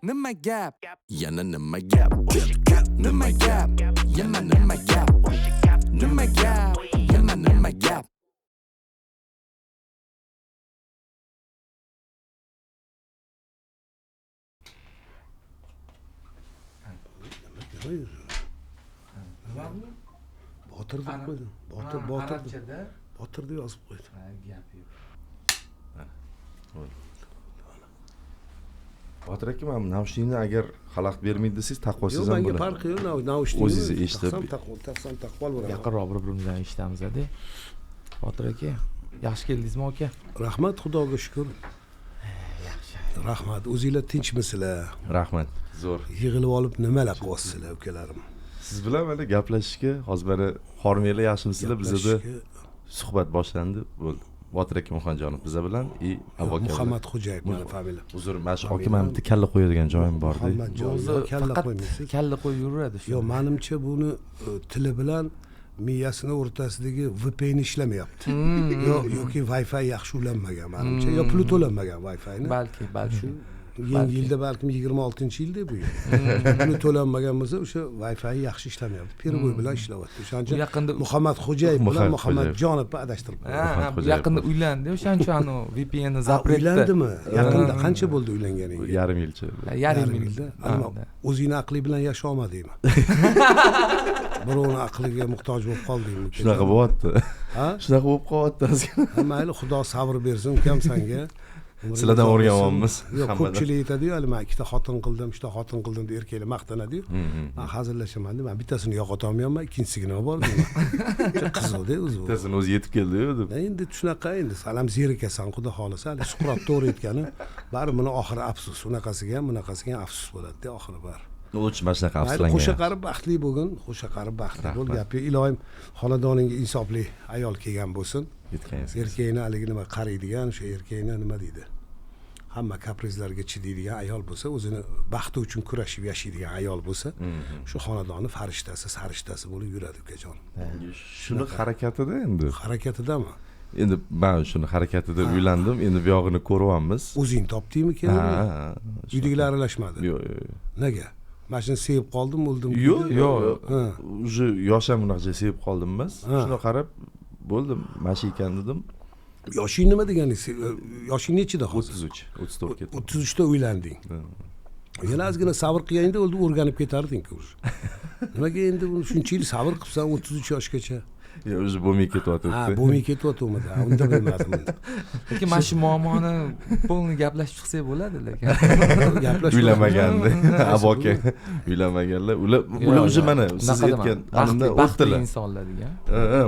nima gap, yana nima gap, nima gap, yana nima gap, nima gap, yana nima gap. Botir deb qo'ydim. Botir deb yozib qo'ydim. Gap yo'q. Botir aka, men naushnikni agar xalaqit bermaydi desangiz taqvo Yo'q, siz ham menga buni farqi yo'q. Naushnik o'zingiz eshitib taqsam taqvol bo'laman. Yaqinroq bir-birimizdan eshitamiz-da. Botir aka, yaxshi keldingizmi aka? Rahmat, Xudoga shukr. Yaxshi. Rahmat. O'zingizlar tinchmisizlar? rahmat. Zo'r. Yig'ilib olib nimalar qilyapsizlar, ukalarim? Siz bilan mana gaplashishga hozir mana Xormiylar yaxshimisizlar? Bizda suhbat boshlandi. Bo'ldi. Botir aka Muxonjonov biza bilan avoka Muhammad Xo'jayev meni familiyam. Uzr, mana shu aka men bitta kalla qo'yadigan joyim bor-da. Muhammadjon, kalla qo'ymaysiz. Kalla qo'yib yuraveradi shu. Yo'q, menimcha buni tili bilan miyasini o'rtasidagi VPN ishlamayapti. Yoki Wi-Fi yaxshi ulanmagan menimcha, yo puli to'lanmagan Wi-Fi'ni. Balki shu Yangi yilda balkim 26-yilda bu yil. Puli to'lanmagan bo'lsa, o'sha Wi-Fi yaxshi ishlamayapti. Pervoy bilan ishlayapti. O'shancha yaqinda Muhammad Xo'jayev bilan Muhammadjonovni adashtirib qo'ydi. Yaqinda uylanadi, o'shancha anu VPNni zapretdi. Uylandimi? Yaqinda qancha bo'ldi uylanganiga? Yarim yilcha. Yarim yilda. O'zingni aqling bilan yasha olmadingmi? Birovning aqliga muhtoj bo'lib qoldingmi? Shunaqa bo'lyapti. Ha? Shunaqa bo'lib qolyapti. Mayli, Xudo sabr bersin, ukam senga. Sizlardan o'rganyapmiz. Yo'q, ko'pchilik aytadi-yu, men ikkita xotin qildim, uchta xotin qildim deb erkaklar maqtanadi-yu. Men hazillashaman deb, men bittasini yo'qota olmayapman, ikkinchisiga nima bor deyman. Qiziqda o'zi. Bittasini o'zi yetib keldi-yu deb. Endi shunaqa endi, salam zerikasan, Xudo xolasa, hali Suqrot to'g'ri aytgani, bari buni oxiri afsus, unaqasiga ham, bunaqasiga ham afsus bo'ladi-da, oxiri bari. O'ch mana shunaqa afsuslangan. Qo'sha qarib baxtli bo'lgin, qo'sha qarib baxtli bo'l. Gapi iloyim xonadoningga insofli ayol kelgan bo'lsin. Erkakni haligi nima qaraydigan, o'sha erkakni nima deydi? Hamma kaprizlarga chidaydigan ayol bo'lsa, o'zini baxti uchun kurashib yashaydigan ayol bo'lsa, shu xonadonni farishtasi, sarishtasi bo'lib yuradi, ukajon. Shuni harakatida endi. Harakatidami? Endi men shuni harakatida uylandim, endi bu yog'ini ko'ryapmiz. O'zing topdingmi keling? Ha. Uydagilar aralashmadi. Yo'q. Nega? Mana shuni sevib qoldim, o'ldim. Yo'q. Uje yosham unaqa sevib qoldim emas. Shuni qarab bo'ldim, mashi ekan dedim. Yoshing nima deganingiz? Yoshing nechida hozir? 33, 34 ketdi. 33 da uylanding. Yana ozgina sabr qilganda o'ldi o'rganib ketarding-ku. Nimaga endi buni shuncha yil sabr qilsan 33 yoshgacha? Yo'q, o'zi bo'lmay ketyapti. Ha, bo'lmay ketyapti-unda. Unda bilmadim. Lekin mana shu muammoni polni gaplashib chiqsak bo'ladi, lekin. Uylanmaganda, avoka uylanmaganlar, ular o'zi mana siz aytgan animda o'tdilar. Insonlar degan.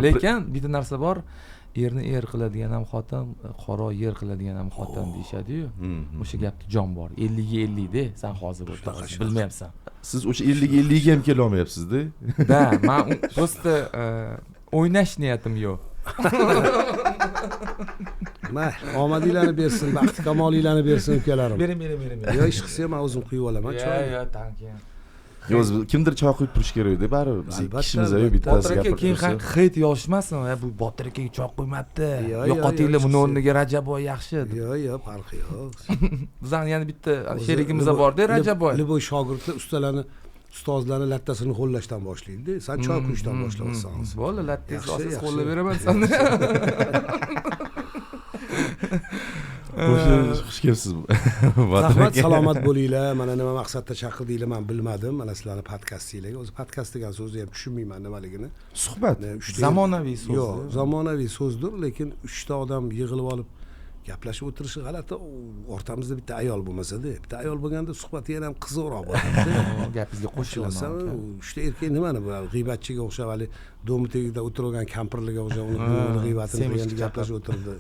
Lekin bitta narsa bor. Erni er qiladigan ham xotin, qaro yer qiladigan ham xotin deyshadi-yu. O'sha gapda jon bor. 50 ga 50 de, sen hozir o'tiribsan, bilmayapsan. Siz o'sha 50 ga 50 ga ham kela olmayapsiz-da. Da, men просто o'ynash niyatim yo'q. Mayli, omadinglarni bersin, baxt kamolinglarni bersin, ukalarim. Bering. Yo, ish qilsa ham o'zim quyib olaman, choy. Yo, tanki. Yo'q, kimdir choy quyib turish kerak-da, baribir biz kishimiz yo'q, bittasi gapirib. Keyin heyt yozishmasin, bu Botir akaga choy qo'ymabdi. Yo'qotinglar, buni o'rniga Rajaboy yaxshi. Yo'q, farqi yo'q. Bizning yana bitta sherigimiz bor-da, Rajaboy. Liboy shogirdlar ustozlarni lattasini qo'llashdan boshlaydi. Sen choy quyishdan boshlayapsan. Bo'ldi, lattangizni olsangiz qo'llab beraman sanda. Xush kelibsiz. Rahmat, salomat bo'linglar. Mana nima maqsadda chaqirdinglar, men bilmadim. Mana sizlarning podkastinglarga. O'zi podkast degan so'zni ham tushunmayman nimaligini. Suhbat. Zamonaviy so'z. Yo'q, zamonaviy so'zdir, lekin 3 ta odam yig'ilib olib gaplashib o'tirishi g'alati. O'rtamizda bitta ayol bo'lmasa-da, bitta ayol bo'lganda suhbat yana ham qiziqroq bo'ladi. Gapingizga qo'shilasan. 3 ta erkak nimani bu g'iybatchiga o'xshab, hali do'mi tagida o'tirgan kampirlarga o'xshab uni g'iybatini qilganda gaplashib o'tirdi.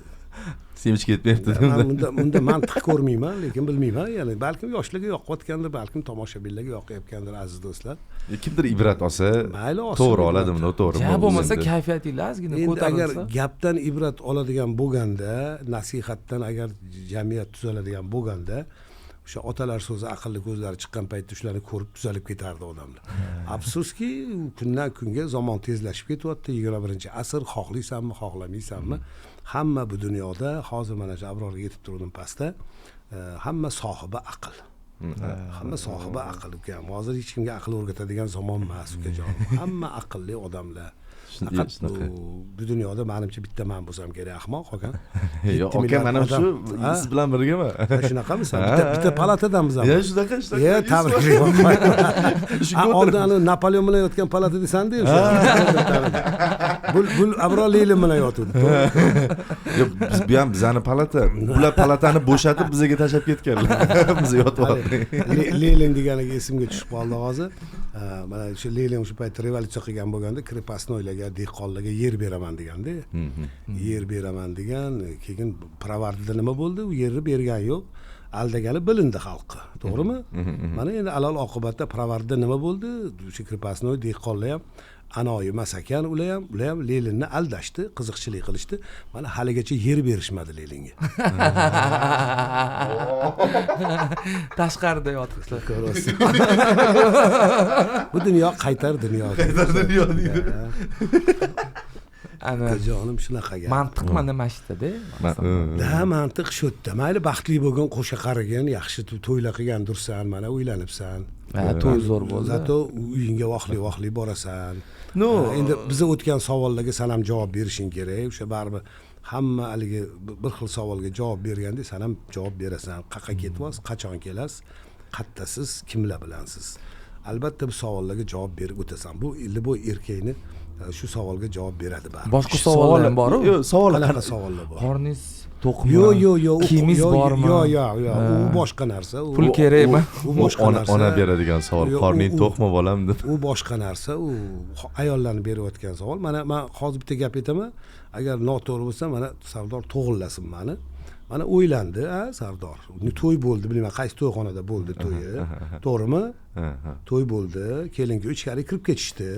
Semish ketmayapti. Bunda mantiq ko'rmayman, lekin bilmayman. Ya'ni balkim yoshlarga yoqayotgandir, balkim tomoshabinlarga yoqayotgandir, aziz do'stlar. Kimdir ibrat olsa, mayli olsin. To'g'ri oladi, buni to'g'ri. Ja bo'lmasa kayfiyatingiz ozgina ko'tarilsa. Agar gapdan ibrat oladigan bo'lganda, nasihatdan agar jamiyat tuzaladigan bo'lganda, o'sha otalar so'zi aqlli ko'zlari chiqqan paytda shularni ko'rib tuzalib ketardi odamlar. Afsuski, kundan kunga zamon tezlashib ketyapti. 21-asr, xohlaysanmi, xohlamaysanmi, hamma bu dunyoda hozir mana shu abrorga yetib turdim pastda, hamma sohibi aql. hamma sohibi aql ukam. Hozir hech kimga aql o'rgatadigan zamon emas ukajon. Hamma aqlli odamlar. Faqat bu dunyoda menimcha bitta men bo'lsam kerak, ahmoq ekan. Yo'q, aka, mana shu siz bilan birgaman. Shunaqamisan? Bitta palatadanmiz ham. Ya shunaqa. Tabriklayman. Oldin ana Napoleon bilan yotgan palata desanda o'sha. Bul Abror Lenin bilan yotibdi. Yo'q, bu ham bizani palata. Bular palatani bo'shatib bizga tashab ketganlar. Biz yotib oldik. Lenin deganiga esimga tushib qoldi hozir. Mana shu Lenin shu paytda revolyutsiya qilgan bo'lganda krepostnoylarga, dehqonlarga yer beraman deganda. Yer beraman degan, keyin pravardida nima bo'ldi? U yerni bergan yo'q. Aldagani bilindi xalqqa, to'g'rimi? Mana endi alal oqibatda pravardida nima bo'ldi? O'sha krepostnoy dehqonlar ham anoyi emas ekan, ular ham Leninni aldashdi, qiziqchilik qilishdi. Mana haligacha yer berishmadi Leninga. Tashqarida yotibdi. Ko'rasiz. Bu dunyo qaytar dunyo. Qaytar dunyo deydi. Ana jonim shunaqa gap. Mantiq mana masjidda. Da mantiq shu yerda. Mayli baxtli bo'lgan, qo'sha qaragan, yaxshi to'ylar qilgan dursan, mana uylanibsan. To'y zo'r bo'ldi. Zato uyingga vaqtli borasan. Endi biz o'tgan savollarga san ham javob berishing kerak. O'sha baribir hamma haligi bir xil savolga javob berganda san ham javob berasan. Qayerga ketyapsiz, qachon kelasiz, qattasiz, kimlar bilansiz. Albatta bu savollarga javob berib o'tasan. Bu illi bo'y erkakni shu savolga javob beradi baribir. Boshqa savollar bormi? Yo'q, qanaqa savollar bor? Qorningiz to'qmi? Yo'q. Kiyimingiz bormi? Yo'q. U boshqa narsa. Pul kerakmi? U boshqa narsa. Ona beradigan savol. Qorning to'qmi bolam deb. U boshqa narsa. U ayollarni berayotgan savol. Mana men hozir bitta gap aytaman. Agar noto'g'ri bo'lsa, mana Sardor to'g'rilasin meni. Mana o'ylandi, Sardor. To'y bo'ldi, bilmayman qaysi to'yxonada bo'ldi to'yi. To'g'rimi? To'y bo'ldi. Kelinga ichkari kirib ketishdi.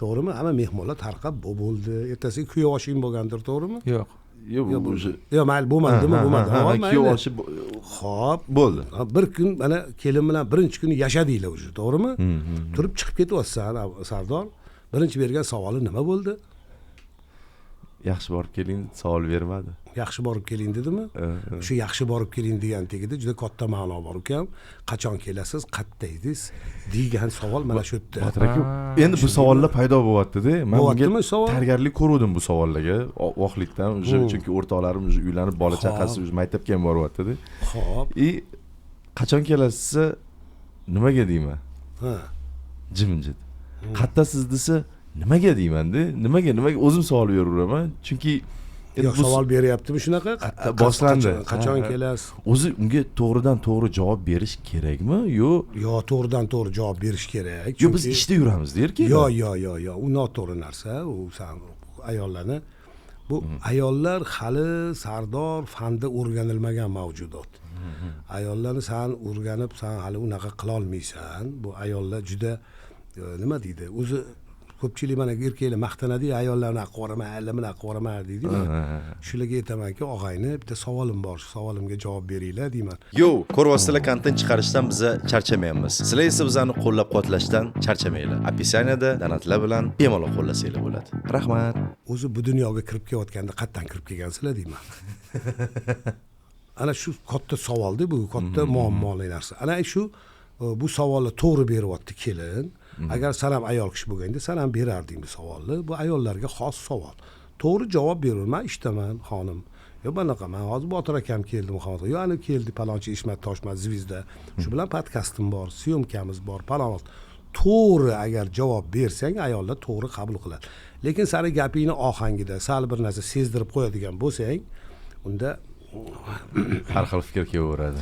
To'g'rimi? Hamma mehmonlar tarqab bo'ldi. Ertasiga kuyovoshing bo'lgandir, to'g'rimi? Yo'q. Yo'q, mayli bo'lmadimi? Kuyovoshi xo'p, bo'ldi. Bir kun mana kelin bilan birinchi kuni yashadinglar o'sha, to'g'rimi? Turib chiqib ketyapsan, Sardor. Birinchi bergan savoli nima bo'ldi? Yaxshi borib keling, savol bermadi. Yaxshi borib keling dedimi? Shu yaxshi borib keling degan tegida juda katta ma'no bor ekan. Qachon kelasiz, qayerdaysiz degan savol mana shu yerda. Botir aka, endi bu savollar paydo bo'lyapti-da. Men bunga tayyorgarlik ko'rdim bu savollarga. Voqlikdan, chunki o'rtoqlarim uylanib, bola chaqasi maktabga ham boryapti-da. Xo'p. Qachon kelasiz? Nimaga deyman? Jimjit. Qattasiz desa, nimaga deyman-da? Nimaga o'zim savol beraveraman. Chunki savol beryaptimi shunaqa? Boshlandi. Qachon kelasiz? O'zi unga to'g'ridan to'g'ri javob berish kerakmi? Yo'q, to'g'ridan to'g'ri javob berish kerak. Yo'q, biz ishda yuramiz-da erkaklar. Yo'q, u noto'g'ri narsa. U san ayollarni bu ayollar hali Sardor fanda o'rganilmagan mavjudot. Ayollarni san o'rganib, san hali unaqa qila olmaysan. Bu ayollar juda nima deydi? O'zi ko'pchilik mana erkaklar maqtanadi, ayollarni aqvoraman, ayollarni aqvoraman deydi. Shularga aytamanki, og'ayni bitta savolim bor, shu savolimga javob beringlar deyman. Yo'q, ko'ryapsizlar, kontent chiqarishdan biz charchamaymiz. Sizlar esa bizani qo'llab-quvvatlashdan charchamanglar. Opisaniyada donatlar bilan bemalol qo'llasanglar bo'ladi. Rahmat. O'zi bu dunyoga kirib kelayotganda qatdan kirib kelgansizlar deyman. Ana shu katta savolda, bu katta muammoli narsa. Ana shu bu savolni to'g'ri beryapti kelin. Agar sen ham ayol kishi bo'lganda, sen ham berarding bu savolni. Bu ayollarga xos savol. To'g'ri javob beraman, ishdaman, xonim. Yo bunaqa, men hozir Botir akam keldi Muhammad. Yo ana keldi palonchi Ishmat Toshmat Zvizda. Shu bilan podkastim bor, syomkamiz bor, palon. To'g'ri agar javob bersang, ayollar to'g'ri qabul qiladi. Lekin seni gapingni ohangida sal bir narsa sezdirib qo'yadigan bo'lsang, unda har xil fikr kelaveradi.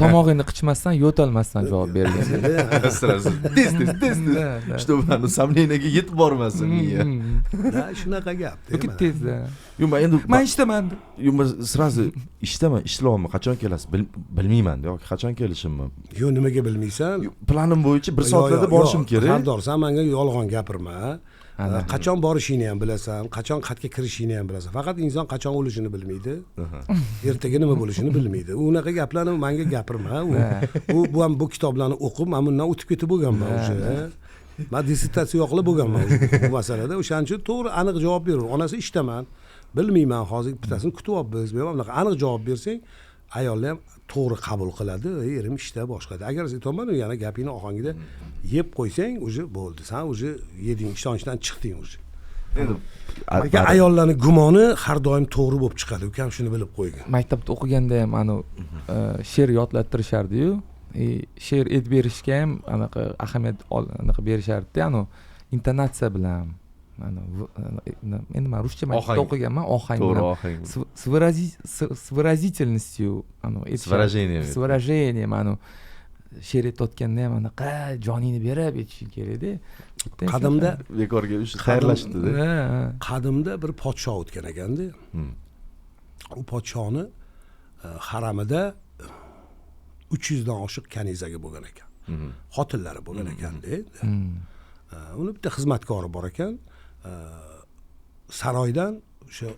Tomog'ingni qichmasdan, yo'talmasdan javob bergan. Tez. Что bu samleniyaga yetib bormasin miya. Da shunaqa gap. Yo'q, tezda. Yo'q, men endi men ishdaman. Yo'q, men sirazi ishdaman, ishlayapman. Qachon kelasiz? Bilmayman yoki qachon kelishimmi? Yo'q, nimaga bilmaysan? Planim bo'yicha 1 soatlarda borishim kerak. Sardor, sen menga yolg'on gapirma. Qachon borishingni ham bilasan, qachon xatga kirishingni ham bilasan. Faqat inson qachon o'lishini bilmaydi. Ertaga nima bo'lishini bilmaydi. Unaqa gaplarni menga gapirma. Bu ham bu kitoblarni o'qib, men bundan o'tib ketib bo'lganman o'sha. Men dissertatsiya yoqlab bo'lganman bu masalada. O'shaning uchun to'g'ri aniq javob beraver. Onasi ishdaman. Bilmayman, hozir bittasini kutyapmiz. Bunaqa aniq javob bersang, ayollar ham to'g'ri qabul qiladi, erim ishda boshqada. Agar siz aytolman, yana gapingni ohangida yeb qo'ysang, уже bo'ldi. Sen уже yeding, ishonchdan chiqding уже. Lekin ayollarning gumoni har doim to'g'ri bo'lib chiqadi. Ukam shuni bilib qo'ygan. Maktabda o'qiganda ham she'r yodlattirishardi-yu, she'r aytib berishga ham anaqa ahamiyat anaqa berishardi-da, intonatsiya bilan. Endi men ruscha maktabda o'qiganman, ohang bilan. С выразительностью, с выражением, she'r aytayotganda ham anaqa joningni berib aytishing kerak-da. Qadimda bekorga tayyorlashdi-da. Qadimda bir podsho o'tgan ekanda. U podshoni haramida 300 dan oshiq kanizaga bo'lgan ekan. Xotinlari bo'lgan ekanda. Uni bitta xizmatkori bor ekan. Saroydan o'sha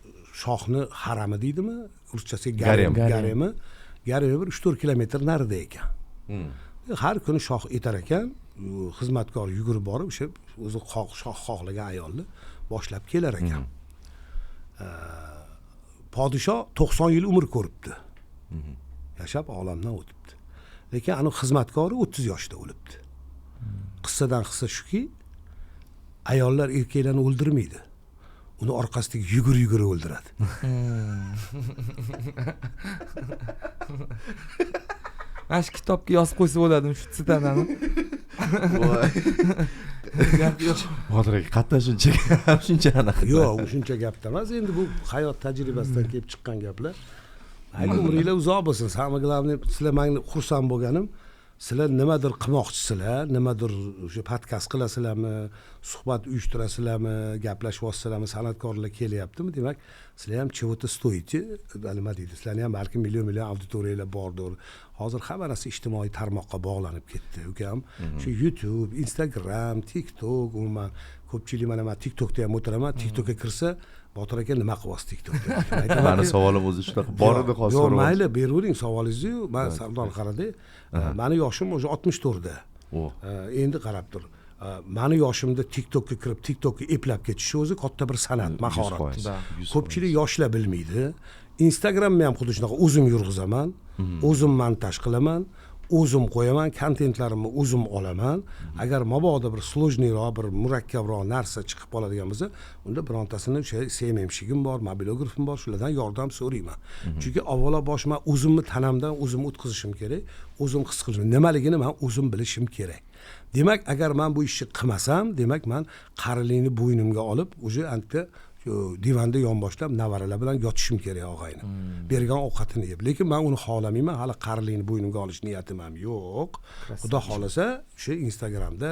shohni harami deydimi? Ruschasiga garemi bir 3-4 kilometr narida ekan. Har kuni shoh etar ekan, xizmatkor yugurib borib o'sha o'zi shoh xohlagan ayolni boshlab kelar ekan. Podsho 90 yil umr ko'ribdi. Yashab olamdan o'tibdi. Lekin ana xizmatkori 30 yoshda o'libdi. Qissadan qissa shuki, ayollar erkaklarni o'ldirmaydi. Uni orqasiga yugur o'ldiradi. Mana shu kitobga yozib qo'ysa bo'ladimi shu sitatani? Gap yo'q. Hozir qayerdan shuncha anaqa. Yo'q, u shuncha gapda emas. Endi bu hayot tajribasidan kelib chiqqan gaplar. Mayli, umringlar uzoq bo'lsin. Samimi glavni sizlar menga xursand bo'lganim, sizlar nimadir qilmoqchisizlar, nimadir o'sha podkast qilasizlarmi, suhbat uyushtirasizlarmi, gaplashyapsizlarmi, san'atkorlar kelyaptimi? Demak, sizlar ham chevota stoychi, nima deydi? Sizlarning ham balki million auditoriyalar bordir. Hozir hamma narsa ijtimoiy tarmoqqa bog'lanib ketdi. Ukam, shu YouTube, Instagram, TikTok, umuman ko'pchilik mana men TikTokda ham o'tiraman, TikTokka kirsa, Botir aka nima qilyapsiz TikTokda? Mani savolim o'zi shunaqa. Bor edi hozir. Yo'q, mayli, beravering savolingizni. Men Sardor qaradi. Meni yoshim o'zi 64 da. Endi qarab tur. Meni yoshimda TikTokka kirib, TikTokka eplab ketish o'zi katta bir san'at, mahorat. Ko'pchilik yoshlar bilmaydi. Instagramni ham xuddi shunaqa o'zim yurg'izaman, o'zim montaj qilaman, o'zim qo'yaman, kontentlarimni o'zim olaman. Agar mabodo bir sложныйroq, bir murakkabroq narsa chiqib qoladigan bo'lsa, unda birontasini o'sha SMMshigim bor, mobilografim bor, shulardan yordam so'rayman. Chunki avvalo bosh men o'zimni tanamdan o'zim o'tkazishim kerak, o'zim his qilishim, nimaligini men o'zim bilishim kerak. Demak, agar men bu ishni qilmasam, demak men qarilikni bo'ynimga olib, o'sha antka divanda yonboshlab navaralar bilan yotishim kerak og'ayni. Bergan ovqatini yeb. Lekin men uni xohlamayman, hali qarilikni bo'ynimga olish niyatim ham yo'q. Xudo xolasa, shu Instagramda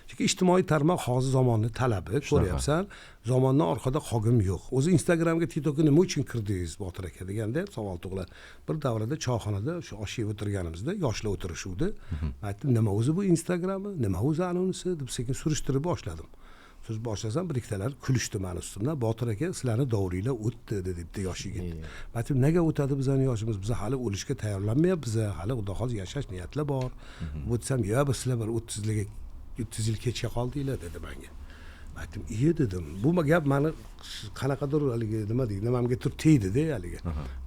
chunki ijtimoiy tarmoq hozir zamonning talabi, ko'ryapsan. Zamondan orqada qolgim yo'q. O'zi Instagramga, TikTokka nima uchun kirdingiz, Botir aka deganda savol tug'iladi. Bir davrada choyxonada shu osh yeb o'tirganimizda yoshlar o'tirishuvdi. Aytdim, nima o'zi bu Instagrami? Nima o'zi anonisi deb sekin surishtirib boshladim. So'z boshlasam bir ikkitalar kulishdi meni ustimdan. Botir aka, sizlarni davringlar o'tdi debdi yosh yigit. Aytdim, nega o'tadi bizning yoshimiz? Biz hali o'lishga tayyorlanmayapmiz, hali xudo xolis yashash niyatlar bor. Bu desam, "Yo, biz sizlar bir 30 yil kechga qoldinglar" dedi menga. Aytdim, "Iye" dedim. Bu gap meni qanaqadir haligi nima deydi, nimamga turib tegdi-da haligi.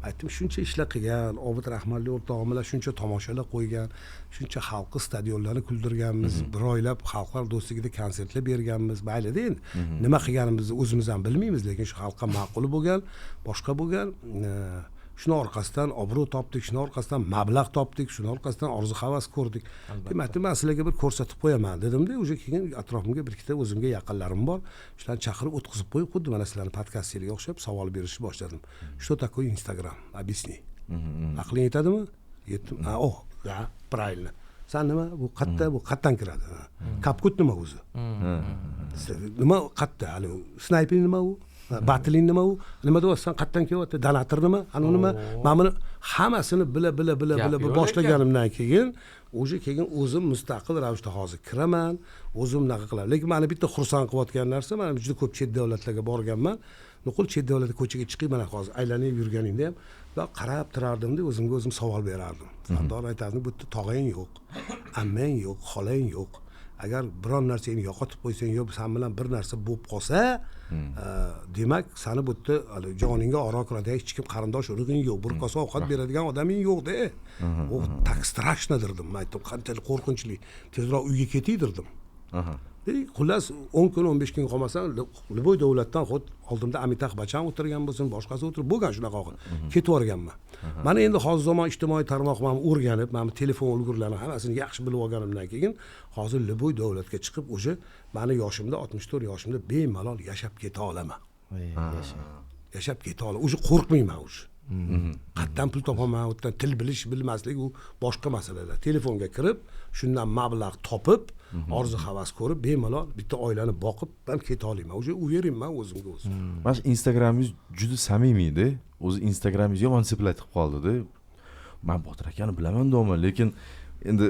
Aytdim, shuncha ishlar qilgan, Obid Rahmatli o'rtog'im bilan shuncha tomoshalar qo'ygan, shuncha xalqni stadionlarni kuldirganmiz, bir oylab xalqlar do'stligida konsertlar berganmiz. Mayli-da endi. Nima qilganimizni o'zimiz ham bilmaymiz, lekin shu xalqqa ma'qul bo'lgan, boshqa bo'lgan, shuni orqasidan obro' topdik, shuni orqasidan mablag' topdik, shuni orqasidan orzu-havas ko'rdik. Demak, men sizlarga bir ko'rsatib qo'yaman dedim-da, o'sha keyin atrofimga bir ikkita o'zimga yaqinlarim bor, shularni chaqirib o'tkazib qo'yib, xuddi mana sizlarning podkastingizga o'xshab savol berishni boshladim. Что такое Instagram? Объясни. Aqling yetadimi? Yetdim. Да, правильно. San nima? Bu qayerda, bu qayerdan kiradi? Kapkut nima o'zi? Nima qayerda? Hali snayper nima u? Batling nima u? Nima deyapsan? Qayerdan kelyapti? Donator nima? Ana nima? Men buni hammasini bila boshlaganimdan keyin o'sha keyin o'zim mustaqil ravishda hozir kiraman, o'zim naqa qilaman. Lekin meni bitta xursand qilayotgan narsa, men juda ko'p chet davlatlarga borganman. Nuqul chet davlatga ko'chaga chiqib mana hozir aylanib yurganingda ham va qarab turardim-da, o'zimga o'zim savol berardim. Sardor aytadi, bu yerda tog'ang yo'q, ammang yo'q, xolang yo'q. agar biron narsangni yo'qotib qo'ysang yo san bilan bir narsa bo'lib qolsa demak sani bu yerda joningga oro kiradi, hech kim qarindosh urug'ing yo'q, bir kosa ovqat beradigan odaming yo'q-da. U tak strashno dirdim. Men aytdim, qanchalik qo'rqinchli. Tezroq uyga ketay dirdim. Xullas 10 kun 15 kun qolmasam, Liboy davlatdan xud oldimda Amitaq Bachchan o'tirgan bo'lsin, boshqasi o'tirib bo'lgan shunaqa ketib o'rganman. Mana endi hozir zamon ijtimoiy tarmoqlarni o'rganib, mana telefon ulgurlarini hammasini yaxshi bilib olganimdan keyin hozir Liboy davlatga chiqib, o'sha meni yoshimda 64 yoshimda bemalol yashab keta olaman. Yashab keta olaman. O'sha qo'rqmayman o'sha. Qatdan pul topaman, o'tdan til bilish, bilmaslik u boshqa masalalar. Telefonga kirib, shundan mablag' topib, orzu havas ko'rib, bemalol bitta oilani boqib, men keta olaman. O'sha uyerman o'zimga o'zim. Mana Instagramingiz juda samimiydi. O'zi Instagramingiz yomon seplatib qoldi-da. Men Botir akani bilaman do'ma, lekin endi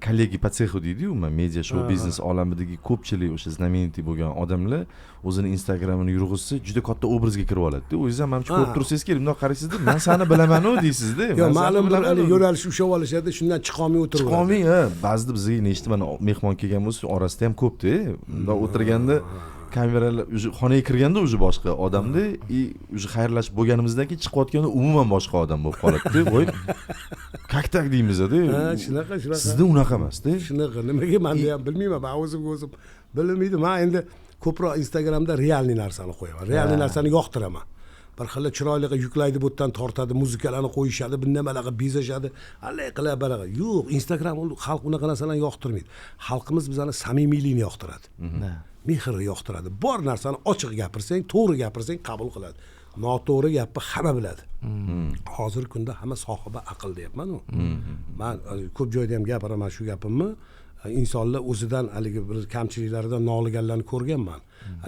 kollegi по цеху deydi-yu, media show biznes olamidagi ko'pchilik o'sha знаменитый bo'lgan odamlar o'zini Instagramini yurg'izsa juda katta obrazga kirib oladi-da. O'zingiz ham mana shu ko'rib tursangiz kerak, bundoq qaraysizda, men seni bilaman-ku deysiz-da. Yo, ma'lum bir yo'nalish ushlab olishadi, shundan chiqolmay o'tirib. Chiqolmay, ba'zida bizga nechta mana mehmon kelgan bo'lsa, orasida ham ko'p-da. Bundoq o'tirganda kameralar xonaga kirganda o'zi boshqa odamda, o'zi xayrlashib bo'lganimizdan keyin chiqayotganda umuman boshqa odam bo'lib qoladi-da. Voy, kaktak deymiz-da. Shunaqa. Sizda unaqa emas-da. Shunaqa. Nimaga men ham bilmayman, men o'zimga o'zim bilmaydi. Men endi ko'proq Instagramda realniy narsani qo'yaman. Realniy narsani yoqtiraman. Bir xil chiroyliga yuklaydi, bu yerdan tortadi, muzikalarni qo'yishadi, bundalarga bezashadi. Allay qilib balaga. Yo'q, Instagram xalq unaqa narsalarni yoqtirmaydi. Xalqimiz bizani samimiylikni yoqtiradi. Mehrni yoqtiradi. Bor narsani ochiq gapirsang, to'g'ri gapirsang qabul qiladi. Noto'g'ri gapni hamma biladi. Hozirgi kunda hamma sohiba aql deyapman-ku. Men ko'p joyda ham gapiraman shu gapimni. Insonlar o'zidan haligi bir kamchiliklaridan noliganlarni ko'rganman.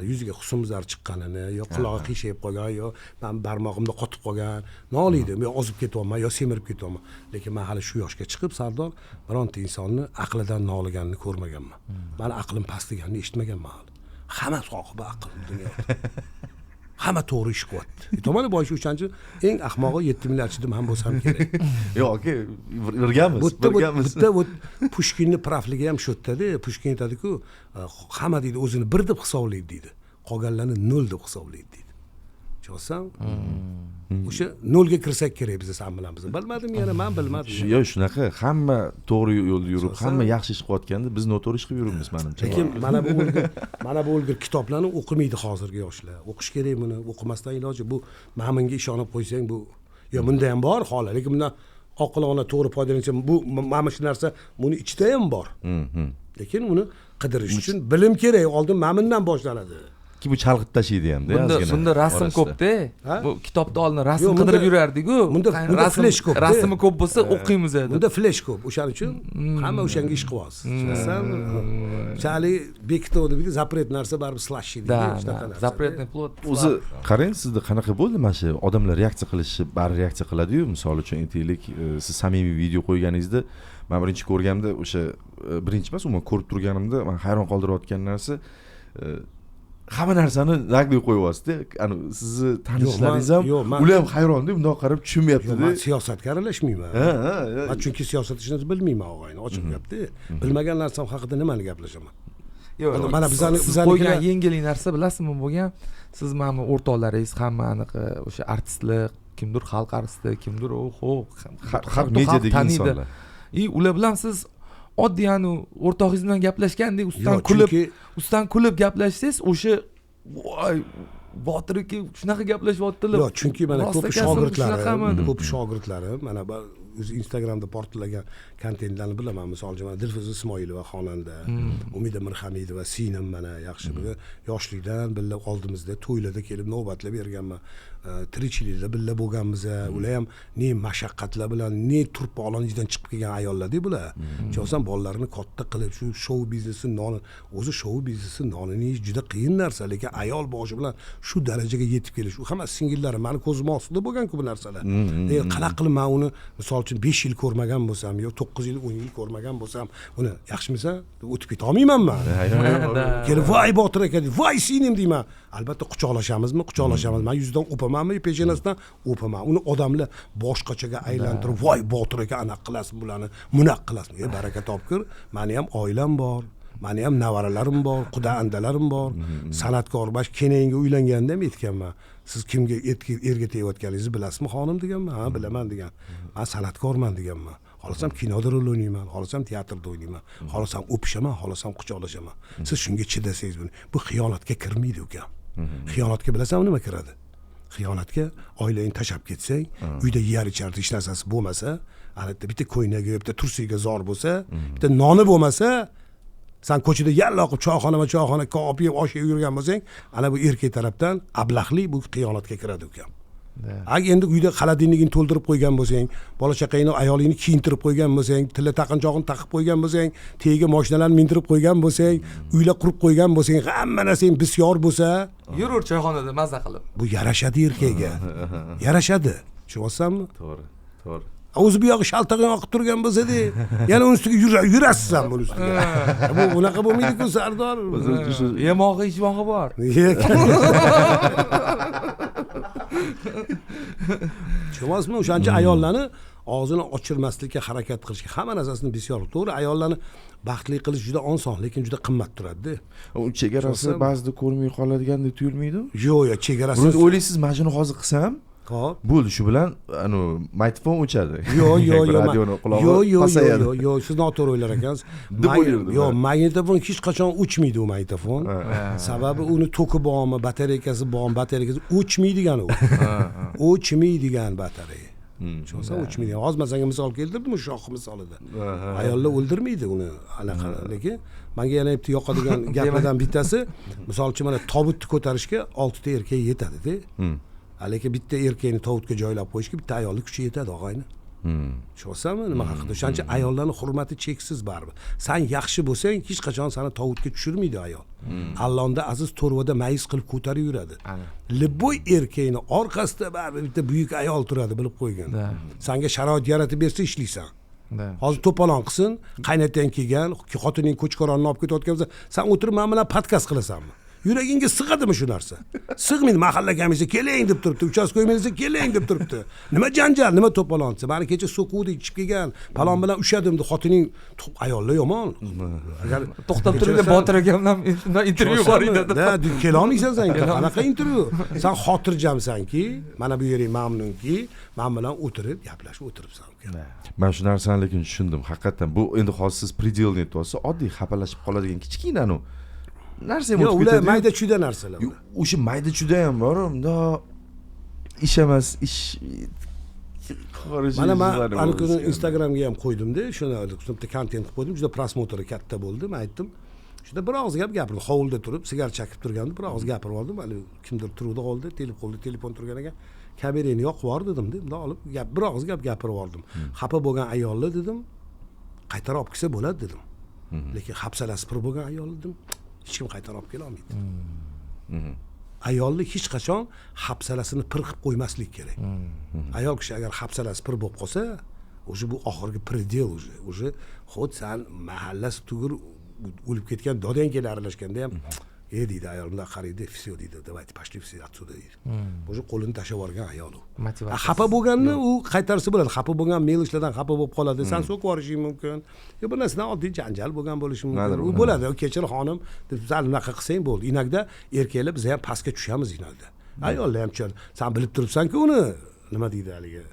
Yuziga husnbuzar chiqqanini, yo qulog'i qiyshayib qolgan, yo men barmog'imda qotib qolgan, noliydi, men ozib ketyapman, yo semirib ketyapman. Lekin men hali shu yoshga chiqib, Sardor, bironta insonni aqlidan noliganini ko'rmaganman. Meni aqlim past deganini eshitmaganman hali. Hamma sohiba aql dunyoda. Hamma to'g'ri ish qilyapti. Tomoni boyish uchinchi eng ahmog'i 7 milliardchidim ham bo'lsam kerak. Yo'q, aka, birgamiz. Bitta Pushkinning pravligi ham shu yerda-da. Pushkin aytadi-ku, hamma deydi o'zini 1 deb hisoblaydi deydi. Qolganlarni 0 deb hisoblaydi deydi. Tushunsam? O'sha 0 ga kirsak kerak biz ham bilamiz. Bilmadim yana, men bilmadim. Yo'q, shunaqa, hamma to'g'ri yo'lda yurib, hamma yaxshi ish qilayotganda biz noto'g'ri ish qilib yuribmiz menimcha. Lekin mana bu o'lgir kitoblarni o'qimaydi hozirgi yoshlar. O'qish kerak buni, o'qimasdan iloji bu menga ishonib qo'ysang bu yo bunda ham bor holat, lekin bundan oqilona to'g'ri foydalansa bu mana shu narsa buni ichida ham bor. Lekin uni qidirish uchun bilim kerak, oldin mendan boshlanadi. Ki bu chalg'ib tashlaydi ham-da. Bunda rasm ko'p-da. Bu kitobda olingan rasm qidirib yurardik-ku. Bunda flash ko'p. Rasmi ko'p bo'lsa o'qiymiz edi. Bunda flash ko'p. O'shaning uchun hamma o'shanga ish qilyapsiz. Tushunasan? Chali bekitdi deydi, zapret narsa baribir slash deydi. Shunaqa narsa. Zapretni plot. O'zi qarang, sizda qanaqa bo'ldi mana shu odamlar reaksiya qilishi, bari reaksiya qiladi-yu. Misol uchun aytaylik, siz samimiy video qo'yganingizda men birinchi ko'rganimda o'sha birinchi emas, umuman ko'rib turganimda men hayron qoldirayotgan narsa hamma narsani naqdga qo'yyapsiz-da. Ani sizni tanishlaringiz ham ular ham hayron-da, bundoq qarab tushunmayapti-da. Men siyosatga aralashmayman. Men chunki siyosat ishini bilmayman, og'ayni, ochiq gapda. Bilmagan narsam haqida nimani gaplashaman? Yo'q, mana bizani qo'ygan yengil narsa bilasizmi bo'lgan? Siz mana o'rtoqlaringiz hamma aniq o'sha artistlar, kimdir xalq artisti, kimdir xalq mediadagi insonlar. Ular bilan siz oddiy o'rtog'ingiz bilan gaplashgandek ustidan kulib gaplashsangiz, o'sha voy Botir aka shunaqa gaplashyaptilar. Yo'q, chunki mana ko'p shogirdlarim mana o'zi Instagramda portlagan kontentlarni bilaman. Misol uchun Dilfuza Ismoilova xonanda, Umida Mirhamidova singlim mana yaxshi bir yoshlikdan billa oldimizda to'ylarda kelib navbatlab berganman. Tirikchilikda billa bo'lganmiz. Ular ham ne mashaqqatlar bilan, ne turp olanjidan chiqib kelgan ayollar-da bular. Cho'san bolalarini katta qilib shu show biznesi noni, o'zi show biznesi nonini juda qiyin narsa, lekin ayol boshi bilan shu darajaga yetib kelish. U hamma singillarim meni ko'zim ostida bo'lgan-ku bu narsalar. Qanaqa qilib men uni misol uchun 5 yil ko'rmagan bo'lsam, yo 9 yil, 10 yil ko'rmagan bo'lsam, uni yaxshimisa o'tib keta olmayman men. Kelib voy Botir aka, voy singlim deyman. Albatta quchoqlashamizmi? Quchoqlashamiz. Men yuzidan o'pamanmi, peshonasidan o'paman. Uni odamlar boshqachaga aylantirib, voy Botir aka anaqa qilasizmi bularni, munoq qilasizmi? Baraka topkir. Meni ham oilam bor. mani ham nevaralarim bor, quda andalarim bor, san'atkor bash kenayinga uylanganda ham aytganman. Siz kimga erga tegayotganingizni bilasizmi xonim deganman. Ha, bilaman degan. Men san'atkorman deganman. Xohlasam kinoda rol o'ynayman, xohlasam teatrda o'ynayman, xohlasam o'pishaman, xohlasam quchoqlashaman. Siz shunga chidasangiz bu xiyonatga kirmaydi ukam. Xiyonatga bilasanmi nima kiradi? Xiyonatga oilangni tashlab ketsang, uyda yeyar icharda hech narsasi bo'lmasa, albatta bitta ko'ynagi, bitta tursiga zor bo'lsa, bitta noni bo'lmasa, sen ko'chada yalla qilib choyxona ko'p yeb osh yeb yurgan bo'lsang, ana bu erkak tarafdan ablahlik bu xiyonatga kiradi ukam. Agar endi uyda xaladinligini to'ldirib qo'ygan bo'lsang, bola chaqangni ayolingni kiyintirib qo'ygan bo'lsang, tilla taqinchog'ini taqib qo'ygan bo'lsang, tegiga mashinalarni mindirib qo'ygan bo'lsang, uylar qurib qo'ygan bo'lsang, hamma narsang bisyor bo'lsa, yurur choyxonada mazza qilib. Bu yarashadi erkakga. Yarashadi. Tushunyapsanmi? To'g'ri. O'zi bu yog'i shaltag'in oqib turgan bo'lsa-da, yana uning ustiga yurasiz ham buning ustiga. Bu unaqa bo'lmaydi-ku, Sardor. Yemog'i, ichmog'i bor. Tushunyapsizmi? O'shancha ayollarni og'zini ochirmaslikka harakat qilishga, hamma narsasini bisyor. To'g'ri, ayollarni baxtli qilish juda oson, lekin juda qimmat turadi-da. U chegarasi ba'zida ko'rmay qoladigandek tuyulmaydi? Yo'q, chegarasi. Buni o'ylaysiz, majuni hozir qilsam, Xo'p. bo'ldi, shu bilan mikrofon o'chadi. Yo'q, radioni qulog'i yo'q, siz noto'g'ri o'ylar ekansiz. Yo'q, magnitofon hech qachon o'chmaydi u magnitofon. Sababi uni toki bormi, batareykasi bormi, batareykasi o'chmaydigan u. O'chmaydigan batareya. Tushunsa o'chmaydigan. Hozir masalan misol keltirdim, shoh misolida. Ayollar o'ldirmaydi uni anaqa, lekin menga yana bitta yoqadigan gaplardan bittasi, misol uchun mana tobutni ko'tarishga 6 ta erkak yetadi-da. Lekin bitta erkakni tovutga joylab qo'yishga bitta ayolni kuchi yetadi, og'ayni. Tushunyapsanmi nima haqida? O'shancha ayollarning hurmati cheksiz baribir. Sen yaxshi bo'lsang, hech qachon seni tovutga tushirmaydi ayol. Allohda aziz to'rvada mayiz qilib ko'tarib yuradi. Liboy erkakni orqasida baribir bitta buyuk ayol turadi, bilib qo'ygin. Senga sharoit yaratib bersa ishlaysan. Hozir to'polon qilsin, qaynotang kelgan, xotining ko'chqoronni olib ketayotgan bo'lsa, sen o'tirib men bilan podkast qilasanmi? Yuragingga sig'adimi shu narsa? Sig'maydi. Mahalla kamisi keling deb turibdi, uchastka qo'ymaysiz keling deb turibdi. Nima janjal, nima to'polonchi? Meni kecha so'quvdi, ichib kelgan, palon bilan ushadim deb xotining ayollar yomon. Agar to'xtab turinglar, Botir akamdan intervyu bor edi. Da, kela olmaysan sen. Qanaqa intervyu? Sen xotirjamsanki, mana bu yering mamnunki, men bilan o'tirib, gaplashib o'tiribsan. Men shu narsani lekin tushundim. Haqiqatan bu endi hozir siz predelni aytyapsiz, oddiy xapalashib qoladigan kichkinanu narsa ham o'tib ketadi. Yo'q, mayda-chuda narsalar. O'sha mayda-chuda ham bor, unda ish emas, ish mana men ana kuni Instagramga ham qo'ydim-da, shuni bitta kontent qilib qo'ydim, juda prosmotri katta bo'ldi. Men aytdim, shunda bir og'iz gapirdim, hovlida turib, sigar chaqib turganda bir og'iz gapirib oldim. Hali kimdir turuvdi hovlida, telefon turgan ekan. Kamerani yoqib yubor dedim-da, bunday olib bir og'iz gapirib oldim. Xafa bo'lgan ayollar dedim, qaytarib olib kelsa bo'ladi dedim. Lekin hafsalasi pir bo'lgan ayol dedim, hech kim qaytarib olib kela olmaydi. Ayollik hech qachon hafsalasini pir qilib qo'ymaslik kerak. Ayol kishi agar hafsalasi pir bo'lib qolsa, o'sha bu oxirgi predel o'sha xod san mahallasi tugur o'lib ketgan dodang kelib aralashganda ham deydi ayol bunday qaraydi, все deydi, давайте пошли все отсюда deydi. O'sha qo'lini tashlab yuborgan ayol u. Xafa bo'lganni u qaytarsa bo'ladi. Xafa bo'lgan mel-ishlardan xafa bo'lib qoladi. Sen so'kib yuborishing mumkin. Yo bu narsadan oddiy janjal bo'lgan bo'lishi mumkin. U bo'ladi. Kechir xonim, deb sen unaqa qilsang bo'ldi. Inakda erkaklar biz ham pastga tushamiz inakda. Ayollar ham tushadi. Sen bilib turibsan-ku uni nima deydi haligi?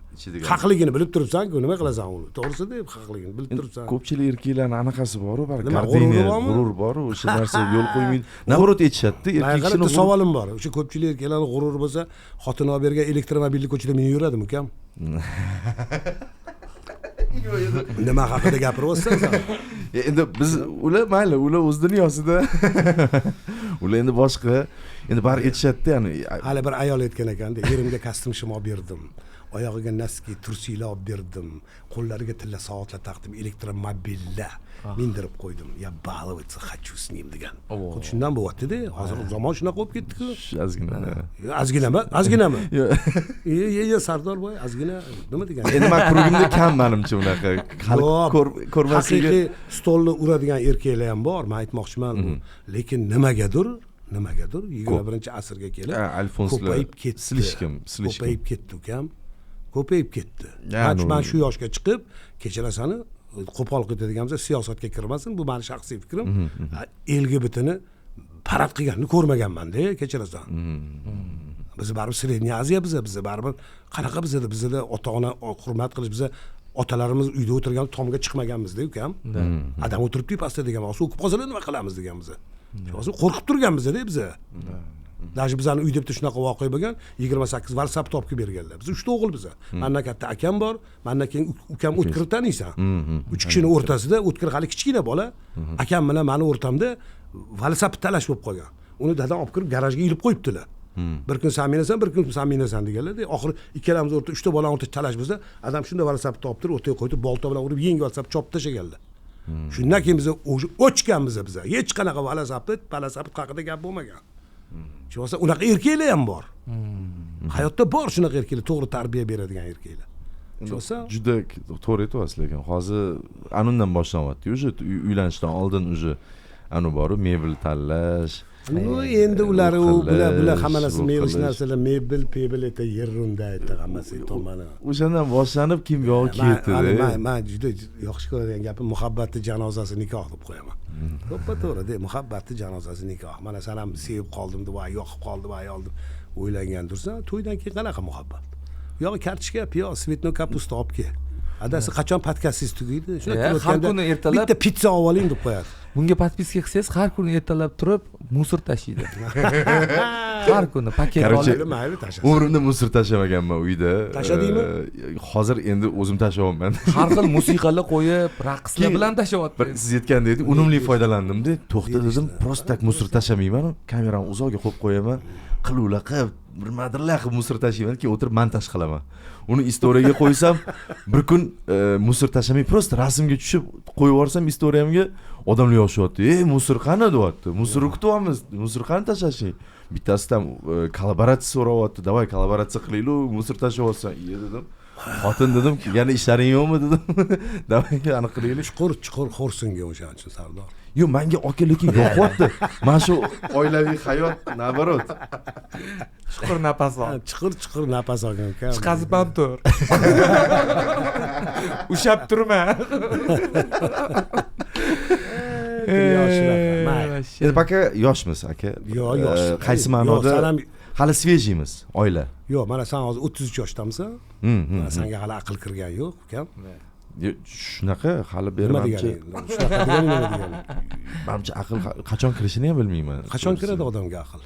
Haqligini bilib turibsan-ku, nima qilasan uni? To'g'risi deb haqligini bilib turibsan. Ko'pchilik erkaklarning anaqasi bor-ku, g'urur bor-ku, o'sha narsa yo'l qo'ymaydi. Navrot aytishadi, erkak kishini savolim bor. O'sha ko'pchilik erkaklarning g'ururi bo'lsa, xotini olib bergan elektromobilni ko'chada minib yuradimi, ukam? Nima haqida gapiryapsan sen? Endi biz ular mayli, ular o'z dunyosida. Ular endi boshqa. Endi bari aytishadi, ya'ni hali bir ayol aytgan ekanda, erimga kostyum shim olib berdim. Oyog'iga naski, tursilar olib berdim. Qo'llariga tilla soatlar taqdim, elektromobillar mindirib qo'ydim. Ya balovitsa хочу с nим degan. Xuddi shundan bo'lyapti-da. Hozir zamon shunaqa bo'lib ketdi-ku. Ozginami? Ozginami? Yo'q, Sardor boy, ozgina nima degan? Endi men kurugimda kam menimcha unaqa. Ko'rmasligi. Haqiqiy stolni uradigan erkaklar ham bor, men aytmoqchiman. Lekin nimagadir 21-asrga kelib ko'payib ketdi. Slishkim. Ko'payib ketdi ukam. Ko'payib ketdi. Men shu yoshga chiqib, kechirasani qo'pol ketadigan bo'lsa siyosatga kirmasin, bu meni shaxsiy fikrim. LGBT-ni parad qilganini ko'rmaganman-da, kechirasan. Biz baribir Sredniy Aziya biz baribir qanaqa bizda ota-ona hurmat qilish, biz otalarimiz uyda o'tirgan tomga chiqmaganmiz-da, ukam. Adam o'tiribdi pastda degan, "O'sha o'qib qolsalar nima qilamiz?" degan biz. Hozir qo'rqib turganmiz-da biz. Даже bizani uyda bitta shunaqa voqea bo'lgan, 28 WhatsApp topib berganlar. Biz 3 ta o'g'il biz. Mendan katta akam bor, mendan keyin ukam O'tkir taniysan. 3 kishining o'rtasida O'tkir hali kichkina bola, akam bilan meni o'rtamda WhatsApp talash bo'lib qolgan. Uni dadam olib kirib garajga ilib qo'yibdilar. Bir kun sen minasan, bir kun sen minasan deganlar-da. Oxiri ikkalamiz o'rta 3 ta bola o'rta talash bizda. Adam shunda WhatsApp topib turib, o'rtaga qo'yib, bolta bilan urib, yangi WhatsApp chopib tashlaganlar. Shundan keyin biz o'chganmiz biz. Hech qanaqa WhatsApp haqida gap bo'lmagan. Chunki unaqa erkaklar ham bor. Hayotda bor shunaqa erkaklar, to'g'ri tarbiya beradigan erkaklar. Juda to'g'ri aytyapsiz, lekin hozir anundan boshlanyapti. Уже uylanishdan oldin уже anu boru mebel tanlash. Endi ular bular hammasi mebel narsalar, mebel eta yerrunda aytdi hammasi tomoni. O'shandan boshlanib kimyoga ketdi. Men juda yaxshi ko'radigan gapim muhabbatning janozasi nikoh deb qo'yaman. To'g'ri-da, muhabbatning janozasi nikoh. Mana sen ham sevib qoldim deb, yoqib qoldi va ayoldim. O'ylangan tursan, to'ydan keyin qanaqa muhabbat? Bu yo'q, kartoshka, piyoz, svetno kapusta olib kel. Adasi qachon podkastingiz tugaydi? Shuna har kuni ertalab bitta pizza olib oling deb qo'yadi. Bunga podpiska qilsangiz, har kuni ertalab turib musor tashiydi. Har kuni paket olib, mayli tashla. Umrimda musor tashlamaganman uyda. Tashladingmi? Hozir endi o'zim tashlayapman. har xil musiqalar qo'yib, raqslar bilan tashlayapti. Siz aytgandek, unumli foydalandim-da. To'xta dedim, prosta tak musor tashlamayman, kamerani uzoqga qo'yib qo'yaman. Qiluvlar qilib, nimadirlar qilib musor tashlayman, keyin o'tirib montaj qilaman. Uni istoriyaga qo'ysam, bir kun musor tashlamay, prosta rasmga tushib qo'yib yuborsam istoriyamga, odamlar yoshyapti. Musor qani deyapti. Musor kutyapmiz. Musor qani tashlashing? Bittasidan kollaboratsiya so'rayapti. Davay kollaboratsiya qilaylik, musor tashlayapsan. Iya dedim. Xotin dedim, yana ishlaring yo'qmi dedim. Davay aniq qilaylik. Chuqur xo'rsinga o'shaning uchun Sardor. Yo, menga aka lekin yo'qyapti. Mana shu oilaviy hayot nabarot. Chuqur nafas ol. Chuqur nafas olgan uka. Chiqazib ham tur. Ushab turma. Endi aka yoshmiz aka. Yo'q, yosh. Qaysi ma'noda? Hali svejimiz, oila. Yo'q, mana sen hozir 33 yoshdanmisan. Mana senga hali aql kirgan yo'q, ukam. Shunaqa hali bermanchi. Shunaqa degani nima degani? Menimcha aql qachon kirishini ham bilmayman. Qachon kiradi odamga aql?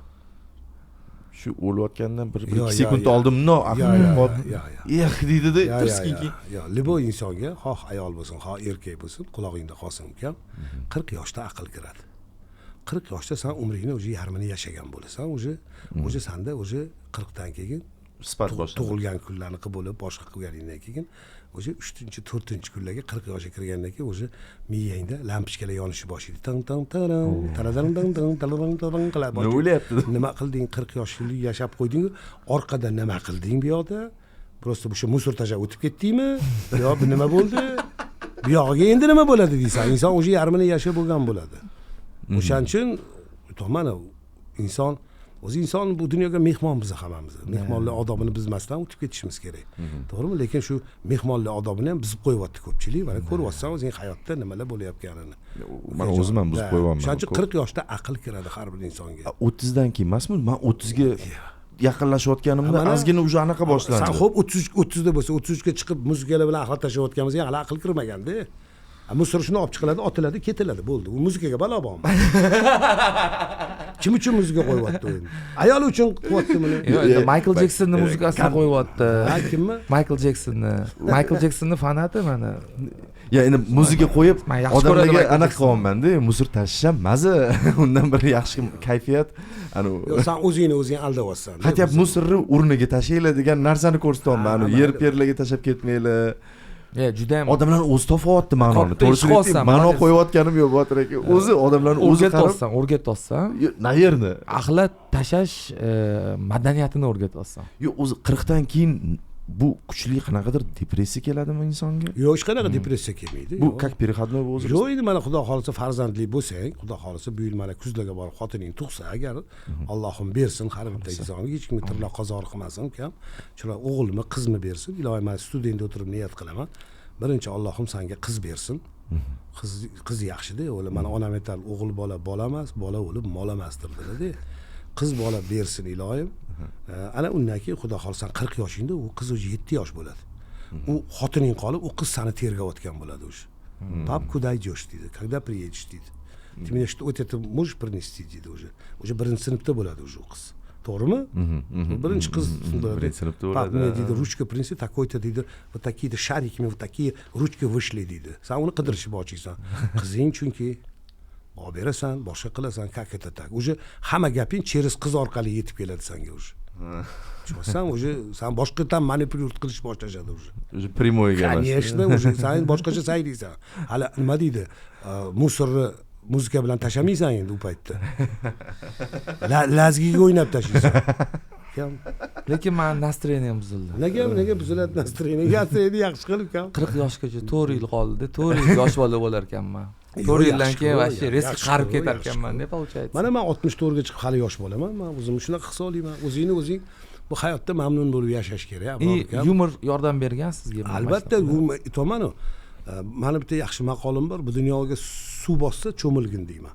Shu o'layotgandan bir 2 sekund oldin no aql deydi-da, tirskiki. Yo'q, liboy insonga, xoh ayol bo'lsin, xoh erkak bo'lsin, qulog'ingda qolsin ukam, 40 yoshda aql kiradi. 40 yoshda sen umringni o'zi yarmini yashagan bo'lasan, o'zi senda o'zi 40 dan keyin sifat boshlanadi. Tug'ilgan kunlarni qilib bo'lib, boshqa qilganingdan keyin o'zi 3-4-kunlarga 40 yoshga kirgandan keyin o'zi miyangda lampochkalar yonishi boshlaydi. Tang tang tarang, taradang dang dang taradang tarang qiladi. Nima o'ylayapti? Nima qilding? 40 yoshlik yashab qo'yding-ku, orqada nima qilding bu yoqda? Prosta o'sha musor tashlab o'tib ketdingmi? Yo, bu nima bo'ldi? Bu yog'iga endi nima bo'ladi deysan? Inson o'zi yarmini yashab bo'lgan bo'ladi. O'shaning uchun mana inson bu dunyoga mehmon biz hammamiz. Mehmonlar odobini bilmasdan o'tib ketishimiz kerak. To'g'rimi? Lekin shu mehmonlar odobini ham buzib qo'yyapti ko'pchilik. Mana ko'ryapsan o'zing hayotda nimalar bo'layotganini. Men o'zim ham buzib qo'yapman. O'shaning uchun 40 yoshda aql kiradi har bir insonga. 30 dan keyin emasmi? Men 30 ga yaqinlashayotganimda ozgina уже anaqa boshlandi. Sen xo'p 30 da bo'lsa, 33 ga chiqib muzikalar bilan ahvol tashlayotganimizga hali aql kirmaganda. Musor shuni olib chiqiladi, otiladi, ketiladi, bo'ldi. U muzikaga balo bormi? Kim uchun muzika qo'yyapti endi? Ayol uchun qo'yyaptimi? Yo'q, Michael Jacksonning muzikasini qo'yyapti. Ha, kimmi? Michael Jacksonning fanati mana. Ya endi muzika qo'yib, odamlarga anaqa qilyapman-da, musor tashlasham maza, undan bir yaxshi kayfiyat. Yo'q, sen o'zing aldayapsan. Hatto musorni o'rniga tashlaylar degan narsani ko'rsatyapman. Yer-perlarga tashlab ketmanglar. Juda ham odamlar o'zi topyapti ma'noni. To'g'risi ma'no qo'yayotganim yo'q Botir aka. O'zi odamlarni o'zi o'rgatyapsan. Qayerda? Axlat tashash madaniyatini o'rgatyapsan. Yo'q, o'zi 40 dan keyin bu kuchli qanaqadir depressiya keladimi insonga? Yo'q, hech qanaqa depressiya kelmaydi. Bu как переходной возраст. Yo'q, endi mana Xudo xolisa farzandli bo'lsang, Xudo xolisa bu yil mana kuzlarga borib xotining tug'sa, agar Allohim bersin, har bitta insonga hech kimga tirnoq qazor qilmasin, ukam. Chiroq o'g'ilmi, qizmi bersin. Iloyim, men studentda o'tirib niyat qilaman. birinchi Allohim senga qiz bersin. Qiz yaxshi-da, o'la mana onam aytadi, o'g'il bola emas, bola o'lib mol emasdir dedi. Qiz bola bersin ilohim. Ana undan keyin xudo xolsan 40 yoshingda u qiz o'zi 7 yosh bo'ladi. U xotining qolib, u qiz seni tergayotgan bo'ladi o'sha. Pap, куда идешь deydi. Когда приедешь deydi. Ты меня что вот это можешь принести deydi o'sha. O'sha birinchi sinfda bo'ladi o'sha qiz. To'g'rimi? Birinchi qiz birinchi sinfda bo'ladi. Pap, мне deydi, ручка принеси, такой-то deydi, вот такие-то шариками, вот такие ручки вышли deydi. Sen uni qidirishib ochiysan. Qizing chunki olib berasan, boshqa qilasan, как это так. O'sha hamma gaping через qiz orqali yetib keladi senga o'sha. Tushunsan, o'sha sen boshqadan manipulyat qilish boshlashadi o'sha. O'sha primoyga emas. Конечно, o'sha sen boshqacha saylaysan. Hali nima deydi? Musorni muzika bilan tashamaysan endi u paytda. Lazgiga o'ynab tashlaysan. Lekin men настроением buzildi. Nega buziladi настроение? Настроение yaxshi qilib kam. 40 yoshgacha 4 yil qoldi. 4 yil yosh bola bo'lar ekanman. 4 yildan keyin вообще резко qarib ketar ekanman, ne получается? Mana men 64 ga chiqib hali yosh bolaman. Men o'zimni shunaqa his olayman. O'zing bu hayotda mamnun bo'lib yashash kerak. Yumor yordam bergan sizga? Albatta, u aytaman-ku. Mana bitta yaxshi maqolim bor. Bu dunyoga suv bossa cho'milgin deyman.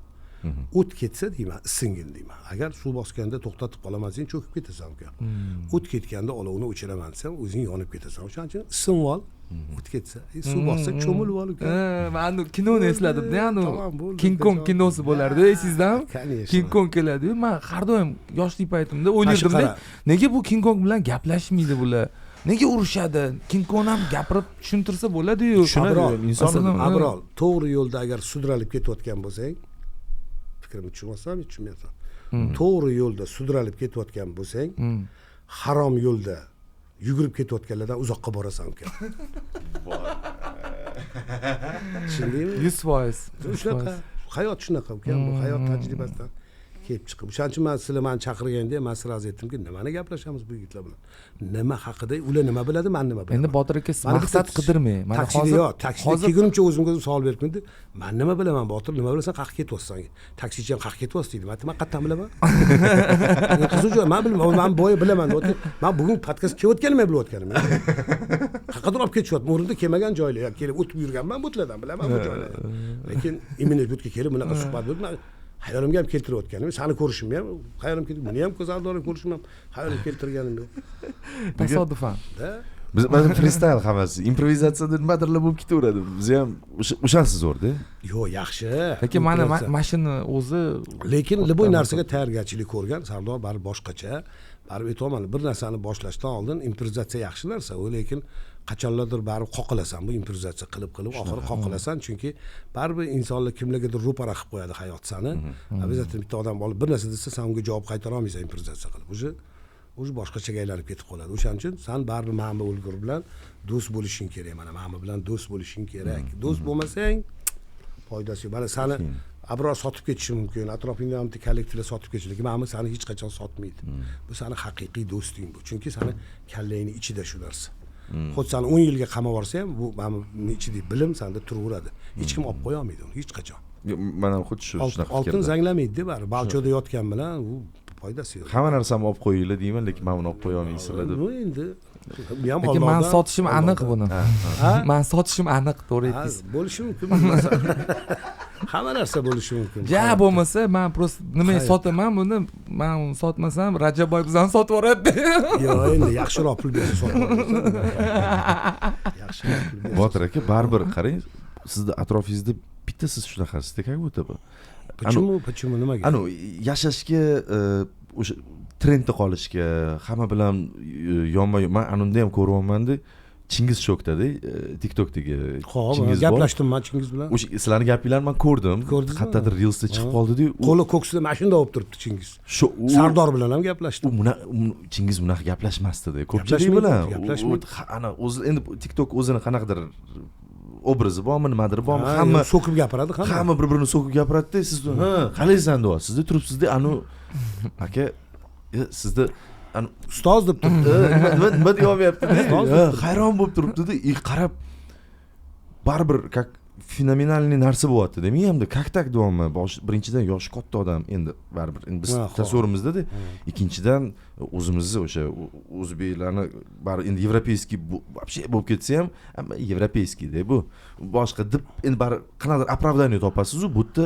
O't ketsa deyman, isingin deyman. Agar suv bosganda to'xtatib qolaman, sen cho'kib ketasan uka. O't ketganda olovni o'chiraman desam, o'zing yonib ketasan. O'shaning uchun isinib ol. O't ketsa, suv bossa cho'milib ol uka. Men kinoni esladim-da, King Kong kinosi bo'lardi, esingizdami? King Kong keladi. Men har doim yoshlik paytimda o'ynardim-da. Nega bu King Kong bilan gaplashmaydi bular? Nega urushadi? King Kong ham gapirib tushuntirsa bo'ladi-yu. Abrol, to'g'ri yo'lda agar sudralib ketayotgan bo'lsang, fikrimni tushunmaysan. To'g'ri yo'lda sudralib ketayotgan bo'lsang, harom yo'lda yugurib ketayotganlardan uzoqqa borasan uka. Tushundingmi? 100%. Shunaqa. Hayot shunaqa uka. Bu hayot tajribasidan kelib chiqib. O'shaning uchun men sizlar meni chaqirganda men sizlarga aytdimki, nimani gaplashamiz bu yigitlar bilan? Nima haqida? Ular nima biladi, men nima bilaman. Endi Botir aka maqsad qidirmay. Mana taksida kelgunimcha o'zimga savol beribdi. Men nima bilaman, Botir, nima bilasan, qayerga ketyapsan? Taksichi ham qayerga ketyapsiz deydi. Men qayerdan bilaman? Qiziq, men bilmayman, men boya bilaman. Men bugun podkast kelayotganimni bilayotganim. Qayerga olib ketishyapti? O'rinda kelmagan joylar, kelib o'tib yurganman, butlardan bilaman bu joylarni. Lekin imini butga kelib bunaqa suhbat bo'ldi. Hayolimga ham keltirayotganim, seni ko'rishimni ham, hayolim kelib, buni ham ko'z oldimga ko'rishim ham hayolim keltirganim yo'q. Tasodifan. Biz freestyle hammasi, improvizatsiyada nimadirlar bo'lib ketaveradi. Biz ham o'shanisi zo'rda. Yo'q, yaxshi. Lekin mana mashina o'zi, lekin liboy narsaga tayyorgarchilik ko'rgan, Sardor baribir boshqacha. Baribir aytaman, bir narsani boshlashdan oldin improvizatsiya yaxshi narsa, lekin qachonlardir baribir qoqilasan, bu improvizatsiya qilib oxiri qoqilasan, chunki baribir insonlar kimlargadir ro'para qilib qo'yadi hayot seni. Обязательно bitta odam olib bir narsa desa, sen unga javob qaytara olmaysan improvizatsiya qilib. O'sha boshqachaga aylanib ketib qoladi. O'shaning uchun sen baribir mana bu o'lgur bilan do'st bo'lishing kerak. Mana bilan do'st bo'lishing kerak. Do'st bo'lmasang foydasi yo'q. Mana seni Abror sotib ketishi mumkin, atrofingda ham kollektivlar sotib ketishi, lekin mana seni hech qachon sotmaydi. Bu seni haqiqiy do'sting bu. Chunki seni kallangning ichida shu narsa. Xuddi seni 10 yilga qamab olsa ham, bu mana ichidagi bilim senda turaveradi. Hech kim olib qo'ya olmaydi uni hech qachon. Men ham xuddi shunaqa fikrda. Oltin zanglamaydi-da baribir. Balchoda yotgan bilan u foydasi yo'q. Hamma narsani olib qo'yinglar deyman, lekin men uni olib qo'ya olmaysizlar deb. Endi lekin men sotishim aniq buni. Men sotishim aniq, to'g'ri aytdingiz. Bo'lishi mumkin. Hamma narsa bo'lishi mumkin. Ja bo'lmasa, men prosta nimaga sotaman buni? Men uni sotmasam, Rajabboy bizani sotib yuboradi. Yo'q, endi yaxshiroq pul bersa sotib olasan. Yaxshiroq pul bersa. Botir aka, baribir qarang, sizni atrofingizda bitta siz shunaqasiz-da, как будто бы. Почему nimaga? Anu yashashga, o'sha trendda qolishga, hamma bilan yonma-yon. Men anunda ham ko'ryapman-da. Chingiz Shokda-da, TikTokdagi Chingiz bor. Gaplashdim men Chingiz bilan. O'sha sizlarning gapinglarni men ko'rdim. Qayerdadir Reels'da chiqib qoldi-da. Qo'li ko'ksida mashinada olib turibdi Chingiz. Sardor bilan ham gaplashdim. Chingiz bunaqa gaplashmasdi-da. Ko'pchilik bilan. Ana o'zi endi TikTok o'zini qanaqadir obrazi bormi, nimadir bormi? Hamma so'kib gapiradi, hamma bir-birini so'kib gapiradi-da. Siz qalaysan deyapsiz, sizda turibsiz-da, aka, sizda ustoz deb turibdi. Nima deyapti? Hayron bo'lib turibdi-da. Qarab baribir как fenomenalniy narsa bo'lyapti-da. Men hamda kaktak deyapman. Birinchidan yoshi katta odam, endi baribir endi biz tasavvurimizda-da. Ikkinchidan o'zimizni o'sha o'zbeklarni baribir endi европейский вообще bo'lib ketsa ham, hamma европейский-da bu. Boshqa deb endi baribir qanaqadir оправдание topasiz-ku, bu yerda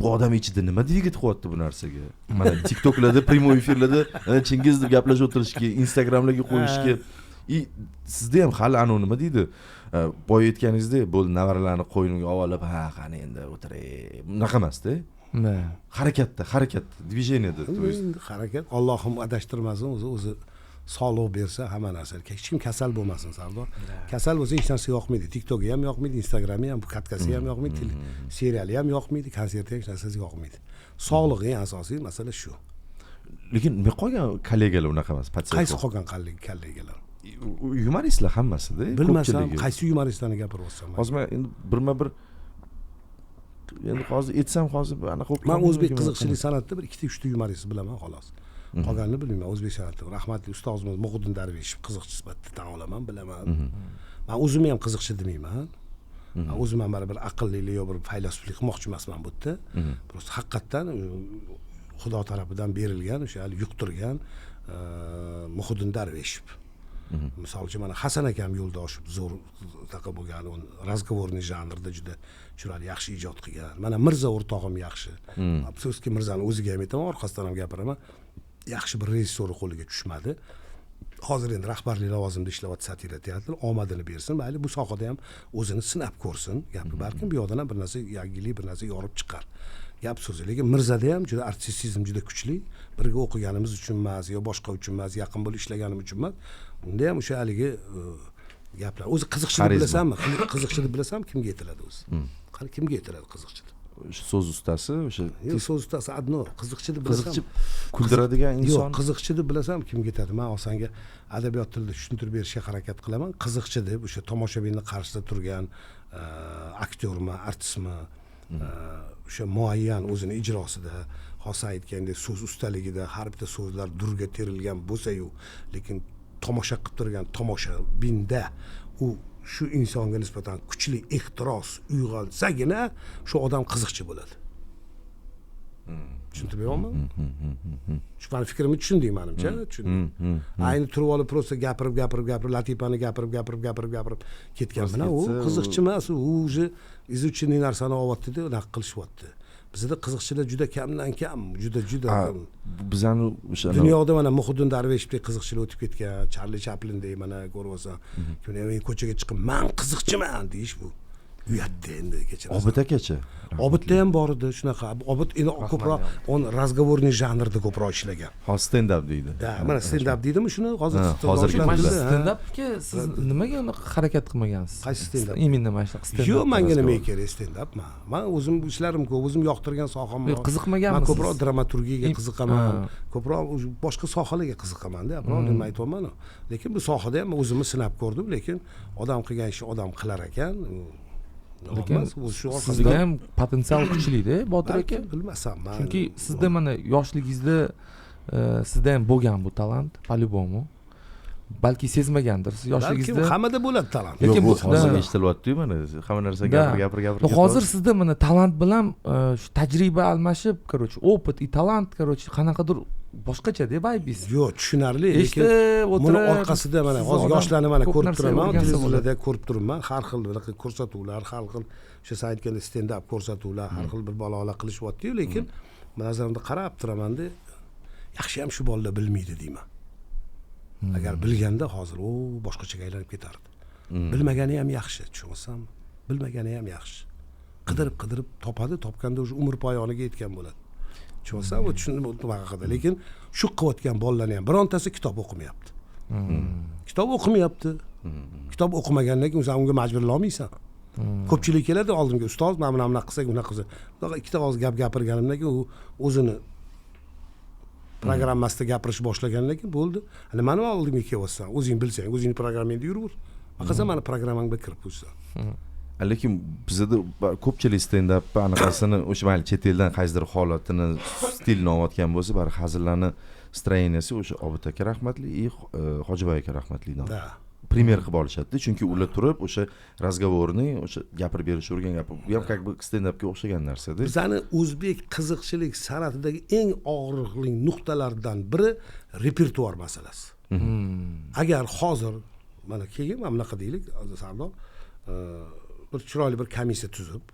bu odam ichida nima dvigat qilyapti bu narsaga. Mana TikToklarda, prямой efirlarda Chingiz deb gaplashib o'tirishga, Instagramlarga qo'yishga sizda ham hali nima deydi? Boya aytganingizdek, bo'ldi navaralarni qo'yniga olib, ha, qani endi o'tiray. Bunaqa emas-da. Harakat, движениеda. Harakat, Allohim adashtirmasin, o'zi sog'liq bersa hamma narsa. Hech kim kasal bo'lmasin, Sardor. Kasal bo'lsa hech narsa yoqmaydi. TikTok'i ham yoqmaydi, Instagram'i ham, podkasti ham yoqmaydi, seriali ham yoqmaydi, konserti hech narsasi yoqmaydi. Sog'liq eng asosiy masala shu. Lekin nima qolgan kollegalar unaqa emas, patsientlar. Qaysi qolgan kollegalar? Yumoristlar hammasida. Bilmasam, qaysi yumoristlarni gapiryapsam. Hozir men endi birma-bir endi hozir aytsam hozir anaqa o'qib. Men o'zbek qiziqchilik san'atida bir 2-3 ta yumorist bilaman xolos. Qolganini bilmayman. O'zbek san'ati rahmatli ustozimiz Muhiddin Darveshov qiziqchi sifatida tan olaman, bilaman. Men o'zim ham qiziqchi demayman. O'zim ham bir aqllilik yo bir faylasuflik qilmoqchi emasman bu yerda. Prosta haqiqatan Xudo tarafidan berilgan, o'sha yuqtirgan Muhiddin Darveshov. Misol uchun mana Hasan akam Yo'ldoshov zo'r taqa bo'lgan, u razgovorniy janrda juda chiroyli yaxshi ijod qilgan. Mana Mirza o'rtog'im yaxshi. Afsuski Mirzani o'ziga ham aytaman, orqasidan ham gapiraman. Yaxshi bir rejissor qo'liga tushmadi. Hozir endi rahbarlik lavozimida ishlayapti satira teatri, omadini bersin, mayli bu sohada ham o'zini sinab ko'rsin. Gapi balkim bu yoqdan ham bir narsa yangilik, bir narsa yorib chiqar. Gap so'zi, lekin Mirzada ham juda artistizm juda kuchli. Birga o'qiganimiz uchun emas, yo boshqa uchun emas, yaqin bo'lib ishlaganim uchun emas. Unda ham o'sha haligi gaplar. O'zi qiziqchilik bilasanmi? Qiziqchilik bilasam kimga aytiladi o'zi? Qani kimga aytiladi qiziqchilik? O'sha so'z ustasi, o'sha so'z ustasi adno, qiziqchilik bilasam. Qiziqchi kuldiradigan inson. Yo'q, qiziqchi deb bilasam kimga aytadi? Men osonga adabiyot tilida tushuntirib berishga harakat qilaman. Qiziqchi deb o'sha tomoshabinning qarshisida turgan aktyormi, artistmi, o'sha muayyan o'zini ijrosida, Hosan aytgandek so'z ustaligida har bitta so'zlar durga terilgan bo'lsa-yu, lekin tomosha qilib turgan tomoshabinda u shu insonga nisbatan kuchli ehtiros uyg'onsagina shu odam qiziqchi bo'ladi. Tushuntiryapmanmi? Shu meni fikrimni tushunding menimcha, tushunding. Ayni turib olib prosta gapirib, latifani gapirib ketgan bilan u qiziqchi emas, u o'zi izuvchining narsani olyapti-da, unaqa qilishyapti. Bizda qiziqchilar juda kamdan kam, juda bizani o'sha dunyoda mana Muhiddin Darveshovdek qiziqchilar o'tib ketgan, Charli Chaplindek mana ko'ryapsan. Men ko'chaga chiqib, "Men qiziqchiman" deyish bu uyatda endi kechirasiz. Obid akacha. Obidda ham bor edi shunaqa. Obid endi ko'proq on razgovorniy janrda ko'proq ishlagan. Hozir stand-up deydi. Da, mana stand-up deydimi shuni? Hozirgi stand-upga siz nimaga uni harakat qilmagansiz? Qaysi stand-up? Imенно mana shu stand-up. Yo'q, menga nima kerak stand-up? Men o'zim ishlarim ko'p, o'zim yoqtirgan soham bor. Qiziqmaganmisiz? Men ko'proq dramaturgiyaga qiziqaman. Ko'proq boshqa sohalarga qiziqaman-da, biroq nima aytayapman. Lekin bu sohada ham o'zimni sinab ko'rdim, lekin odam qilgan ishni odam qilar ekan. Lekin sizda ham potensial kuchli-da, Botir aka. Bilmasam men. Chunki sizda mana yoshligingizda sizda ham bo'lgan bu talant, по-любому. Balki sezmagandirsiz yoshligingizda. Hammada bo'ladi talant. Lekin bu hozir eshitilyapti-yu mana, hamma narsa gapir. Hozir sizda mana talant bilan shu tajriba almashib, короче, opit и talant, короче, qanaqadir boshqacha-da vaybis. Yo'q, tushunarli, lekin buni orqasida mana hozir yoshlarni mana ko'rib turaman, televizorda ko'rib turibman, har xil ko'rsatuvlar, har xil o'sha sen aytgan stand-up ko'rsatuvlar, har xil bir balolar qilishyapti-yu, lekin men nazarimda qarab turaman-da, yaxshi ham shu bolalar bilmaydi deyman. Agar bilganda hozir u boshqachaga aylanib ketardi. Bilmagani ham yaxshi, tushunsanmi? Bilmagani ham yaxshi. Qidirib topadi, topganda o'sha umr poyoniga yetgan bo'ladi. Tushunsan, bu tushundim nima haqida. Lekin shu qilayotgan bolalarning ham birontasi kitob o'qimayapti. Kitob o'qimayapti. Kitob o'qimagandan keyin o'zing unga majburlay olmaysan. Ko'pchilik keladi oldimga, ustoz, men bunaqa qilsak, bunaqa qilsak. Bunaqa ikkita og'iz gapirganimdan keyin u o'zini programmasida gapirish boshlagandan keyin bo'ldi. Nimani oldimga kelyapsan? O'zing bilsang, o'zingning programmangda yuraver. Maqasa meni programmangga kirib qo'ysan. Lekin bizda ko'pchilik stand-up anaqasini o'sha mayli chet eldan qaysidir holatini, stilini olayotgan bo'lsa, baribir hazillarni stroyeniyasi o'sha Obid aka rahmatli, Hojiboy aka rahmatlidan. primer qilib olishadi, chunki ular turib o'sha razgovorni, o'sha gapirib berishgan gap, bu ham как бы stand-upga o'xshagan narsa-da. Bizani o'zbek qiziqchilik san'atidagi eng og'riqli nuqtalardan biri repertuar masalasi. Agar hozir mana keyin mana bunaqa deylik, Sardor, bir chiroyli bir komissiya tuzib,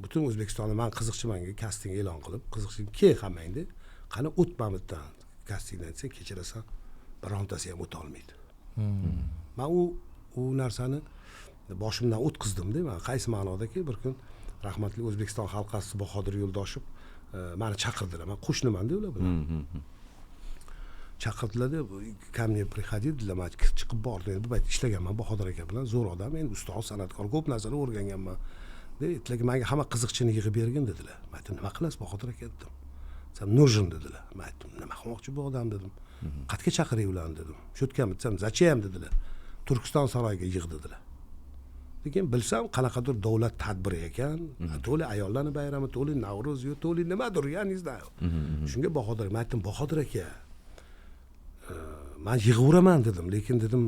butun O'zbekistonda men qiziqchimanga kasting e'lon qilib, qiziqchi kel hammangda, qani o'tmamizdan kastingdan desa, kechirasan, birontasi ham o'ta olmaydi. Men u narsani boshimdan o'tkazdim-da, men qaysi ma'nodaki bir kun rahmatli O'zbekiston xalqasi Bahodir Yo'ldoshev meni chaqirdilar. Men qo'shniman-da ular bilan. Chaqirdilar-da, ко мне приходили, men chiqib bordim. Bu payt ishlaganman Bahodir aka bilan, zo'r odam, endi ustoz san'atkor, ko'p narsani o'rganganman. Aytdilar, menga hamma qiziqchini yig'ib bergin dedilar. Men aytdim, nima qilasiz Bahodir aka dedim. Sen нужен dedilar. Men aytdim, nima qilmoqchi bu odam dedim. Qatga chaqiring ularni dedim. Shotgan bitsam, zachем dedilar. Turkiston saroyiga yig' dedilar. Lekin bilsam qanaqadir davlat tadbiri ekan, to'li ayollarning bayrami, to'li Navro'z, to'li nimadir, я не знаю. Shunga Bahodir, men aytdim, Bahodir aka, men yig'averaman dedim, lekin dedim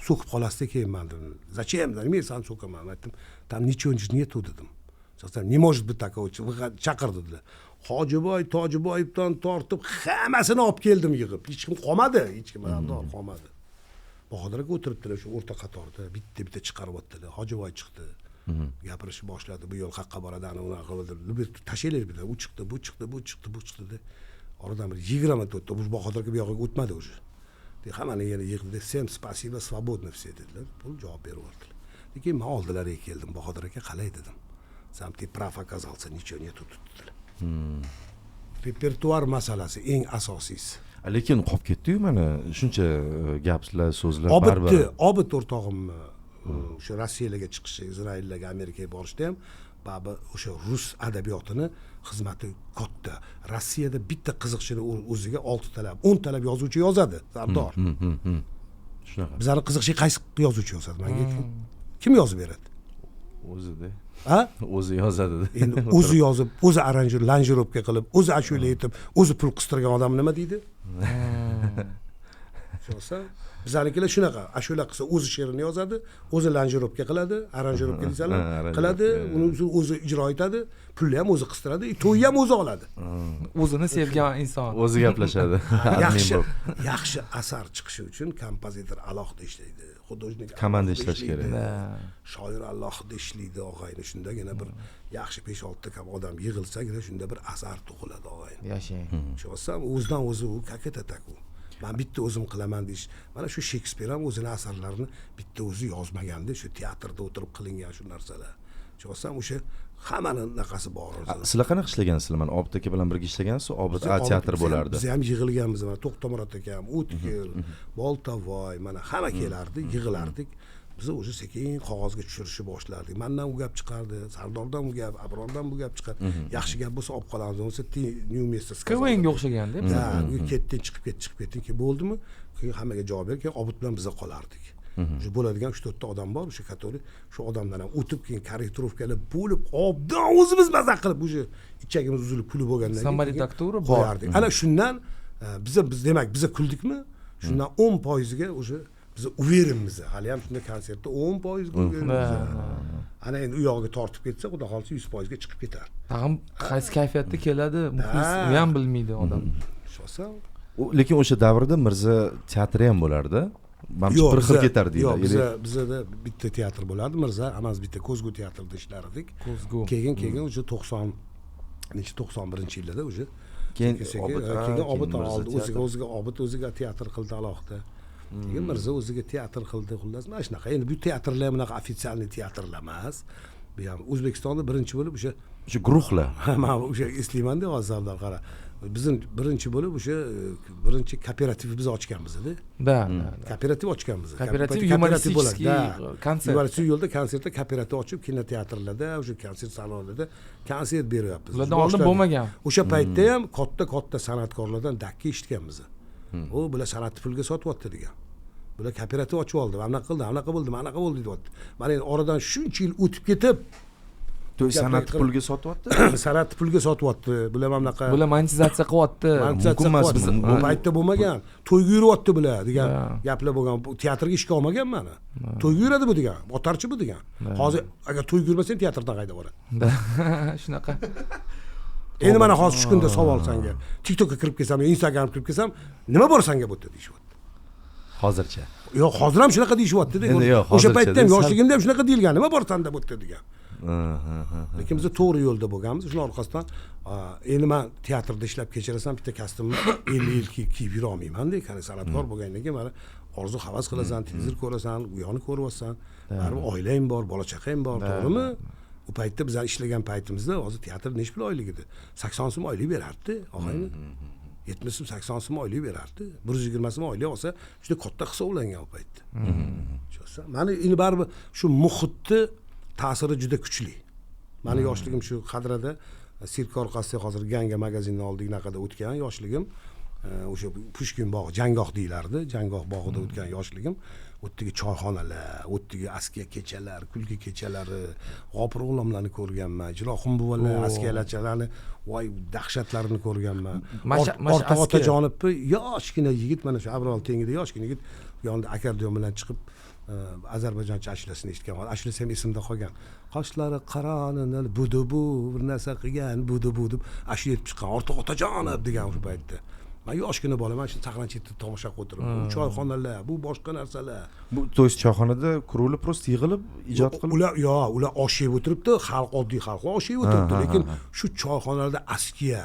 so'kib qolasizda keyin men dedim. Zачем? Nima sen so'kaman? Men aytdim, там ничего нету dedim. So'zim, не может быть такого. Chaqirdi dedilar. Hojiboy, Tojiboyevdan tortib hammasini olib keldim yig'ib. Hech kim qolmadi, hech kim qolmadi. Bahodir aka o'tiribdilar shu o'rta qatorda, bitta chiqarib o'tdilar. Hojiboy chiqdi. Gapirishni boshladi. Bu yo'l qayerga boradi, ana unaqa qildi. Tashlaylar bilan u chiqdi, bu chiqdi. Oradan bir 20 minut o'tdi. Bu Bahodir aka bu yoqqa o'tmadi o'sha. Hammani yana yig'di. Всем спасибо, свободно все dedilar. Pul javob beryaptilar. Lekin men oldilariga keldim. Bahodir aka qalay dedim. Сам ты прав оказался, ничего нету dedilar. Repertuar masalasi eng asosiysi. Lekin qolib ketdi-yu mana shuncha gaplar, so'zlar baribir. Obid o'rtog'im o'sha Rossiyaga chiqishi, Izrailga, Amerikaga borishda ham baribir o'sha rus adabiyotini xizmati katta. Rossiyada bitta qiziqchini o'ziga 6 talab, 10 talab yozuvchi yozadi, Sardor. Shunaqa. Bizlarning qiziqchi qaysi yozuvchi yozadi? Menga kim yozib beradi? O'zida. Ha? O'zi yozadi. Endi o'zi yozib, o'zi aranjirovka qilib, o'zi ashula aytib, o'zi pul qistirgan odam nima deydi? Sho'sa, bizlarnikilar shunaqa, ashula qilsa o'zi she'rini yozadi, o'zi aranjirovka qiladi, aranjirovka deysalar, qiladi, uni o'zi ijro etadi, pulni ham o'zi qistiradi, to'yni ham o'zi oladi. O'zini sevgan inson. O'zi gaplashadi. Yaxshi asar chiqishi uchun kompozitor alohida ishlaydi. Xudojnik komanda ishlash kerak. Shoir alohida ishlaydi, og'ayni. Shundagina bir yaxshi 5-6 ta odam yig'ilsagina shunda bir asar tug'iladi, og'ayni. Yashang. Sho'sam o'zidan o'zi u kaketaku. Men bitta o'zim qilaman deyish. Mana shu Shekspir ham o'zini asarlarini bitta o'zi yozmaganda, shu teatrda o'tirib qilingan shu narsalar. Sho'sam o'sha hammaning naqasi bor o'zi. Sizlar qanaqa ishlagansizlar? Men Obid aka bilan birga ishlagansiz, Obid teatr bo'lardi. Biz ham yig'ilganmiz, mana To'xtamurod aka ham, O'tkir, Boltavoy, mana hamma kelardi, yig'ilardik. Biz o'sha sekin qog'ozga tushirishni boshlardik. Mendan u gap chiqardi, Sardordan u gap, Abrordan bu gap chiqadi. Yaxshi gap bo'lsa olib qolamiz, bo'lsa new место сказал. Kvenga o'xshaganda. Ha, ketdi, chiqib ketdi, bo'ldimi? Keyin hammaga javob berib, keyin Obid bilan biz qolardik. Shu bo'ladigan 3-4 ta odam bor, o'sha который shu odamdan ham o'tib keyin korrektorovkalar bo'lib, obdan o'zimiz mazza qilib, o'sha ichagimiz uzilib kulib bo'lgandan keyin Samolyot aktori bordik. Ana shundan biz demak biz kuldikmi? Shundan 10% ga o'sha biz uverimmiz. Hali ham shunda konsertda 10% ga uverimiz. Ana endi u yog'iga tortib ketsa, xudo xolsa 100% ga chiqib ketar. Tag'in qaysi kayfiyatda keladi, muxlis u ham bilmaydi odam. Sho'sa. Lekin o'sha davrda Mirza teatri ham bo'lardi. Manimcha bir xil ketar deydi. Bizda bitta teatr bo'lardi, Mirza, hammamiz bitta Ko'zgu teatrida ishlardik. Keyin o'sha 91-yillarda o'sha keyin Obid oldi, o'ziga teatr qildi alohida. Keyin Mirza o'ziga teatr qildi, xullas mana shunaqa. Endi bu teatrlar bunaqa ofitsialniy teatrlar emas. Bu ham O'zbekistonda birinchi bo'lib o'sha guruhlar. Men o'sha eslayman-da, hozirlar qara. Bizning birinchi bo'lib o'sha birinchi kooperativ biz ochganmiz-da. Da. Kooperativ ochganmiz. Kooperativ yumoristik konsert. Yumoristik yo'lda konsertda kooperativ ochib, kinoteatrlarda, o'sha konsert salonlarida konsert beryapmiz. Ulardan oldin bo'lmagan. O'sha paytda ham katta san'atkorlardan dakki eshitganmiz. U bular san'atni pulga sotyapti degan. Bular kooperativ ochib oldi, anaqa qildi, anaqa bo'ldi, anaqa bo'ldi deyapti. Mana endi oradan shuncha yil o'tib ketib, to'y san'atni pulga sotyapti. San'atni pulga sotyapti. Bular mana bunaqa bular monetizatsiya qilyapti. mumkin emas. Bu paytda bo'lmagan. To'yga yuryapti bular degan gaplar bo'lgan. Teatrga ishga olmagan mana. To'yga yuradi bu degan. Otarchi bu degan. Hozir agar to'yga yurmasang teatrdan qayda boradi? Shunaqa. Endi mana hozir shu kunda savol senga. TikTokka kirib kelsam, Instagramga kirib kelsam, nima bor senga bu yerda deyishyapti. Hozircha. Yo'q, hozir ham shunaqa deyishyapti-da. O'sha paytda ham yoshligimda ham shunaqa deyilgan. Nima bor senda bu yerda degan. Lekin biz to'g'ri yo'lda bo'lganmiz. Shuning orqasidan endi men teatrda ishlab kechirasam bitta kostyumni 50 yil kiyib yura olmayman-da. Qani san'atkor bo'lgandan keyin mana orzu havas qilasan, televizor ko'rasan, u yoqni ko'ryapsan. Baribir oilang bor, bola chaqang bor, to'g'rimi? U paytda biz ishlagan paytimizda hozir teatr necha pul oylik edi? 80 so'm oylik berardi, og'ayni. 70 so'm, 80 so'm oylik berardi. 120 so'm oylik olsa, juda katta hisoblangan u paytda. Tushunsan? Mani endi baribir shu muhitni ta'siri juda kuchli. Mani yoshligim shu Qadrada sirk orqasida hozir Ganga magazinning oldinaqada o'tgan yoshligim. O'sha Pushkin bog'i, Jangoh deyilardi. Jangoh bog'ida o'tgan yoshligim. O'tdagi choyxonalar, o'tdagi askiya kechalar, kulgi kechalari, G'ofur o'g'lonlarni ko'rganman. Jiloxun buvalar, askiyalarchalarni, voy dahshatlarini ko'rganman. Ortiq Otajonovni yoshgina yigit, mana shu Abrol tengida yoshgina yigit yonida akordeon bilan chiqib Ozarbayjoncha ashulasini eshitgan. Ashulasi ham esimda qolgan. Qoshlari qaronini budu-bu bir narsa qilgan, budu-bu deb ashula aytib chiqqan. Ortiq Otajonov degan o'sha paytda. Men yoshgina bolaman, shu sahna chetida tomosha qilib o'tirib, bu choyxonalar, bu boshqa narsalar. Bu to'y choyxonada kurulib, prosta yig'ilib ijod qilib. Ular osh yeb o'tiribdi, xalq oddiy xalq osh yeb o'tiribdi, lekin shu choyxonalarda askiya.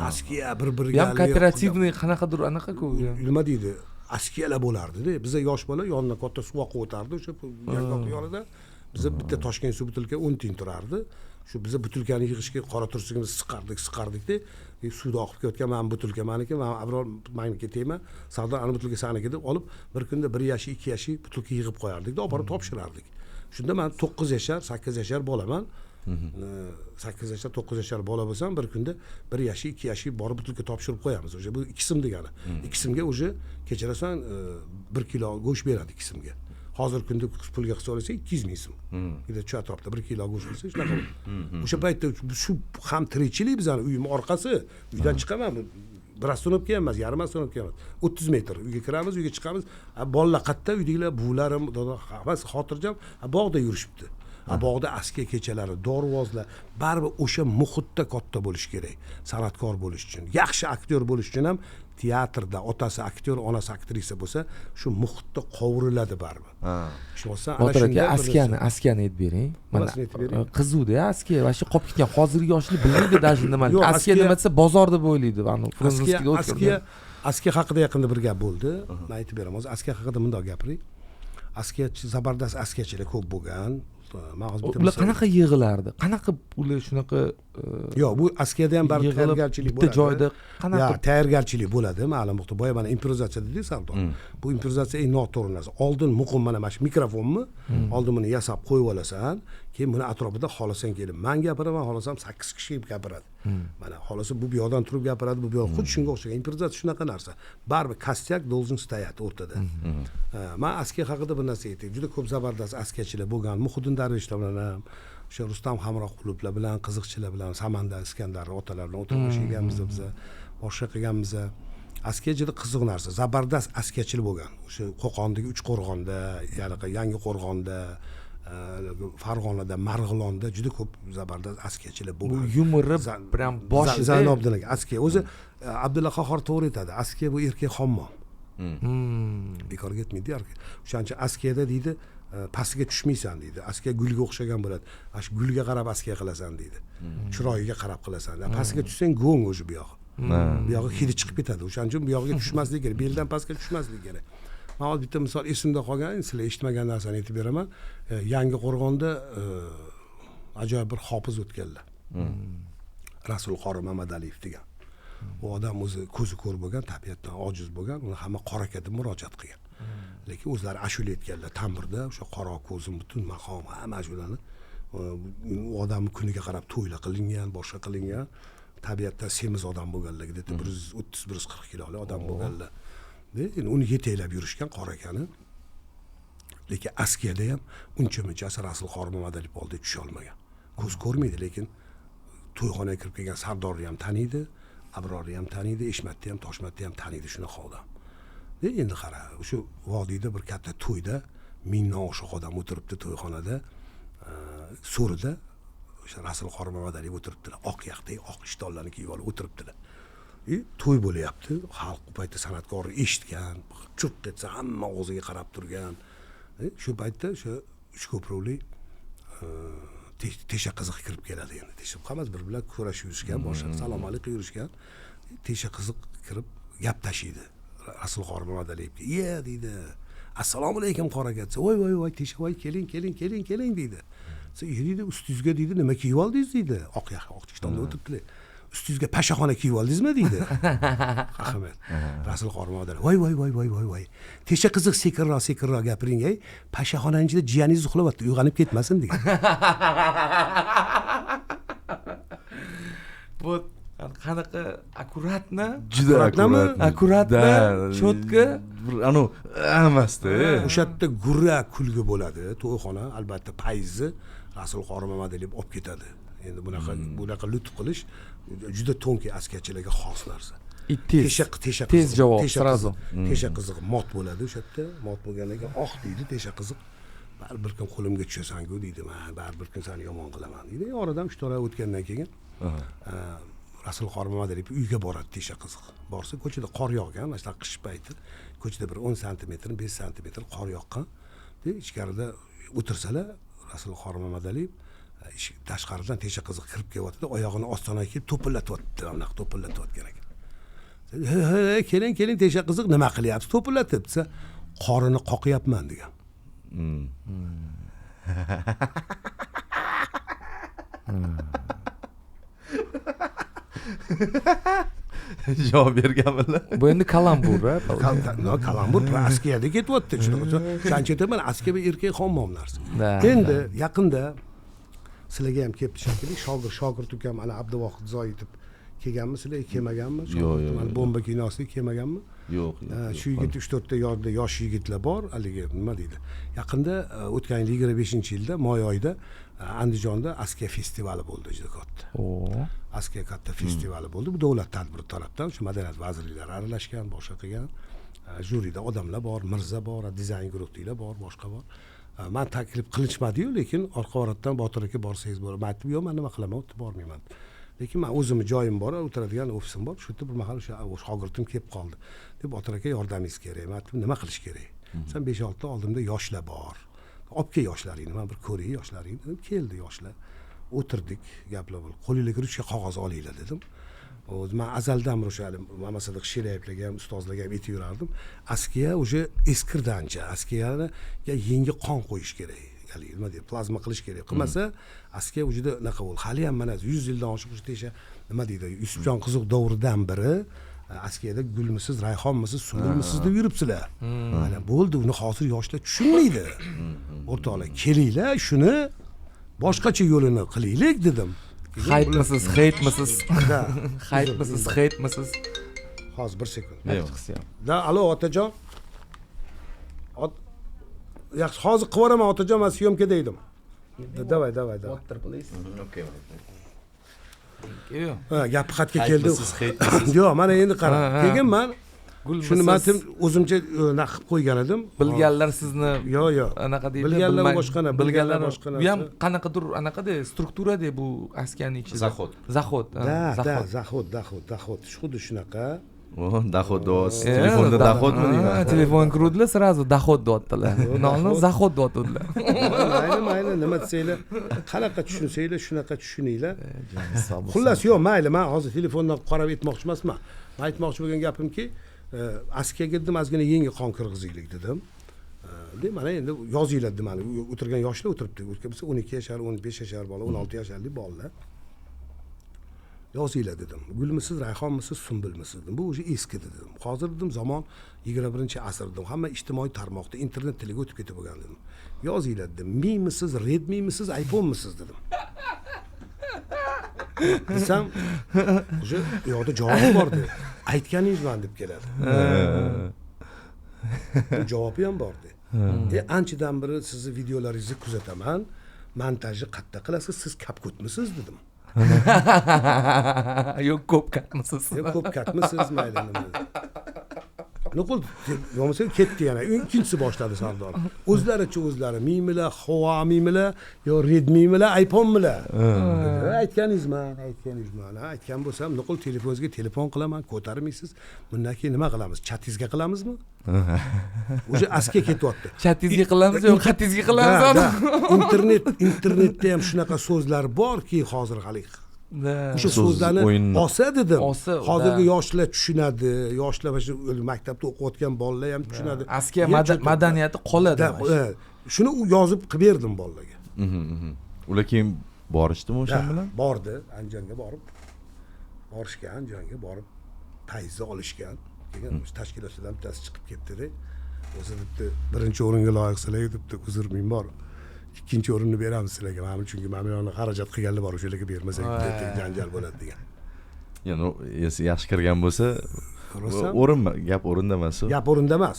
Askiya bir-biriga ham kooperativniy qanaqadir anaqa-ku. Nima deydi? Askiyalar bo'lardi-da. Biz yosh bola yonidan katta suv oqib o'tardi, o'sha yangoq yonida. Biz bitta Toshkent suv butilka 10 tiyin turardi. Shu biz butilkani yig'ishga qora tursigimiz siqardik-da. Suvda oqib ketgan men butilka meniki, men Abror meniki tegma. Sardor ana butilka saniki deb olib, bir kunda 1 yosh, 2 yosh butilka yig'ib qo'yardik-da, olib borib topshirardik. Shunda men 9 yoshar, 8 yoshar bolaman. 8 yoshar, 9 yoshar bola bo'lsam, bir kunda 1 yosh, 2 yosh borib butilka topshirib qo'yamiz. O'sha bu 2 so'm degani. 2 so'mga o'sha kechirasan 1 kilo go'sht beradi 2 so'mga. Hozir kunda pulga hisoblasa 200 ming so'm. Ida shu atrofda 1 kilo go'sht bo'lsa shunaqa. O'sha paytda shu ham tirikchilik bizning uyim orqasi. Uydan chiqaman. Bir astronom kelmas, yarim astronom kelmas. 30 metr uyga kiramiz, uyga chiqamiz. Bolalar qatta uydagilar, buvlarim, hammasi xotirjam bog'da yurishibdi. Bog'da askiya kechalari, dorvozlar, baribir o'sha muhitda katta bo'lish kerak. San'atkor bo'lish uchun, yaxshi aktyor bo'lish uchun ham teatrda otasi aktyor, onasi aktrisa bo'lsa, shu muhitda qovuriladi baribir. Tushunsan? Ana shunday askiyani aytib bering. Mana qizuv-da askiya, va shu qolib ketgan hozirgi yoshlar bilmaydi даже nima. Askiya nima desa bozor deb o'ylaydi. Askiya haqida yaqinda bir gap bo'ldi. Men aytib beraman. Hozir askiya haqida bundoq gapiring. Askiyachi, zabardast askiyachilar ko'p bo'lgan. Ular qanaqa yig'ilardi? Qanaqa ular shunaqa yo'q, bu askiyada ham bir tayyorgarchilik bo'ladi. Bitta joyda qanaqa tayyorgarchilik bo'ladi. Ma'lum vaqtda boya mana improvizatsiya dedi Sardor. Bu improvizatsiya eng noto'g'ri narsa. Oldin muqim mana shu mikrofonmi? Oldin buni yasab qo'yib olasan, keyin buni atrofida xohlasang kelib men gapiraman, xohlasam 8 kishi gapiradi. Mana xolasa bu yoqdan turib gapiradi, bu yoq xuddi shunga o'xshagan. Improvizatsiya shunaqa narsa. Baribir kostyak должен стоять o'rtada. Men askiya haqida bir narsa aytay. Juda ko'p zabardast askiyachilar bo'lgan. Muhiddin Darveshlar bilan ham, o'sha Rustam Hamroqulublar bilan, qiziqchilar bilan, Samandar Iskandar otalar bilan o'tirib yurganmiz biz, boshqa qilganmiz. Askiya juda qiziq narsa. Zabardast askiyachilar bo'lgan. O'sha Qo'qondagi Uchqo'rg'onda, Yangi Qo'rg'onda, Farg'onada, Marg'ilonda juda ko'p zabardast askiyachilar bo'lgan. Bu yumori bilan boshida Zaynobdin aka askiya. O'zi Abdulla Qahhor to'g'ri aytadi. Askiya bu erkak xommo. Bekorga ketmaydi erkak. O'shancha askiyada deydi, pastiga tushmaysan deydi. Askiya gulga o'xshagan bo'ladi. Ash gulga qarab askiya qilasan deydi. Chiroyiga qarab qilasan. Pastiga tushsang go'ng o'zi bu yog'i. Bu yog'i hidi chiqib ketadi. O'shaning uchun bu yog'iga tushmaslik kerak. Beldan pastga tushmaslik kerak. Men hozir bitta misol esimda qolgan, sizlar eshitmagan narsani aytib beraman. Yangi Qo'rg'onda ajoyib bir hofiz o'tganlar. Rasul Qori Mamadaliyev degan. U odam o'zi ko'zi ko'r bo'lgan, tabiatdan ojiz bo'lgan, uni hamma qora aka deb murojaat qilgan. Lekin o'zlari ashula aytganlar, ta'mirda o'sha qora ko'zim butun maqom hamma ashulani u odamni kuniga qarab to'ylar qilingan, boshqa qilingan, tabiatdan semiz odam bo'lganligida 130-140 kiloli odam bo'lganlar. Endi uni yetaklab yurishgan qora akani. Lekin askiyada ham uncha-muncha Rasul Qori Mamadaliyev oldiga tusha olmagan. ko'z ko'rmaydi, lekin to'yxonaga kirib kelgan Sardorni ham taniydi, Abrorni ham taniydi, Eshmatni ham, Toshmatni ham taniydi shunaqa odam. Endi qara, o'sha vodiyda bir katta to'yda mingdan oshiq odam o'tiribdi to'yxonada, so'rida o'sha Rasul Qorimamadiyev o'tiribdilar, oq yaxtay, oq ishtonlarni kiyib olib o'tiribdilar. To'y bo'lyapti, xalq bu paytda san'atkorni eshitgan, churq etsa hamma og'ziga qarab turgan. Shu paytda o'sha uchko'provli Tesha qiziq kirib keladi endi. Tesha hammasi bir-bilan ko'rashib yurishgan, boshqa salom alaykum yurishgan. Tesha qiziq kirib gap tashiydi. Rasul Qorimamadievga, "Ye" deydi. "Assalomu alaykum qora aka." "Voy, Tesha, voy, keling" deydi. Deydi, "Ustingizga" deydi, "Nima kiyib oldingiz?" deydi. Oq ishtonda o'tiribdilar. "Ustingizga pashaxona kiyib oldingizmi?" deydi. Ahmed. Rasul Qorimamadiyev, "Voy. Tesha qiziq sekinroq gapiring, ey. Pashaxonaning ichida jiyaningiz uxlayapti, uyg'onib ketmasin" degan. Bu qanaqa akkuratni, juda akkuratni, cho'tka. Anu emasda. O'sha yerda gurra kulgi bo'ladi. To'yxona albatta payzi Rasul Qorimamadiyev olib ketadi. Endi bunaqa lutf qilish juda to'nki askarchilarga xos narsa. Tesha tez javob sразу. Tesha qiziq mot bo'ladi o'sha yerda. Mot bo'lgandan keyin "Oq" deydi, Tesha qiziq. "Baribir kun qo'limga tushasan-ku" deydi. "Men baribir kun seni yomon qilaman" deydi. Oradan 3 to'ra o'tgandan keyin Rasul Qorimamadiyev uyga boradi Tesha qiziq. Borsa, ko'chada qor yog'gan, mana shu qish payti. Ko'chada bir 10 sm, 5 sm qor yoqqan. Ichkarida o'tirsalar, Rasul Qorimamadiyev tashqaridan Tesha qiziq kirib kelyapti, oyog'ini ostonaga kelib to'pillatyapti, anaqa to'pillatayotgan ekan. "Hey, keling, Tesha qiziq, nima qilyapsiz? To'pillatib" desa, "Qorini qoqyapman" degan. Javob berganmilar. Bu endi kalambur, kalambur askiyada ketyapti. Shancheta mana askiya erkak xonmom narsa. Endi yaqinda sizlarga ham kelibdi shekilli, shogird ukam ana Abduvohid Zoitov kelganmi, sizlar kelmaganmi? Yo'q. Mana bomba kinosiga kelmaganmi? Yo'q. Shu yigit 3-4 ta yorda yosh yigitlar bor, haligi nima deydi. Yaqinda o'tgan yil 25-yilda may oyida Andijonda askiya festivali bo'ldi, juda katta. Askiya katta festivali bo'ldi. Bu davlat tadbiri tomonidan shu madaniyat vazirliklari aralashgan, boshqa qilgan. Jurida odamlar bor, Mirza bor, dizayn guruhdagilar bor, boshqa bor. Men taklif qilishmadi-yu, lekin orqa oratdan Botir aka borsangiz bo'lar. Men aytdim, "Yo'q, men nima qilaman, bormayman." Lekin men o'zimning joyim bor, o'tiradigan ofisim bor. Shu yerda bir mahal o'sha shogirdim kelib qoldi. Deb Botir aka yordamingiz kerak. Men aytdim, "Nima qilish kerak?" Sen 5-6 ta oldimda yoshlar bor. Olib kel yoshlaringni, men bir ko'ray yoshlaringni dedim. Keldi yoshlar. O'tirdik, gaplar bo'ldi. Qo'lingizga ruchka qog'oz olinglar dedim. Men azaldan o'sha Mamasadiq Sherayevlarga ham, ustozlarga ham aytib yurardim. Askiya o'sha eskirdancha, askiyani yengi qon qo'yish kerak. Haligi nima deydi, plazma qilish kerak. Qilmasa, askiya juda unaqa bo'ldi. Hali ham mana 100 yildan oshiq o'sha Tesha nima deydi, Yusufjon qiziq davridan biri askiyada gulmisiz, rayhonmisiz, sumbulmisiz deb yuribsizlar. Mana bo'ldi, uni hozir yoshlar tushunmaydi. O'rtoqlar, kelinglar, shuni boshqacha yo'lini qilaylik dedim. Haytmisiz, heytmisiz? Haytmisiz, heytmisiz? Hozir bir sekund. Da, alo otajon. Yaxshi, hozir qilib yuboraman otajon, men syomkada edim. Davay. Water please. Okay. Gapi xatga keldi. Yo'q, mana endi qara. Keyin men shuni men o'zimcha naqib qo'ygan edim. Bilganlar sizni yo'q. Anaqa deydi. Bilganlar boshqana, bilganlar boshqana. Bu ham qanaqadir anaqada strukturada bu askiyaning ichida. Zahod. Zahod. Xuddi shunaqa. Dahod dos. Telefonda dahodmi deyman. Telefon kiruvdilar, sразу dahod deyaptilar. Nolni zahod deyaptilar. Mayli, nima desanglar, qanaqa tushunsanglar, shunaqa tushuninglar. Xullas, yo'q, mayli, men hozir telefondan qarab aytmoqchi emasman. Men aytmoqchi bo'lgan gapimki, askiyaga dedim, ozgina yengi qon kirgizaylik dedim. Deb mana endi yozinglar dedim, mana o'tirgan yoshlar o'tiribdi. O'tgan 12 yashar, 15 yashar bola, 16 yasharlik bolalar. Yozinglar dedim. Gulmisiz, rayhonmisiz, sumbulmisiz dedim. Bu o'sha eski dedim. Hozir dedim zamon 21-asr dedim. Hamma ijtimoiy tarmoqda, internet tiliga o'tib ketib bo'lgan dedim. Yozinglar dedim. Mimisiz, Redmimisiz, iPhone'misiz dedim. Desam, o'sha yo'qda javob bor dedi. Aytganingiz deb keladi. Javobi ham bor dedi. Anchadan beri sizni videolaringizni kuzataman. montajni qayerda qilasiz, siz kapkutmisiz dedim. Yo'q, ko'p katmisiz. Ko'p katmisiz mayli nima. Nuqul bo'lmasa ketdi yana. Ikkinchisi boshladi Sardor. O'zlari miymilar, Huawei miymilar, yo Redmi milar, iPhone milar. Aytganingizman. Aytgan bo'lsam, nuqul telefoningizga telefon qilaman, ko'tarmaysiz. Bundan keyin nima qilamiz? Chatingizga qilamizmi? O'sha askiga ketyapti. Chatingizga qilamiz, yo'q, xatingizga qilamiz. Internetda ham shunaqa so'zlar borki, hozir hali o'sha so'zlarni olsa dedim. Hozirgi yoshlar tushunadi, yoshlar shu maktabda o'qiyotgan bolalar ham tushunadi. Askiya madaniyati qoladi. Shuni yozib qilib berdim bolalarga. Ular keyin borishdimi o'sha bilan? Bordi, Andijonga borishgan, Andijonga borib payzni olishgan. Keyin tashkilotchilardan bittasi chiqib ketdi-da. O'zi debdi, birinchi o'ringa loyiqsizlar debdi, uzr ming bor. Ikkinchi o'rinni beramiz sizlarga. Mana chunki mamlakatni xarajat qilganlar bor, o'shalarga bermasak janjal bo'ladi degan. Ya'ni yaxshi kirgan bo'lsa, o'rinmi? Gap o'rinda emas. Gap o'rinda emas.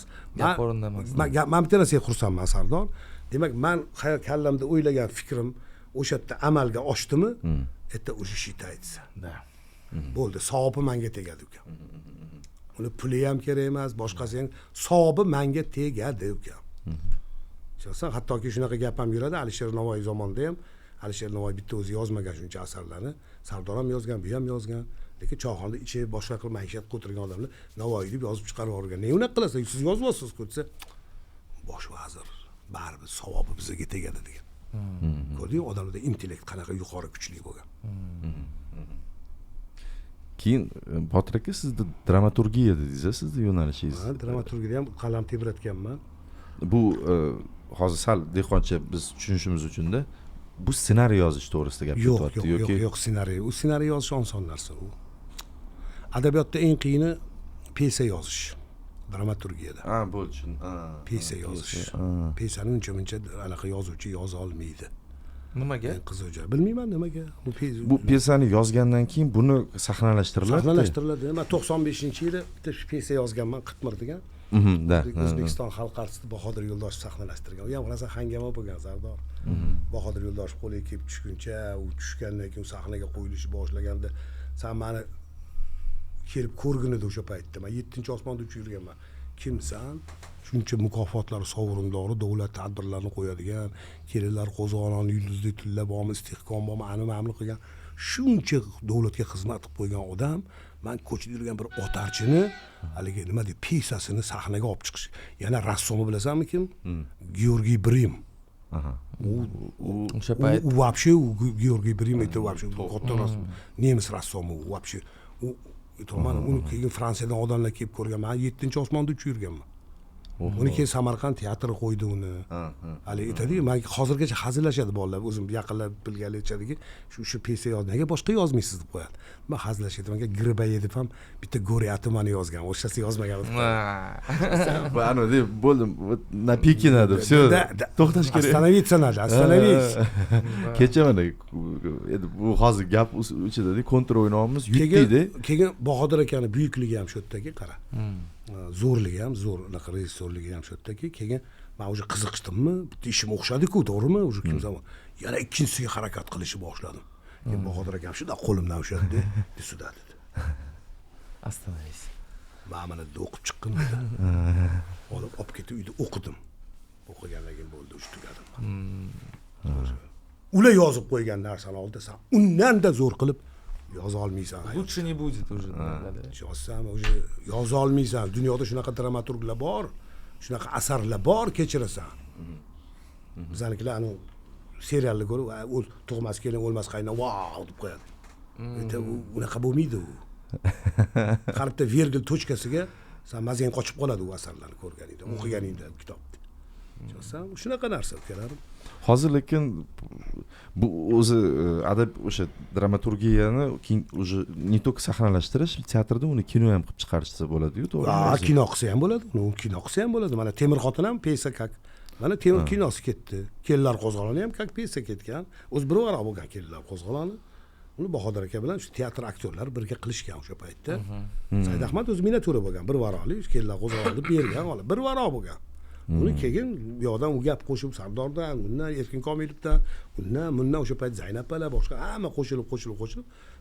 Men bitta narsaga xursandman Sardor. Demak, men kallamda o'ylagan fikrim o'sha yerda amalga oshdimi? Erta o'sha shitaytsa. Bo'ldi, savobi menga tegadi uka. Uni puli ham kerak emas, boshqasi ham savobi menga tegadi uka. Hattoki shunaqa gap ham yuradi. Alisher Navoiy zamonida ham Alisher Navoiy bitta o'zi yozmagan shuncha asarlarni. Sardor ham yozgan, bu ham yozgan. Lekin choyxonada ichib boshqa qilib maishat qo'tirgan odamlar Navoiy deb yozib chiqarib yuborgan. Ne unaqa qilasizlar? Siz yozyapsiz-ku desa, bosh vazir baribir savobi bizga tegadi degan. Ko'rdingmi, odamlarda intellekt qanaqa yuqori kuchli bo'lgan. Keyin Botir aka, sizda dramaturgiya dedingiz, sizda yo'nalishingiz. Ha, dramaturgiyada ham qalam tebratganman. Bu hozir sal dehqoncha biz tushunishimiz uchun-da, bu ssenariy yozish to'g'risida gap ketyapti yoki yo'q, ssenariy. U ssenariy yozish oson narsa u. Adabiyotda eng qiyini pyesa yozish. Dramaturgiyada. Ha, bo'ldi shuni. Pyesa yozish. Pyesani uncha-muncha anaqa yozuvchi yoza olmaydi. Nimaga? Qiziqja. Bilmayman nimaga. Bu pyesani yozgandan keyin buni sahnalashtiriladi. Sahnalashtiriladi. Men 95-yili bitta pyesa yozganman, Qitmir degan. O'zbekiston xalq artisti Bahodir Yo'ldoshev sahnalashtirgan. U ham qarasa hangama bo'lgan Sardor. Bahodir Yo'ldoshev qo'liga kelib tushguncha, u tushgandan keyin sahnaga qo'yilishi boshlaganda, "Sen meni kelib ko'rgin" edi o'sha paytda. Men 7-osmonda uchib yurganman. Kimsan? Shuncha mukofotlar, sovrindori, davlat tadbirlarini qo'yadigan, kelinlar qo'zg'olon, yulduzli tilla bormi, istehkom bormi, ani qilgan, shuncha davlatga xizmat qilib qo'ygan odam, men ko'chada yurgan bir otarchini, haligi nima deb pyesasini sahnaga olib chiqish. Yana rassomi bilasanmi kim? Georgiy Brim. O'sha payt u вообще Georgiy Brim edi, вообще katta rassom. Nemis rassomi u вообще. U aytman, uni keyin Fransiyadan odamlar kelib ko'rgan. Men 7-osmonda uchib yurganman. Uni keyin Samarqand teatri qo'ydi uni. Hali aytadi, men hozirgacha hazillashadi bolalar, o'zim yaqinlar bilganlar aytadiki, shu pyesa yozmaga boshqa yozmaysiz deb qo'yadi. Men hazillashyapti, menga Gribayev ham bitta Go'riatimani yozgan, o'shasi yozmagan. Bu ana deb bo'ldim, na pikina deb, всё. To'xtash kerak. Остановиться надо, остановись. Kecha mana bu hozir gap ichida kontra o'yinimiz yutdi. Keyin Bahodir akani buyukligi ham shu yerdagi, qara. Zo'rligi ham, zo'r unaqa rejissyorligi ham shu yerdagi. Keyin men o'sha qiziqdimmi, bitta ishim o'xshadi-ku, to'g'rimi? O'sha kim zaman yana ikkinchisiga harakat qilishni boshladim. Keyin Bahodir akam shunda qo'limdan ushladi, sуда dedi. Остановись. Men mana o'qib chiqqim dedi. Olib ketib uyda o'qidim. O'qigandan keyin bo'ldi, uch tugadim. Ular yozib qo'ygan narsani oldasan, undan-da zo'r qilib yoza olmaysan. Лучше не будет уже. Yozsam, o'sha yoza olmaysan. Dunyoda shunaqa dramaturglar bor, shunaqa asarlar bor, kechirasan. Bizanikilar anu serialni ko'rib, o'z tug'mas kelin o'lmas qayna, vau deb qo'yadi. Unaqa bo'lmaydi u. Qaribda virgul tochkasiga sen mazang qochib qoladi u asarlarni ko'rganingda, o'qiganingda kitobni. Yozsam, shunaqa narsa ukalarim. Hozir lekin bu o'zi adab o'sha dramaturgiyani уже не только sahnalashtirish, teatrda uni kino ham qilib chiqarishsa bo'ladi-ku, to'g'rimi? Ha, kino qilsa ham bo'ladi, uni kino qilsa ham bo'ladi. Mana Temir xotin ham pyesa kak. Mana Temir kinosi ketdi. Kelinlar qo'zg'oloni ham kak pyesa ketgan. O'z bir varoq bo'lgan kelinlar qo'zg'oloni. Uni Bahodir aka bilan shu teatr aktyorlari birga qilishgan o'sha paytda. Said Ahmad o'zi miniatyura bo'lgan, bir varoqli kelinlar qo'zg'oloni bergan, bir varoq bo'lgan. uni keyin bu yoqdan u gap qo'shib Sardordan, undan Erkin Komilovdan, bundan o'sha payt Zaynab ala boshqa hamma qo'shilib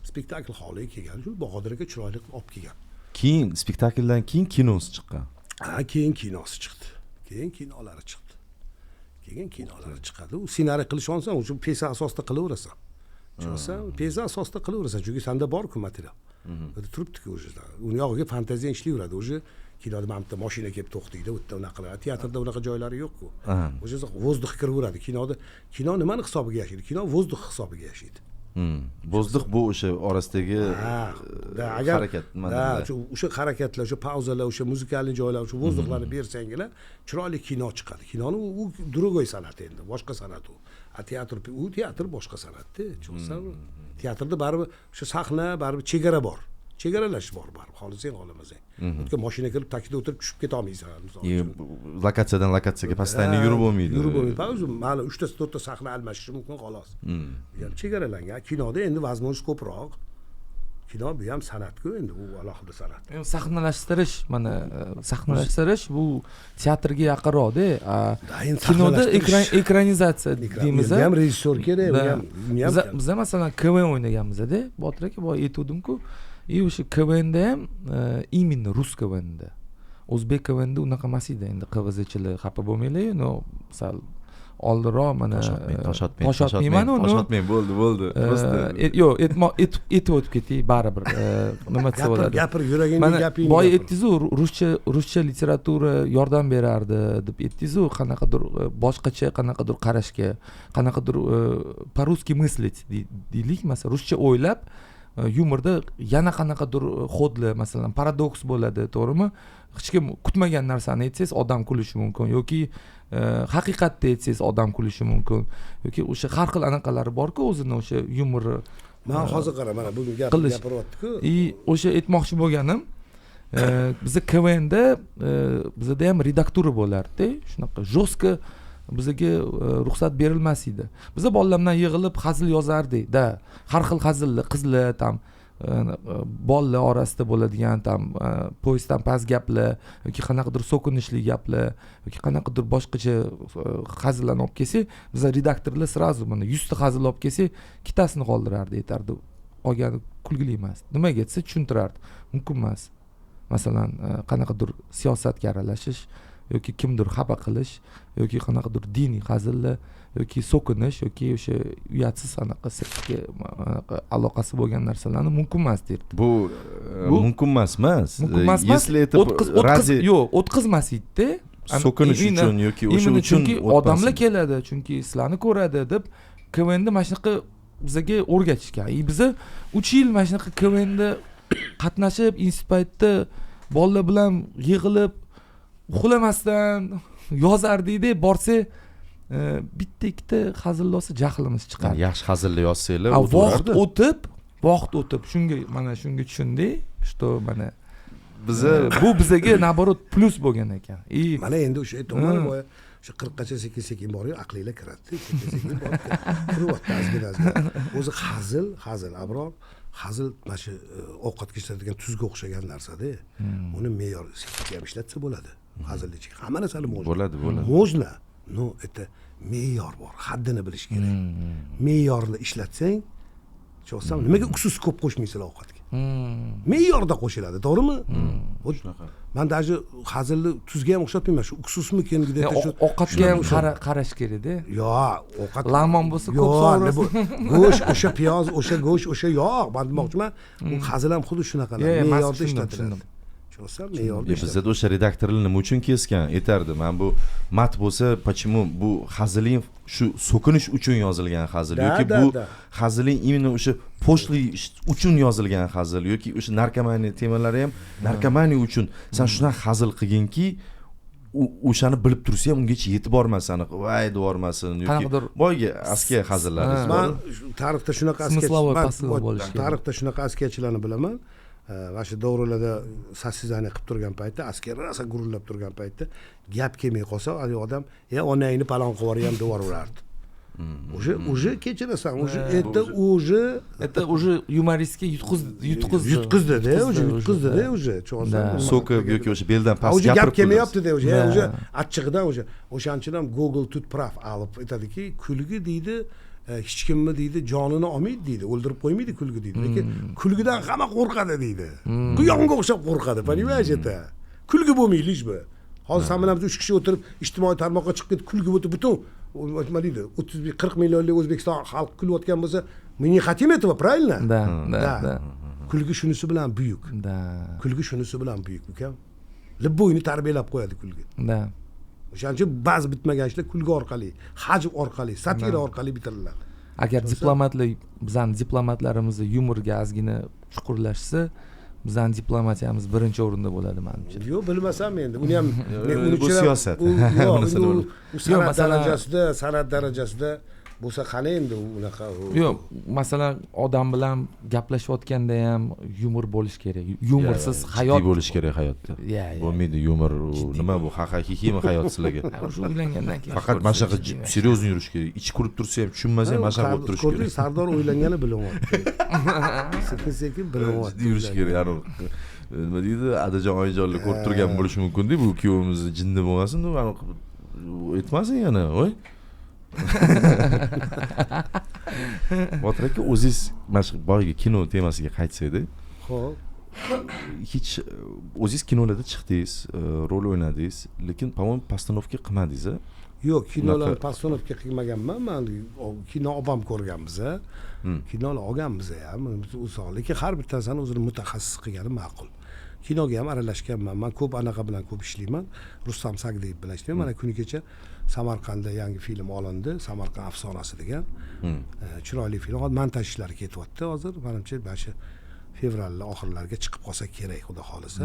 spektakl holiga kelgan. Shu Bahodir aka chiroyli qilib olib kelgan. Keyin spektakldan keyin kinosi chiqqan. Keyin kinosi chiqdi. Keyin kinolari chiqadi. U ssenariy qilish olsan, o'sha pesa asosida qilaverasan. Tushunasan? Pesa asosida qilaverasan, chunki senda bor-ku material. Bunda turibdi-ku o'sha. Uni yog'iga fantaziya ishlayveradi. O'sha kinoda mamta mashina kelib to'xtaydi, u yerda unaqa qiladi. Teatrda unaqa joylari yo'q-ku. O'sha vozdux kiraveradi. Kino nimani hisobiga yashaydi? Kino vozdux hisobiga yashaydi. Vozdux bu o'sha orasidagi harakat. O'sha harakatlar, o'sha pauzalar, o'sha muzikali joylar, o'sha vozduxlarni bersanglar, chiroyli kino chiqadi. Kinoni u другой san'at endi, boshqa san'at u. Teatr boshqa san'at-da, tushunsanmi? Teatrda baribir o'sha sahna, baribir chegara bor. Chegaralash bor baribir, xohlasang xohlamasang. O'tga mashina kirib takida o'tirib tushib keta olmaysan, misol uchun. Lokatsiyadan lokatsiyaga pastdan yurib bo'lmaydi. Pauza, mana 3 ta 4 ta sahna almashishi mumkin xolos. Ya'ni chegaralangan. Kinoda endi возможность ko'proq. Kino bu ham san'at-ku endi, u alohida san'at. Sahnalashtirish bu teatrga yaqinroq-da. Kinoda ekranizatsiya deymiz. Ham rejissyor kerak, biz masalan KVN o'ynaganmiz-da. Botir aka boya aytuvdim-ku, o'sha KVNda ham именно rus KVNda. O'zbek KVNda unaqa emas edi. Endi qivizchilar xafa bo'lmanglar, no sal oldinroq mana toshotmayman uni. Toshotmang, bo'ldi. Yo'q, etib o'tib ketay, baribir. Nima desa bo'ladi? Gapir, yuragingni gaping. Boya aytdingiz-ku, ruscha literatura yordam berardi deb aytdingiz-ku, qanaqadir boshqacha, qanaqadir qarashga, qanaqadir по-русски мыслить deylik, masalan, ruscha o'ylab yumorda yana qanaqadir xodli, masalan, paradoks bo'ladi, to'g'rimi? Hech kim kutmagan narsani aytsangiz odam kulishi mumkin yoki haqiqatni aytsangiz odam kulishi mumkin yoki o'sha har xil anaqalari bor-ku, o'zini o'sha yumor. Men hozir qara, mana bugun gapiryapti-ku. O'sha aytmoqchi bo'lganim, bizda KVNda bizda ham redaktura bo'lardi, shunaqa jostko bizga ruxsat berilmas edi. Biz bolalar yig'ilib hazil yozardik-da. Har xil hazillar, qizlar ham bolalar orasida bo'ladigan ham poyezddan past gaplar yoki qanaqadir so'kinishli gaplar yoki qanaqadir boshqacha hazillarni olib kelsak, biz redaktorlar sразу mana 100 ta hazil olib kelsak, ikkitasini qoldirardi, aytardi. Qolgani kulgili emas. Nimaga desa tushuntirardi. Mumkin emas. Masalan, qanaqadir siyosatga aralashish yoki kimdir xafa qilish yoki qanaqadir diniy hazillar yoki so'kinish yoki o'sha uyatsiz anaqa sirtga aloqasi bo'lgan narsalarni mumkin emas derdi. Bu mumkin emas. Если это yo'q, o'tkazmasdi-da. So'kinish uchun yoki o'sha uchun chunki odamlar keladi, chunki sizlarni ko'radi deb KVNda mana shunaqa bizga o'rgatishgan. Biza 3 yil mana shunaqa KVNda qatnashib, institut paytda bolalar bilan yig'ilib uxlamasdan yozardik-da, borsa bitta ikkita hazillosa jahlimiz chiqadi. Yaxshi hazillar yozsanglar, vaqt o'tib, shunga tushundik, что mana bu bizga naborot plus bo'lgan ekan. Mana endi o'sha aytmoqman, o'sha 40 gacha sekin borib, aqlinglar kiradi. Sekin borib kiryapti azgina. O'zi hazil, Abror, hazil mana shu ovqatga ishlatadigan tuzga o'xshagan narsa-da. Uni me'yor sekin ham ishlatsa bo'ladi. Hazillik hamma narsani bo'ladi. Можно, но это me'yor bor, haddini bilish kerak. Me'yorni ishlatsang, cho'sam nimaga uksus ko'p qo'shmaysizlar ovqatga? Me'yorda qo'shiladi, to'g'rimi? Shunaqa. Men даже hazilni tuzga ham o'xshatmayman, shu uksusmikin deb shu ovqatga ham qarash kerak-da. Yo'q, ovqat lamon bo'lsa ko'p so'raysiz. Go'sht, o'sha piyoz, o'sha go'sht, o'sha yog', men demoqchiman, u hazil ham xuddi shunaqalar, me'yorda ishlatiladi. Bizda o'sha redaktorlar nima uchun kesgan aytardi. Men bu mat bo'lsa, почему bu haziling shu so'kinish uchun yozilgan hazil yoki bu haziling именно o'sha poshli uchun yozilgan hazil yoki o'sha narkomaniya temalari ham narkomaniya uchun sen shunaqa hazil qilginki, o'shani bilib tursa ham ungacha yetib bormasan, voy devormasin yoki boyga askiya hazillar. Men tarixda shunaqa askiyachilarni bilaman. Va shu davralarda sassizani qilib turgan paytda, askar rosa gurullab turgan paytda gap kelmay qolsa, odam, onangni palon qilib yuboryapti deb yuborardi. уже kechirasan, это уже yumoristga yutqizdida, уже so'kib yoki o'sha beldan past gapirib gapirib kelmayapti-da, уже achchig'idan o'shaning ham Google tut praf olib aytadiki, kulgi deydi, hech kimni deydi jonini olmaydi deydi, o'ldirib qo'ymaydi kulgi deydi, lekin kulgidan hamma qo'rqadi deydi. Quyonga o'xshab qo'rqadi, понимаешь это? Kulgi bo'lmaydi hech bir. Hozir sen bilan biz 3 kishi o'tirib ijtimoiy tarmoqqa chiqib ketib kulgi o'tib butun nima deydi 30-40 millionlik O'zbekiston xalq kulayotgan bo'lsa, мы не хотим этого, правильно? Да. Kulgi shunisi bilan buyuk. Kulgi shunisi bilan buyuk, ukam. Libbo'yni tarbiyalab qo'yadi kulgi. O'shaning uchun ba'zi bitmagan ishlar kulgi orqali, hajv orqali, satira orqali bitiriladi. Agar bizning diplomatlarimizni yumorga ozgina chuqurlashsa, bizning diplomatiyamiz birinchi o'rinda bo'ladi menimcha. Yo'q, bilmasam endi. Uni ham bu siyosat. Yo'q, san'at darajasida bo'lsa qani endi unaqa. Yo'q, masalan, odam bilan gaplashayotganda ham yumor bo'lish kerak. Yumorsiz hayot bo'lish kerak hayotda. Bo'lmaydi yumor, nima bu haqiqiymi hayot sizlarga? Shu o'ylangandan keyin. Faqat mana shunaqa seryozni yurish kerak. Ichi ko'rib tursa ham tushunmasa ham mana shunaqa bo'lib turish kerak. Ko'rding, Sardor o'ylangani bilyapti. Sekin bilyapti. Yurish kerak. Ya'ni nima deydi? Adajon oyijonlar ko'rib turgan bo'lishi mumkin-da, bu kuyovimiz jinni bo'lmasin, aytmasin yana, voy. Botir aka, o'zingiz mana shu boyagi kino temasiga qaytsak-da. Xo'p. Hech o'zingiz kinolarda chiqdingiz, rol o'ynadingiz, lekin по-моему, постановка qilmadingiz-a? Yo'q, kinolarni postanovka qilmaganman. Men kino opam ko'rganmiz. Kinolar olganmiz ham. Lekin har bittasini o'zini mutaxassis qilgani ma'qul. Kinoga ham aralashganman. Men ko'p anaqa bilan ko'p ishlayman. Rustam Sagdiyev bilan ishlayman. Mana kuni kecha Samarqandda yangi film olindi, Samarqand afsonasi degan. Chiroyli film. Hozir montaj ishlari ketyapti hozir. Menimcha shu fevralning oxirlariga chiqib qolsa kerak, xudo xolisa.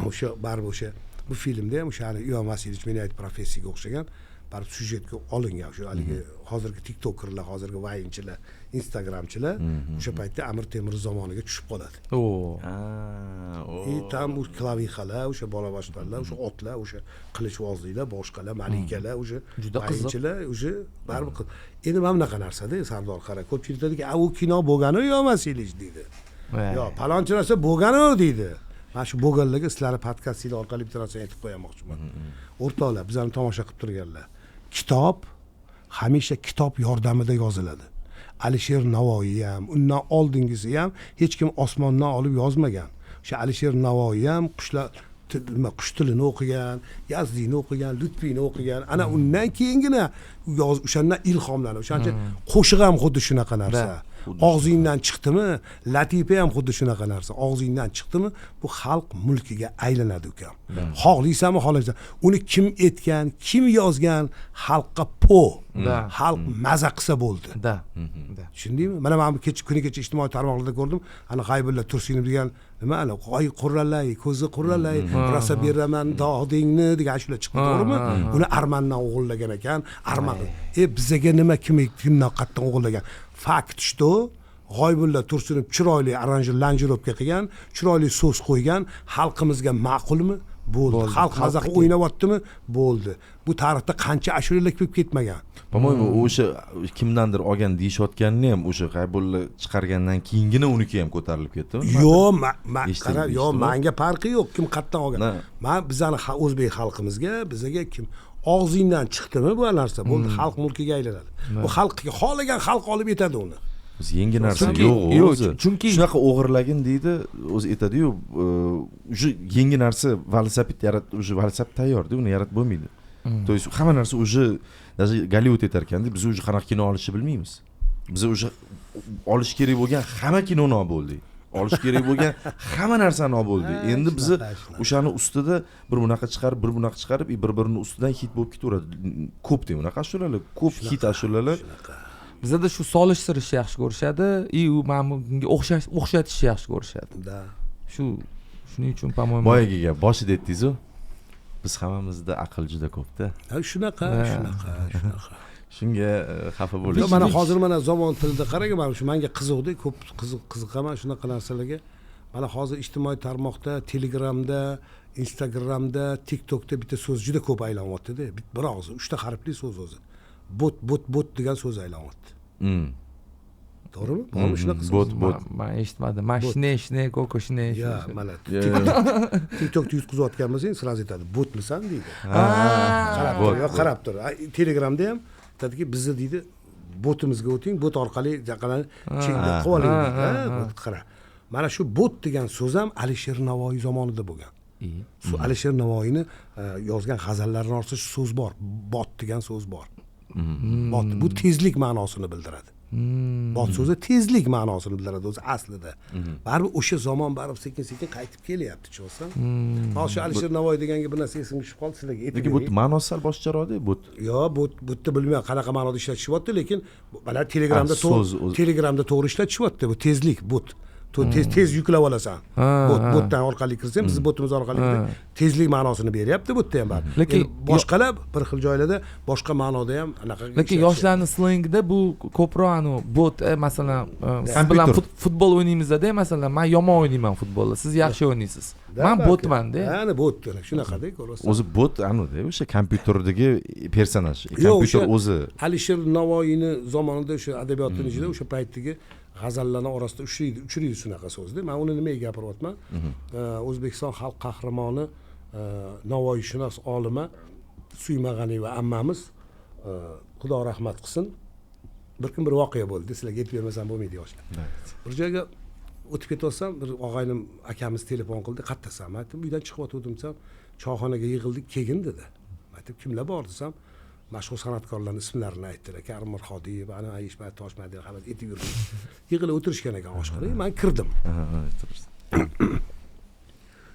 O'sha baribir o'sha bu filmda ham o'sha Ivan Vasilyevich Menayet professiyaga o'xshagan baribir syujetga olingan. O'sha haligi hozirgi tiktokerlar, hozirgi vayinchilar, instagramchilar o'sha paytda Amir Temur zamoniga tushib qoladi. Tam bu klavixalar, o'sha bola boshlarlar, o'sha otlar, o'sha qilichvozliklar, boshqalar, malikalar, o'sha juda qiziq. Vayinchilar, o'sha baribir endi mana bunaqa narsa-da, Sardor qara. Ko'pchilik aytadiki, "U kino bo'lgani Ivan Vasilyevich" deydi. Yo, palonchi narsa bo'lgani deydi. Mana shu bo'lganlarga sizlarning podkastingiz orqali bitta narsa aytib qo'yamoqchiman. O'rtoqlar, bizlarni tomosha qilib turganlar. Kitob hamisha kitob yordamida yoziladi. Alisher Navoiy ham, undan oldingisi ham hech kim osmondan olib yozmagan. O'sha Alisher Navoiy ham qush tilini o'qigan, Yazdiyni o'qigan, Lutfiyni o'qigan. Ana undan keyingina o'shandan ilhomlanib. O'shancha qo'shiq ham xuddi shunaqa narsa. Og'zingdan chiqdimi, latifa ham xuddi shunaqa narsa. Og'zingdan chiqdimi, bu xalq mulkiga aylanadi ukam. Xohlaysanmi, xohlaysan. Uni kim etgan, kim yozgan, xalqqa xalq maza qilsa bo'ldi. Tushundingmi? Mana men kuni kecha ijtimoiy tarmoqlarda ko'rdim. Ana G'aybulla Tursunov degan nima ana qo'y qurralay, ko'zi qurralay, rosa beraman dodingni degan ashula chiqdi, to'g'rimi? Uni armandan o'g'illagan ekan. Arman. Bizaga nima kimdan qattiq o'g'illagan? Fakt что G'aybulla Tursunov chiroyli aranjirovka qilgan, chiroyli so'z qo'ygan, xalqimizga ma'qulmi? Bo'ldi. Xalq mazaq o'ynayaptimi? Bo'ldi. Bu tarixda qancha ashulalar ko'p ketmagan. Po-mo'ymu o'sha kimdandir olgan deyishayotganini ham o'sha G'aybulla chiqargandan keyingina uniki ham ko'tarilib ketdimi? Yo'q, menga farqi yo'q kim qayerdan olgan. Men bizning o'zbek xalqimizga, bizaga kim og'zingdan chiqdimi bu narsa bo'ldi, xalq mulkiga aylanadi. Bu xalqqa xohlagan xalq olib yetadi uni. O'zi yangi narsa yo'q. Chunki shunaqa o'g'irlagin deydi, o'zi aytadi-yu, o'sha yangi narsa velosiped yaratib, o'sha velosiped tayyor-da, uni yaratib bo'lmaydi. То есть hamma narsa o'sha даже Gollivud aytar ekanda, biz o'sha qanaqa kino olishni bilmaymiz. Biz o'sha olish kerak bo'lgan hamma kinoni olib bo'ldik. Olish kerak bo'lgan hamma narsani olib bo'ldik. Endi biz o'shani ustida bir bunaqa chiqarib, bir-birini ustidan hit bo'lib ketaveradi. Ko'p deb unaqa ashulalar, ko'p hit ashulalar. Bizda shu solishtirishni yaxshi ko'rishadi, u bunga o'xshatishni yaxshi ko'rishadi. Shuning uchun по-моему boyagiga boshida aytdingiz-ku. Biz hammamizda aql juda ko'p-da. Shunaqa. Shunga xafa bo'lish. Mana hozir mana zamon tilida qarang, mana shu menga qiziqdi, ko'p qiziqaman shunaqa narsalarga. Mana hozir ijtimoiy tarmoqda, Telegramda, Instagramda, TikTokda bitta so'z juda ko'p aylanyapti-da. Bir og'iz, 3 ta harfli so'z o'zi. bot degan so'z aylanyapti. To'g'rimi? Bormi shunaqa so'z? Men eshitmadim. Mashne, kokoshne. Ya, mana TikTokda yutqizayotgan bo'lsang, sразу aytadi, botmisan deydi. Qarab tur. Telegramda ham aytadiki, bizni deydi, botimizga o'ting, bot orqali jaqalarni chekda qilib oling deydi. Qara. Mana shu bot degan so'z ham Alisher Navoiy zamonida bo'lgan. Alisher Navoiyni yozgan g'azallarini olsa so'z bor. Bot degan so'z bor. Bot bu tezlik ma'nosini bildiradi. Bot so'zi tezlik ma'nosini bildiradi o'zi aslida. Baribir o'sha zamon baribir sekin-sekin qaytib kelyapti, tushunsan? Hozir Alisher Navoiy deganga bir narsa esimga tushib qoldi, sizlarga aytib lekin bu ma'nosi sal boshqaroqda bot. Yo, botni bilmayman qanaqa ma'noda ishlatishyapti, lekin mana Telegramda to'g'ri ishlatishyapti, bu tezlik bot. Tez yuklab olasan. Botdan orqali kirsang, biz botimiz orqali tezlik ma'nosini beryapti botda ham bor. Lekin boshqalar bir xil joylarda boshqa ma'noda ham anaqa. Lekin yoshlarning slengida bu ko'proq bot, masalan, siz bilan futbol o'ynaymizda, masalan, men yomon o'ynayman futbolni, siz yaxshi o'ynaysiz. Men botman-da. Ana bot shunaqada ko'rasiz. O'zi bot anida o'sha kompyuterdagi personaj. Kompyuter o'zi. Alisher Navoiyni zamonida o'sha adabiyotning ichida o'sha paytdagi g'azallarning orasida uchraydi shunaqa so'zda. Men uni nimaga gapiryapman? O'zbekiston xalq qahramoni Navoiyshunos olima Suymag'aniyeva ammamiz Xudo rahmat qilsin. Bir kun bir voqea bo'ldi. Sizlarga aytib bermasam bo'lmaydi yoshlar. Bir joyga o'tib ketyapsam, bir og'aynim akamiz telefon qildi, "Qayerdasan?" Men aytdim, "Uydan chiqib o'tdim" desam, "Choyxonaga yig'ildik, kelgin" dedi. Men aytdim, "Kimlar bor?" desam, mashhur san'atkorlarning ismlarini aytdilar. Karim Mirxodiyev, ana Ayishmat Toshmadin hamma aytib yurdi. Yig'ilib o'tirishgan ekan oshxonaga. Men kirdim.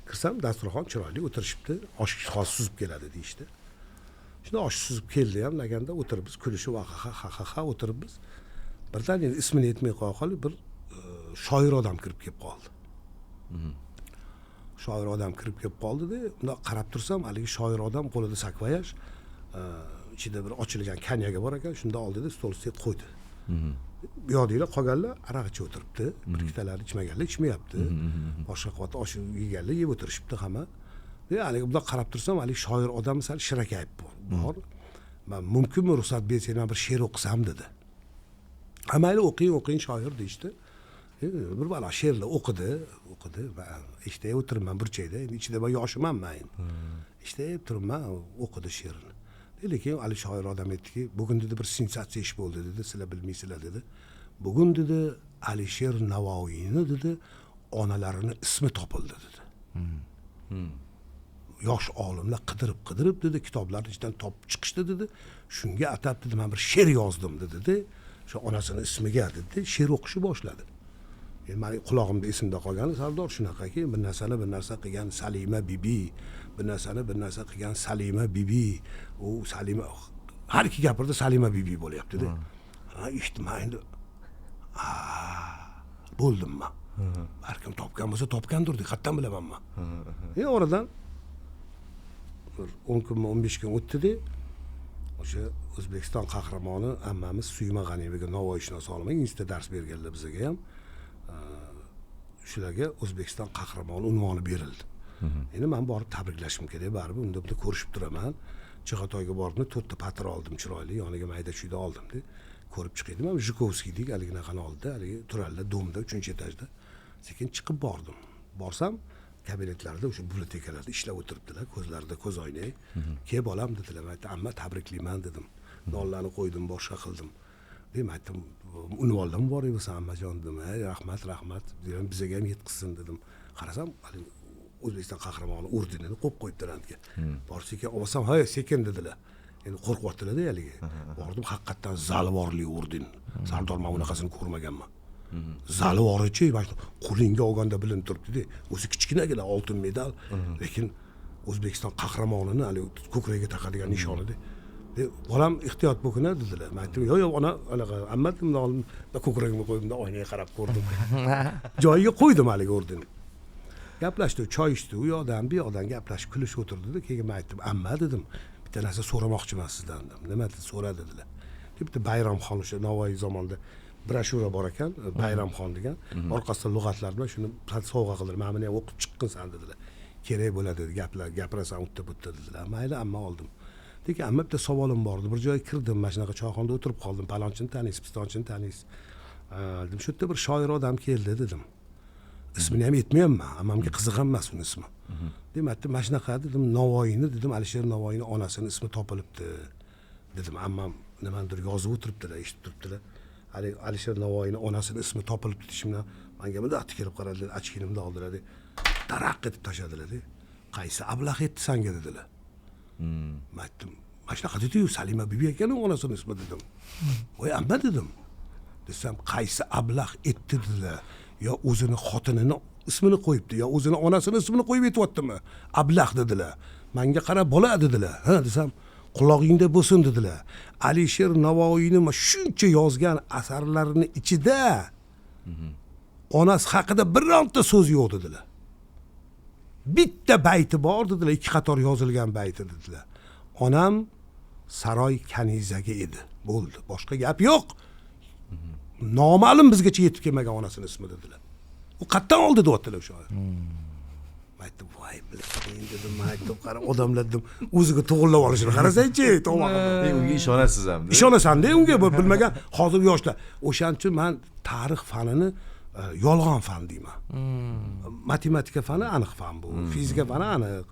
Kirsam, dasturxon chiroyli o'tirishibdi. Osh suzib keladi deyishdi. Shunda osh suzib keldi ham, laganda o'tiribmiz, kulishib ha o'tiribmiz. Birdan endi ismini aytmay qo'ya qolib, bir shoir odam kirib kelib qoldi. Shoir odam kirib kelib qoldi-da, unda qarab tursam, haligi shoir odam qo'lida sakvoyaj, ichida bir ochilgan kanyaga bor ekan, shunda oldida stol ustiga qo'ydi. Bu yoqdagilar qolganlar aroq ichib o'tiribdi, bir ikkitalari ichmaganlar ichmayapti. Boshqa qavatda osh yeganlar yeb o'tirishibdi hamma. Haligi bundoq qarab tursam, haligi shoir odam sal shirakayib bor. Men mumkinmi ruxsat bersangiz, men bir she'r o'qisam dedi. Mayli o'qing shoir deyishdi. Bir balo she'rlar o'qidi. Men eshitib o'tiribman burchakda. Endi ichida men yoshimanman endi. Eshitib turibman, o'qidi she'rini. Lekin Ali shoir odam aytdiki, bugun dedi bir sensatsiya ish bo'ldi dedi, sizlar bilmaysizlar dedi. Bugun dedi Alisher Navoiyni dedi, onalarini ismi topildi dedi. Yosh olimlar qidirib dedi, kitoblarni ichidan topib chiqishdi dedi. Shunga atab dedi, men bir she'r yozdim dedi. Shu onasini ismiga dedi, she'r o'qishni boshladi. Meni qulog'imda esimda qolgani Sardor shunaqaki, bir narsa qilgan Salima bibi, bir narsa qilgan Salima bibi. U Salima har ikki gapirda Salima bibi bo'lyapti-da. Eshitdim endi. Bo'ldim men. Har kim topgan bo'lsa topgandir deb qayerdan bilaman men. Oradan 10 kun 15 kun o'tdi-da. O'sha O'zbekiston qahramoni ammamiz Suymag'aniyevaga Navoiyshunos olima institutda dars berganlar bizga ham. Shularga O'zbekiston qahramoni unvoni berildi. Endi men borib tabriklashim kerak, baribir unda bitta ko'rishib turaman. Chig'atoyga borib 4 ta patr oldim chiroyli, yoniga mayda chuyda oldim-da. Ko'rib chiqdim. Men Zhukovskiydek haliginaqani oldida, haligi turarlar domda 3-etajda. Sekin chiqib bordim. Borsam, kabinetlarda o'sha bibliotekalarda ishlab o'tiribdilar, ko'zlarida ko'z o'ynay. "Ke bolam" dedilar. Men aytdim, "Amma tabriklayman" dedim. Nonlarni qo'ydim, boshqa qildim. Dedim, aytdim, "Unvondan bor ekan ammajon" dedim. Rahmat. Dedim, bizga ham yetkazsin dedim. Qarasam, O'zbekiston qahramoni ordenini qo'yib qo'yibdi randga. Borsa-ki, olsam, "Hay, sekin" dedilar. Endi qo'rqyaptilar-da haligi. Bordim, haqiqatan zalvorli orden. Sardor men bunaqasini ko'rmaganman. Zalvorichi, qo'lingga olganda bilinib turibdi-da. O'zi kichkinagina oltin medal, lekin O'zbekiston qahramonini hali ko'kragiga taqadigan nishonida. Bolam ehtiyot bo'lgin dedilar. Men aytdim, "Yo'q, ona, anaqa, amma bunday oldim, ko'kragimga qo'ydim-da, oynaga qarab ko'rdim." Joyiga qo'ydim haligi ordenni. Gaplashdi, choy ichdi, u yoqdan bu yoqdan gaplashib kulishib o'tirdi-da. Keyin men aytdim, "Amma" dedim, "bitta narsa so'ramoqchiman sizdan" dedim. "Nima dedi? So'ra" dedilar. Bitta Bayramxon o'sha Navoiy zamonida broshura bor ekan, Bayramxon degan. Orqasida lug'atlar bilan shuni sovg'a qildilar. "Mana buni ham o'qib chiqqinsan" dedilar. "Kerak bo'ladi" dedi. Gapirasan o'tda-butda dedilar. Mayli, amma oldim. lekin amma bitta savolim bor edi. Bir joyga kirdim, mana shunaqa choyxonada o'tirib qoldim. Palonchini taniysiz, pistonchini taniysiz. Dedim, shu yerda bir shoir odam keldi dedim. Ismini ham aytmayapman, ammamga qiziq emas uning ismi. Demakda mana shunaqa dedim, Navoiyni dedim, Alisher Navoiyni onasini ismi topilibdi dedim. Ammam nimadir yozib o'tiribdilar, eshitib turibdilar. Alisher Navoiyni onasini ismi topilibdi deshimdan menga bunday tikilib qaradilar, ochkinimni oldilar, taraq etib tashladilar. Qaysi ablah etdi senga dedilar. Men aytdim, mana shunaqa dedi-yu, Salima bibi ekanning onasini ismi dedim. Voy amma dedim. Desam, qaysi ablah etdi dedilar. Yo o'zini xotinini ismini qo'yibdi, yo o'zini onasini ismini qo'yib aytibdimi? Ablah dedilar. Menga qarab bola dedilar. Ha desam, qulog'ingda bo'lsin dedilar. Alisher Navoiyni shuncha yozgan asarlarini ichida onasi haqida bironta so'z yo'q dedilar. Bitta bayti bor dedilar, 2 qator yozilgan bayti dedilar. Onam saroy kanizaga edi. Bo'ldi, boshqa gap yo'q. Noma'lum bizgacha yetib kelmagan onasini ismi dedilar. U qayerdan oldi deyaptilar shoir. Aytdim, voy endi dedim, aytdim, qara odamlar dedim, o'ziga to'g'rilab olishini qarasang-chi, tomog'imni. Unga ishonasiz ham. Ishonasan-da unga, bilmagan hozir yoshlar. O'shaning uchun men tarix fanini yolg'on fan deyman. Matematika fani aniq fan bu. Fizika fani aniq.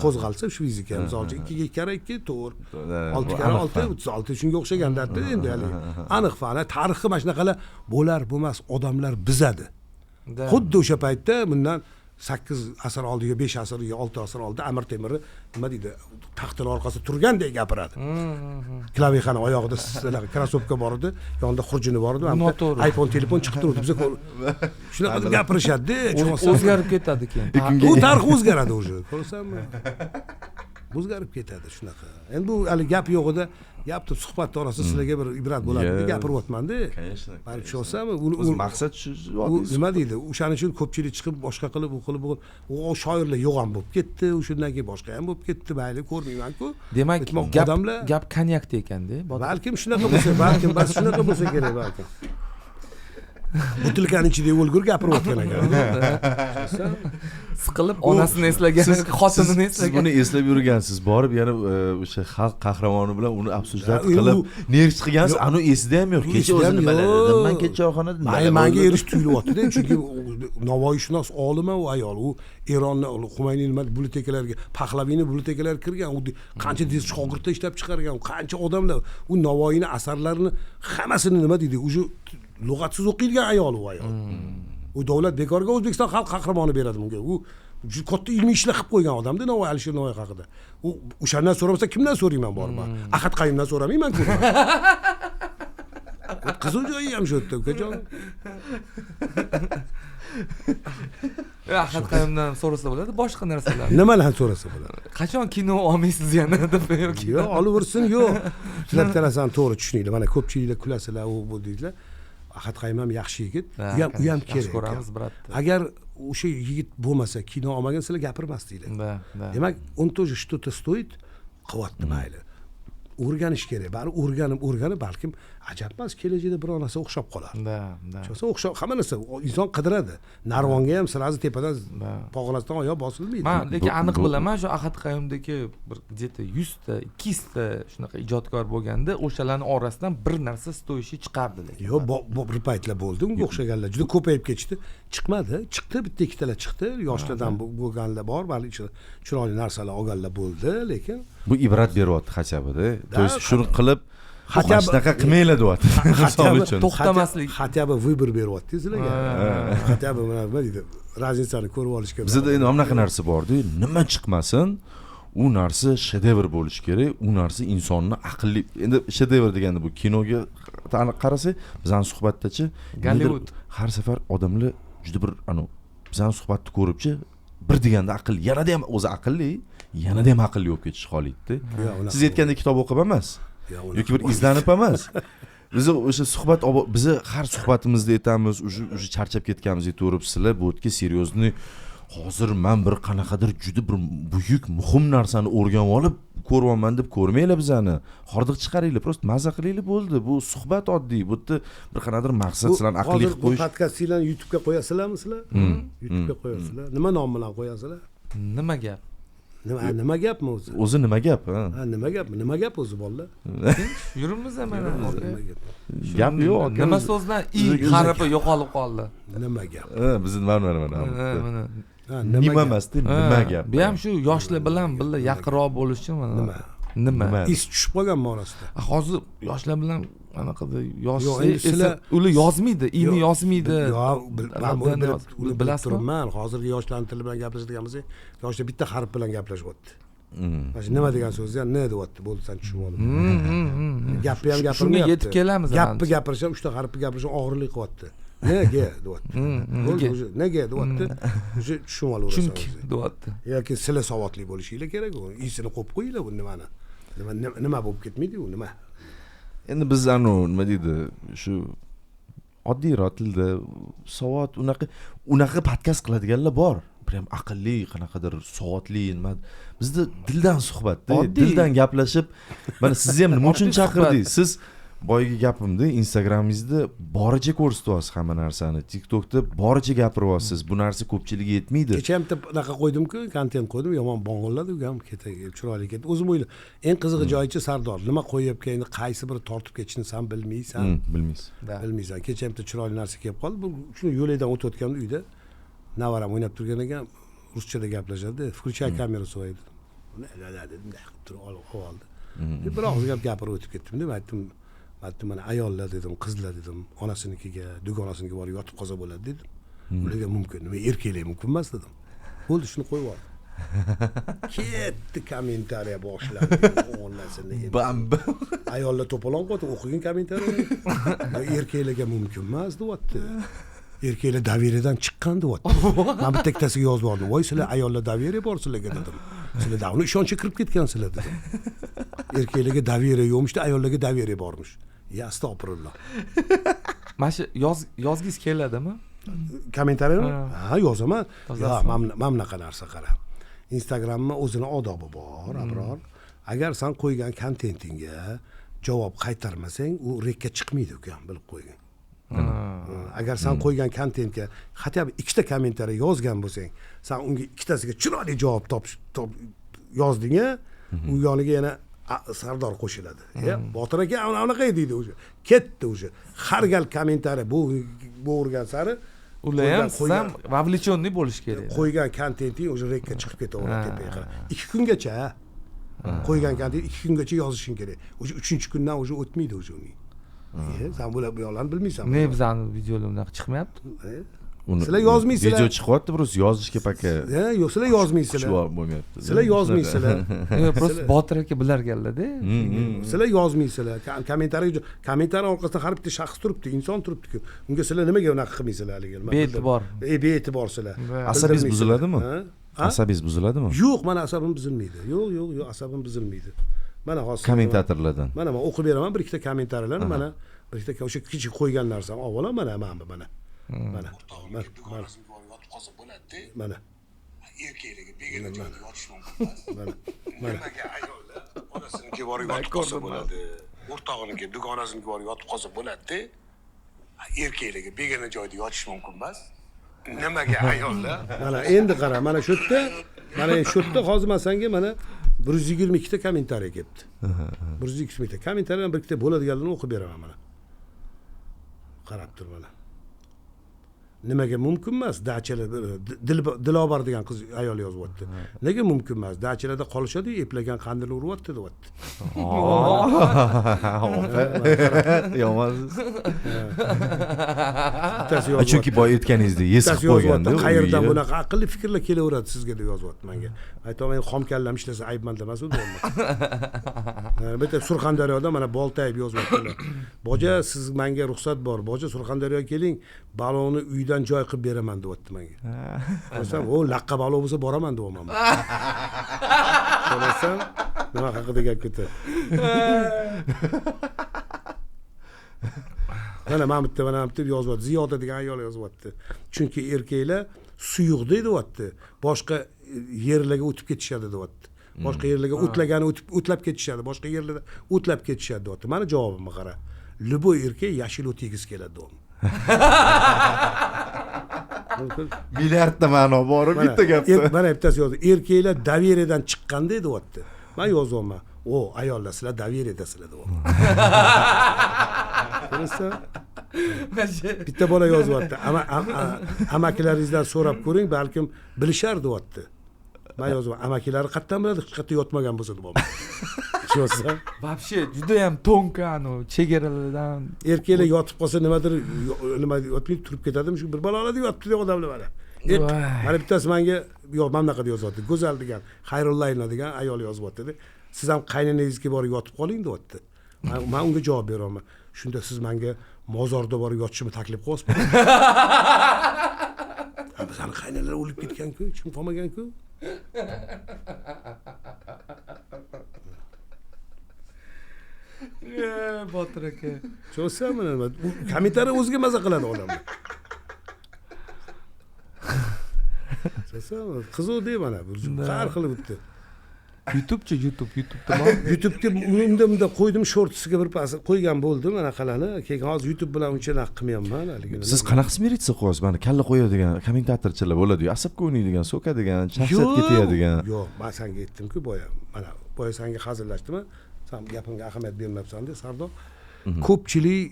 Qo'zg'alsa shu fizika, misol uchun 2 ga 2 4, 6 ga 6 36 shunga o'xshaganlarda endi aniq fan. Tarixga mana shunaqalar bo'lar bo'lmas odamlar bizadi. Xuddi o'sha paytda bundan 8 asr oldiga, 5 asrga, 6 asr oldida Amir Temur nima deydi, taxtning orqasida turgandek gapiradi. Klavixani oyog'ida krasovka bor edi, yonida xurjini bor edi, iPhone telefon chiqib turibdi. Biz shunaqa gapirishadi-da, o'zgarib ketadi keyin. U tarix o'zgaradi o'sha. Ko'rsanmi? O'zgarib ketadi shunaqa. Endi bu hali gap yo'q edi. Gapni suhbat orasida sizlarga bir ibrat bo'ladi deb gapiryapman-da. Конечно. Balki tushunsammi? O'z maqsad shu. Nima deydi? O'shaning uchun ko'pchilik chiqib boshqa qilib, u shoirlar yo'q ham bo'lib ketdi, o'shandan keyin boshqa ham bo'lib ketdi, mayli ko'rmayman-ku. Demak, gap konyakda ekanda. Balkim shunaqa bo'lsa, balkim bas shunaqa bo'lsa kerak balkim. Butilkaning ichida o'lgur gapiryotgan ekan. Siqilib onasini eslagan, xotinini eslagan. Siz buni eslab yurgansiz, borib yana o'sha xalq qahramoni bilan uni absurdlat qilib nerv chiqgansiz, anu esida ham yo'q. Kecha o'zi nimalar dedim, men kecha choyxonada menga erish tuyulyapti-da, chunki Navoiyshunos olima u ayol, u Eronni Xumayniy bibliotekalariga, Pahlaviyning bibliotekalariga kirgan, u qancha shogirdlar ishlab chiqargan, qancha odamlar u Navoiyning asarlarini hammasini nima deydi, o'sha lug'atsiz o'qiydigan ayol u ayol. U davlat bekorga O'zbekiston xalq qahramoni beradi bunga. U juda katta ilmiy ishlar qilib qo'ygan odamda Navoiy, Alisher Navoiy haqida. U o'shandan so'ramasa kimdan so'rayman borib? Ahad Qayumdan so'ramayman-ku. Qiziq joyi ham shu yerda, ukajon. Ahad Qayumdan so'rasa bo'ladi, boshqa narsalar. Nimalarni so'rasa bo'ladi? Qachon kino olmaysiz yana deb yo'q. Yo'q, olaversin, yo'q. Sizlar tarasan to'g'ri tushuninglar. Mana ko'pchiliklar kulasizlar, u bu deydilar. Ahad Qayum ham yaxshi yigit, u ham kerak. Ko'ramiz, brat. Agar o'sha yigit bo'lmasa, kino olmagan sizlar gapirmasdinglar. Demak, он тоже что-то стоит, qilyapti mayli. O'rganish kerak. Bari o'rganib, balkim ajab emas, kelajakda biror narsa o'xshab qolar. Cho'sa o'xshab, hamma narsa inson qidiradi. Narvonga ham sirazi tepadan pog'onasidan oyoq bosilmaydi. Men lekin aniq bilaman, shu Ahad Qayumdagi bir где-то 100 ta, 200 ta shunaqa ijodkor bo'lganda, o'shalarning orasidan bir narsa stoyishi chiqardi lekin. Yo'q, bir paytlar bo'ldi, unga o'xshaganlar juda ko'payib ketishdi. Chiqmadi, chiqdi, bitta ikkitalar chiqdi, yoshlardan bo'lganlar bor, balki chiroyli narsalar olganlar bo'ldi, lekin bu ibrat beryapti hachabida. То есть shuni qilib shunaqa qilmanglar deyapti. Misol uchun to'xtamaslik. Хотя бы выбор beryapti sizlarga. Хотя бы nima deydi, razницani ko'rib olishga. Bizda endi hamma narsa bor-ku, nima chiqmasin, u narsa shedevr bo'lishi kerak, u narsa insonni aqlli. Endi shedevr deganda bu kinoga qarasak, bizning suhbatdachi Gollivud har safar odamlar juda bir bizning suhbatni ko'ribchi bir deganda aql, yanada ham o'zi aqlli, yanada ham aqlli bo'lib ketish xohlaydi. Siz aytgandek kitob o'qib emas, yoki bir izlanib emas. Biz o'sha suhbat, biz har suhbatimizda aytamiz, o'sha charchab ketganimiz aytib, sizlar bu yerga seryozni hozir men bir qanaqadir juda bir buyuk, muhim narsani o'rganib olib ko'ryapman deb ko'rmanglar bizani. Hordiq chiqaringlar, prosta maza qilinglar bo'ldi. Bu suhbat oddiy. Bu yerda bir qanaqadir maqsad bilan aqlli qilib qo'yish. Bu podkastlarni YouTube'ga qo'yasizlarmi sizlar? YouTube'ga qo'yasizlar. Nima nom bilan qo'yasizlar? Nima gap? nima gapmi o'zi nima gap nima gap o'zi bolalar yurimiz mana gap yo'q nima so'zdan harfi yo'qolib qoldi nima gap bizni mana nima emasda nima gap bu ham shu yoshlar bilan birga yaqinroq bo'lish uchun mana nima is tushib qolgan ma'nosida hozir yoshlar bilan anaqada yoshlar ular yozmaydi ini yozmaydi uni bilib turibman hozirgi yoshlarni tili bilan gaplashadigan bo'lsak yoshlar bitta harf bilan gaplashyapti mana shu nima degan so'zni ham n deyapti bo'ldi san tushunib olding gapni ham gapirmayapti shunga yetib kelamiz gapni gapirish ham 3 ta harfni gapirish ham og'irlik qilyapti nega deyapti nega deyapti o'sha tushunib olaverasiz chunki deyapti yoki sizlar savodli bo'lishinglar kerak u isini qo'yib qo'yinglar bu nimani nima bo'lib ketmaydi-ku nima endi biz nima deydi shu oddiyroq tilda savod unaqa podkast qiladiganlar bor prям aqlli qanaqadir savodli nima bizda dildan suhbatda dildan gaplashib mana sizni ham nima uchun chaqirdingiz siz boyagi gapimda Instagramingizda boricha ko'rsatyapsiz hamma narsani TikTokda boricha gapiryapsiz bu narsa ko'pchilikka yetmaydi kecha ham unaqa qo'ydim-ku kontent qo'ydim yomon bong'illadi u ham chiroyli ketdi o'zim o'yladim eng qizig'i joyichi Sardor nima qo'yyapganini qaysi biri tortib ketishini san bilmaysan bilmaysan kecha ham chiroyli narsa kelib qoldi bu shuni yo'lakdan o'tayotganda uyda navaram o'ynab turgan ekan ruschada gaplashadi включай камеру свою dedim turib oldi bir og'iz gapirib o'tib ketdim deb aytdim mana ayollar dedim qizlar dedim onasinikiga dugonasinikiga borib yotib qolsa bo'ladi dedim ularga mumkin nima erkaklar mumkin emas dedim bo'ldi shuni qo'yib yubordim ketdi kommentariya boshladi ayollar to'polon qilyapti o'qigan kommentariya erkaklarga mumkin emas deyapti erkaklar doвериеdan chiqqan deyapti man bitta ikkitasiga yozib yubordim voy sizlar ayollar doверие bor sizlarga dedim sizlar davni ishonchga kirib ketgansizlar dedim erkaklarga doверие yo'qmishda ayollarga doверие bormish ya astag'firulloh mana shu yozgingiz keladimi kommentariyani ha yozaman mana bunaqa narsa qara Instagramni o'zini odobi bor abror agar sen qo'ygan kontentingga javob qaytarmasang u rekka chiqmaydi ukan bilib qo'ygin agar sen qo'ygan kontentga хотя бы ikkita kommentariy yozgan bo'lsang sen unga ikkitasiga chiroyli javob yozding-a u yoniga yana Sardor qo'shiladi Botir aka anaqa deydi o'sha ketdi o'sha har gal kommentariy bo'g'irgan sari ular ham siz ham vовлеченный bo'lish kerak qo'ygan kontenting o'sha rekka chiqib ketaveradi tepaga qarab 2 kungacha qo'ygan kontent 2 kungacha yozishing kerak o'sha 3-kundan o'sha o'tmaydi o'sha uning sen bu yo'llarni bilmaysan ne bizani videolar unaqa chiqmayapti sizlar yozmaysizlar video chiqyapti просто yozishga paka yo'q sizlar yozmaysizlar bo'lmayapti sizlar yozmaysizlar просто Botir aka bilarganlarda sizlar yozmaysizlar kommentariy orqasida har bitta shaxs turibdi inson turibdi-ku unga sizlar nimaga unaqa qilmaysizlar haligi bee'tiborsizlar asabingiz buziladimi asabingiz buziladimi yo'q mana asabim buzilmaydi yo'q asabim buzilmaydi mana hozir kommentatorlardan mana men o'qib beraman bir ikkita kommentariyalarni mana bir ikkita o'sha kichik qo'ygan narsam avvalo mana erkaklarga begona joyda yotish mumkin emas nimaga ayollar onasinikiga borib yotib qolsa bo'ladi o'rtog'iniki dugonasinikiga borib yotib qolsa bo'ladi-da erkaklarga begona joyda yotish mumkin emas nimaga ayollar mana endi qara mana shu yerda hozir man senga mana 122 ta kommentariy kelibdi 122 ta kommentariydan bir ikkita bo'ladiganlarni o'qib beraman mana qarab tur mana nimaga mumkin emas dachalar Dilobar degan qiz ayol yozyapti nega mumkin emas dachalarda qolishadi eplagan qandil uryapti deyapti yomonsiz chunki boya aytganingizdek yesib qo'yganda qayerdan bunaqa aqlli fikrlar kelaveradi sizga deb yozyapti menga aytaman xom kallam ishlasa aybman demas u bitta Surxondaryoda mana Boltayev yozyaptilar boja siz menga ruxsat bor boja Surxondaryoga keling baloni uydan joy qilib beraman deyapti menga desam o laqqa balo bo'lsa boraman deyapman so'rasam nima haqida gap ketadi mana bitta yozyapti Ziyoda degan ayol yozyapti chunki erkaklar suyuq deyapti boshqa yerlarga o'tib ketishadi deyapti boshqa yerlarga o'tlab ketishadi boshqa yerlarda o'tlab ketishadi deyapti mani javobimga qara любой erkak yashil o't yegisi keladi deyapti milliardta ma'no bor bitta gapda. Mana bittasi yozdi. Erkaklar daveriyadan chiqqanda deyapti. Men yozyapman. O ayollar sizlar daveriyadasizlar deyapti. Ko'rasizmi? Bitta bola yozyapti. Amakilaringizdan so'rab ko'ring, balkim bilishar deyapti. Men yozyapman. Amakilari qayerdan biladi? Hech qayerda yotmagan bo'lsa deyapman. Tushunsa? Вообще juda ham tonka, chegaralardan. Erkaklar yotib qolsa nimadir nima yotib turib ketadimi? Shu bir balolarda yotibdi deb odamlar mana. Mana bittasi menga yo'q, mana bunaqa yozyapti. Go'zal degan, Xayrullayna degan ayol yozyapti. Siz ham qaynonangizga borib yotib qoling deyapti. Men unga javob beraman. Shunda siz menga mozorda borib yotishimni taklif qilyapsiz. Bizning qaynonalar o'lib ketgan-ku, hech kim qolmagan-ku. Botir aka. Cho'sami nima? Kommentariy o'ziga maza qiladi odamlar. Cho'sami? Qiziq-da mana bu. Har xil bitdi. YouTube'chi YouTube'da YouTube'ga unda qo'ydim shortisiga bir pas qo'ygan bo'ldim anaqalarni. Keyin hozir YouTube bilan uncha naq qilmayapman haligini. Siz qanaqa smiritsa qo'yasiz? Mana kalla qo'yadigan kommentatorchilar bo'ladi-yu, asabga o'ynaydigan, so'kadigan, chaqchaq ketadigan. Yo'q, men senga aytdim-ku boya. Mana boya senga hazillashdimi? Sen gapimga ahamiyat bermabsan deb Sardor. Ko'pchilik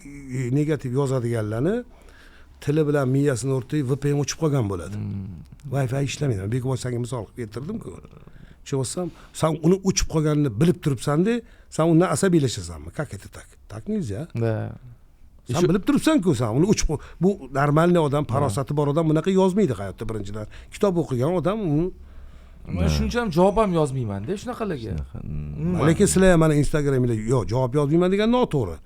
negativ yozadiganlarni tili bilan miyasini o'rtay VPN o'chib qolgan bo'ladi. Wi-Fi ishlamaydi. Bekor senga misol keltirdim-ku. Tushunasam, sen uni o'chib qolganini bilib turibsan-da, sen undan asabiylashasanmi? Как это так? Так nельзя. Da. Sen bilib turibsan-ku, sen uni o'chib bu normalniy odam, farosati bor odam bunaqa yozmaydi hayotda birinchidan. Kitob o'qigan odam uni Men shuncha ham javob ham yozmayman-da shunaqalarga. Lekin sizlar ham mana Instagramda yo'q, javob yozmayman degan noto'g'ri.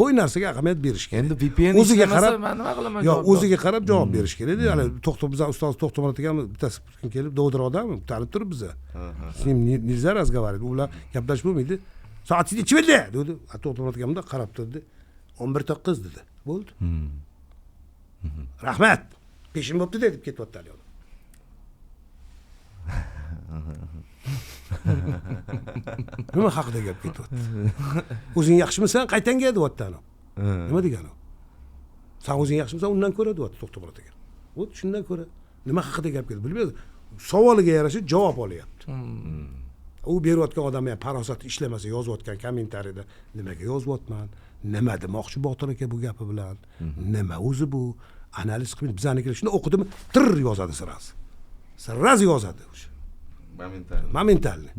Bo'y narsaga ahamiyat berish kerak. Endi VPN o'ziga qarab men nima qilaman? Yo'q, o'ziga qarab javob berish kerak. Hali to'xtab bizlar ustoz To'xtamon degan bittasi kelib dovdir odam, tanib turib biza. S ним нельзя разговаривать. Ular gaplashib bo'lmaydi. Soatingizni ichib edi, dedi. To'xtamon deganimda qarab turdi. 11:09 dedi. Bo'ldi. Rahmat. Peshim bo'pti deb ketyapti hali. Nima haqida gap ketyapti? O'zing yaxshimisan? Qaytanga deyapti ana. Nima degani? Sen o'zing yaxshimisan? Undan ko'ra deyapti To'xtamon degan. O't shundan ko'ra nima haqida gap ketdi? Bilmaydi. Savoliga yarasha javob olyapti. U berayotgan odam ham farosati ishlamasa yozayotgan kommentariyada nimaga yozyapman? Nima demoqchi Botir aka bu gapi bilan? Nima o'zi bu? Analiz qilib bizanikilar shuni o'qidim, tir yozadi sirasi. Sirasi yozadi o'sha. Momentalni.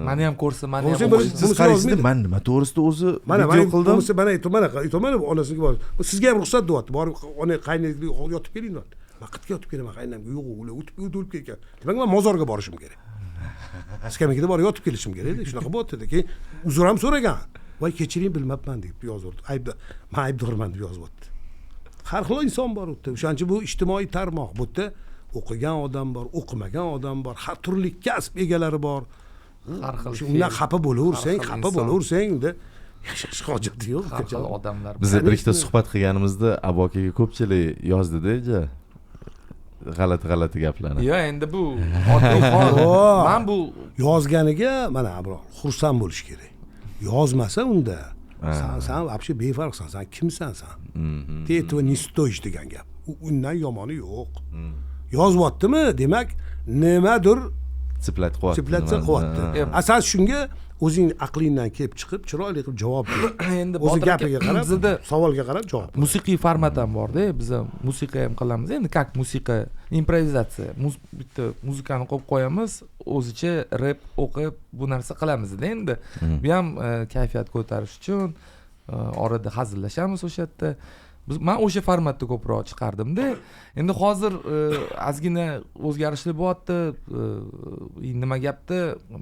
Meni ham ko'rsa, meni ham siz qaraysiz, men nima to'g'risida o'zi video qildim. Mana aytmadim onasiga bor. Sizga ham ruxsat deyapti. Borib ona qayningizga yotib keling deyapti. Men qayerga yotib kelaman qaynamga? Yo'q, ular o'tib ketgan. Demak, men mozorga borishim kerak. Skamikada borib yotib kelishim kerak edi. Shunaqa bo'pti. Keyin uzr ham so'ragan. Voy kechiring bilmabman deb yozdi. Men aybdorman deb yozyapti. Har xil inson bor u yerda. O'shancha bu ijtimoiy tarmoq bu yerda. O'qigan odam bor, o'qimagan odam bor, har turli kasb egalari bor. Har xil. Shundan xafa bo'laversang, unda yashash hojati yo'q. Har xil odamlar. Biz bir ikkita suhbat qilganimizda Abokaga ko'pchilik yozdi-da, g'alati gaplarni. Yo'q, endi bu oddiy hol. Men bu yozganiga mana biror xursand bo'lish kerak. Yozmasa unda sen вообще befarqsan, sen kimsan sen? Ты этого не стоишь degan gap. Undan yomoni yo'q. Yozyaptimi? Demak, nimadir siplatib qo'yapti. Siplatsa qo'yapti. Asas shunga o'zing aqlingdan kelib chiqib, chiroyli qilib javob ber. Endi o'zi gapiga qarab, savolga qarab javob. Musiqiy format ham bor-da, biz musiqa ham qilamiz. Endi как musiqa, improvizatsiya. Bitta muzikani qo'yib qo'yamiz, o'zicha rep o'qib bu narsa qilamiz-da endi. Bu ham kayfiyat ko'tarish uchun orada hazillashamiz o'sha yerda. Men o'sha formatda ko'proq chiqardim-da. Endi hozir ozgina o'zgarishlar bo'lyapti. Nima gapda?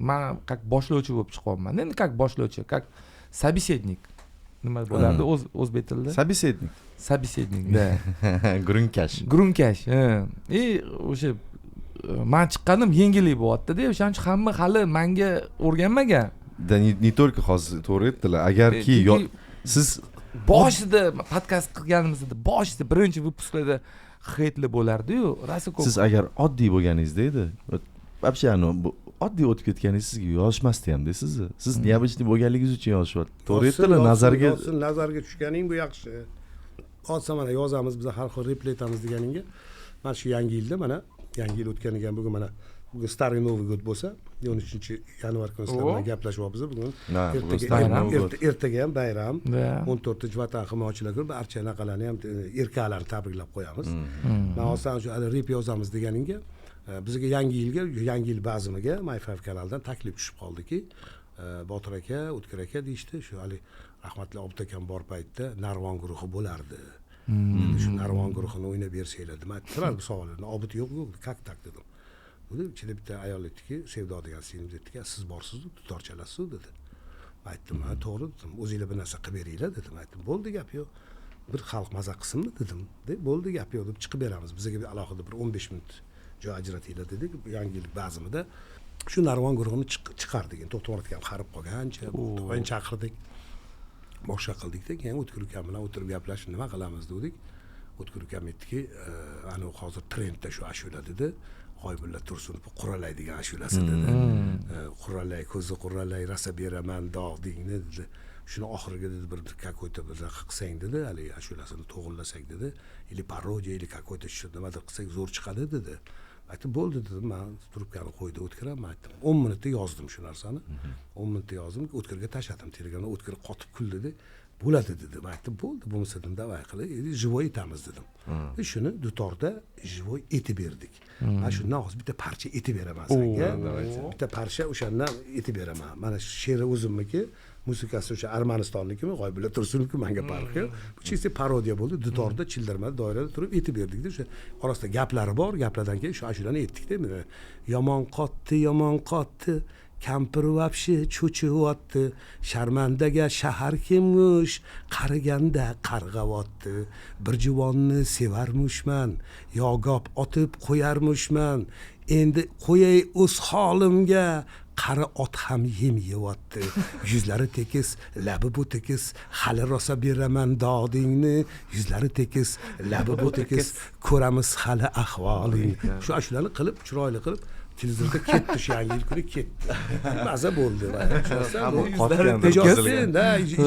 Men как boshlovchi bo'lib chiqyapman. Endi как boshlovchi, как собеседник. Nima bo'lardi o'zbek tilida? Собеседник, da. Grunkash. O'sha men chiqqanim yengillik bo'lyapti-da. O'shaning uchun hamma hali menga o'rganmagan. Da не только hozir to'g'ri aytdilar. Agarki siz boshida podkast qilganimizda boshida birinchi выпускlarda xeytli bo'lardi-yu, rosa ko'p. Siz agar oddiy bo'lganingizda edi, вообще oddiy o'tib ketganingiz sizga yozmasdi ham-da sizni. Siz необычный bo'lganligingiz uchun yozishyapti. To'g'ri aytdilar, nazarga tushganing bu yaxshi. Hozir mana yozamiz, biz har xil replaytamiz deganingga mana shu yangi yilda mana yangi yil o'tganiga ham bugun mana bugun Starый Новый gод bo'lsa 13-yanvar kuni sizlar bilan gaplashyapmiz bugun. Ertaga ham bayram. 14 Vatan himoyachilar kuni barcha anaqalarni ham erkaklarni tabriklab qo'yamiz. Men hozir shu rep yozamiz deganingga bizga yangi yil bazmiga My5 kanalidan taklif tushib qoldiki, Botir aka, O'tkir aka deyishdi, shu hali rahmatli Obid akam bor paytda Narvon guruhi bo'lardi. Shu Narvon guruhini o'ynab bersanglar dedim. Aytdilar bu savollarni. Obid yo'q, kak tak dedim. Dedi, ichida bitta ayol aytdiki, Sevdo degan singlimiz aytdiki, siz borsiz-ku, dutor chalasiz dedi. Aytdim, ha, to'g'ri dedim. O'zingizlar bir narsa qilib beringlar dedim. Aytdim, bo'ldi gap yo'q. Bir xalq maza qilsinmi dedim. Bo'ldi gap yo'q deb chiqib beramiz. Bizga bir alohida bir 15 minut joy ajratinglar dedik. Yangi yil bazmida shu Narvon guruhini chiqardik. To'xtamoqqa ham qarib qolgancha, o'yin chaqirdik. Boshqa qildikda, keyin O'tkir ukam bilan o'tirib gaplashib nima qilamiz dedik. O'tkir ukam aytdiki, ana hozir trendda shu ashula dedi. G'oybulla Tursunov quralay degan ashulasi dedi. Quralay, ko'zi quralay, rasa beraman dog'dingni dedi. Shuni oxiriga dedi bir какой-то bir qilsang dedi, hali ashulasini to'g'rilasak dedi. Или parodiya, или какой-то shu nimadir qilsak zo'r chiqadi dedi. Aytib bo'ldi dedim, men trubkani qo'ydi O'tkirga, aytdim. 10 minutda yozdim shu narsani. 10 minutda yozdim, O'tkirga tashladim Telegramda. O'tkir qotib kuldi dedi. Bo'ladi dedi. Aytdim, bo'ldi, bo'lmasa dedim, davay qilib, живой etamiz dedim. Shuni dutorda живой etib berdik. Mana shundan hozir bitta parcha etib beraman senga. Bitta parcha o'shandan etib beraman. Mana shu she'ri o'zimniki, musikasi o'sha Armanistonnikimi, G'oybulla Tursunovniki, menga farqi. Bu chisi parodiya bo'ldi. Dutorda childirmada doirada turib etib berdik-da. O'sha orasida gaplari bor, gaplardan keyin shu ashulani etdik-da. Yomon qotdi. Kampir vapshi cho'chiyotdi, sharmandaga shahar kimmish, qariganda qarg'avotdi. Bir juvonni sevarmushman, yog'ob otib qo'yarmushman. Endi qo'yay o'z holimga, qari ot ham yem yeyotdi. Yuzlari tekis, labi bu tekis, hali rosa beraman dodingni. Yuzlari tekis, labi bu tekis, ko'ramiz hali ahvoling. Shu ashulani qilib, chiroyli qilib televizorda ketdi, shu yangi yil kuni ketdi. Maza bo'ldi.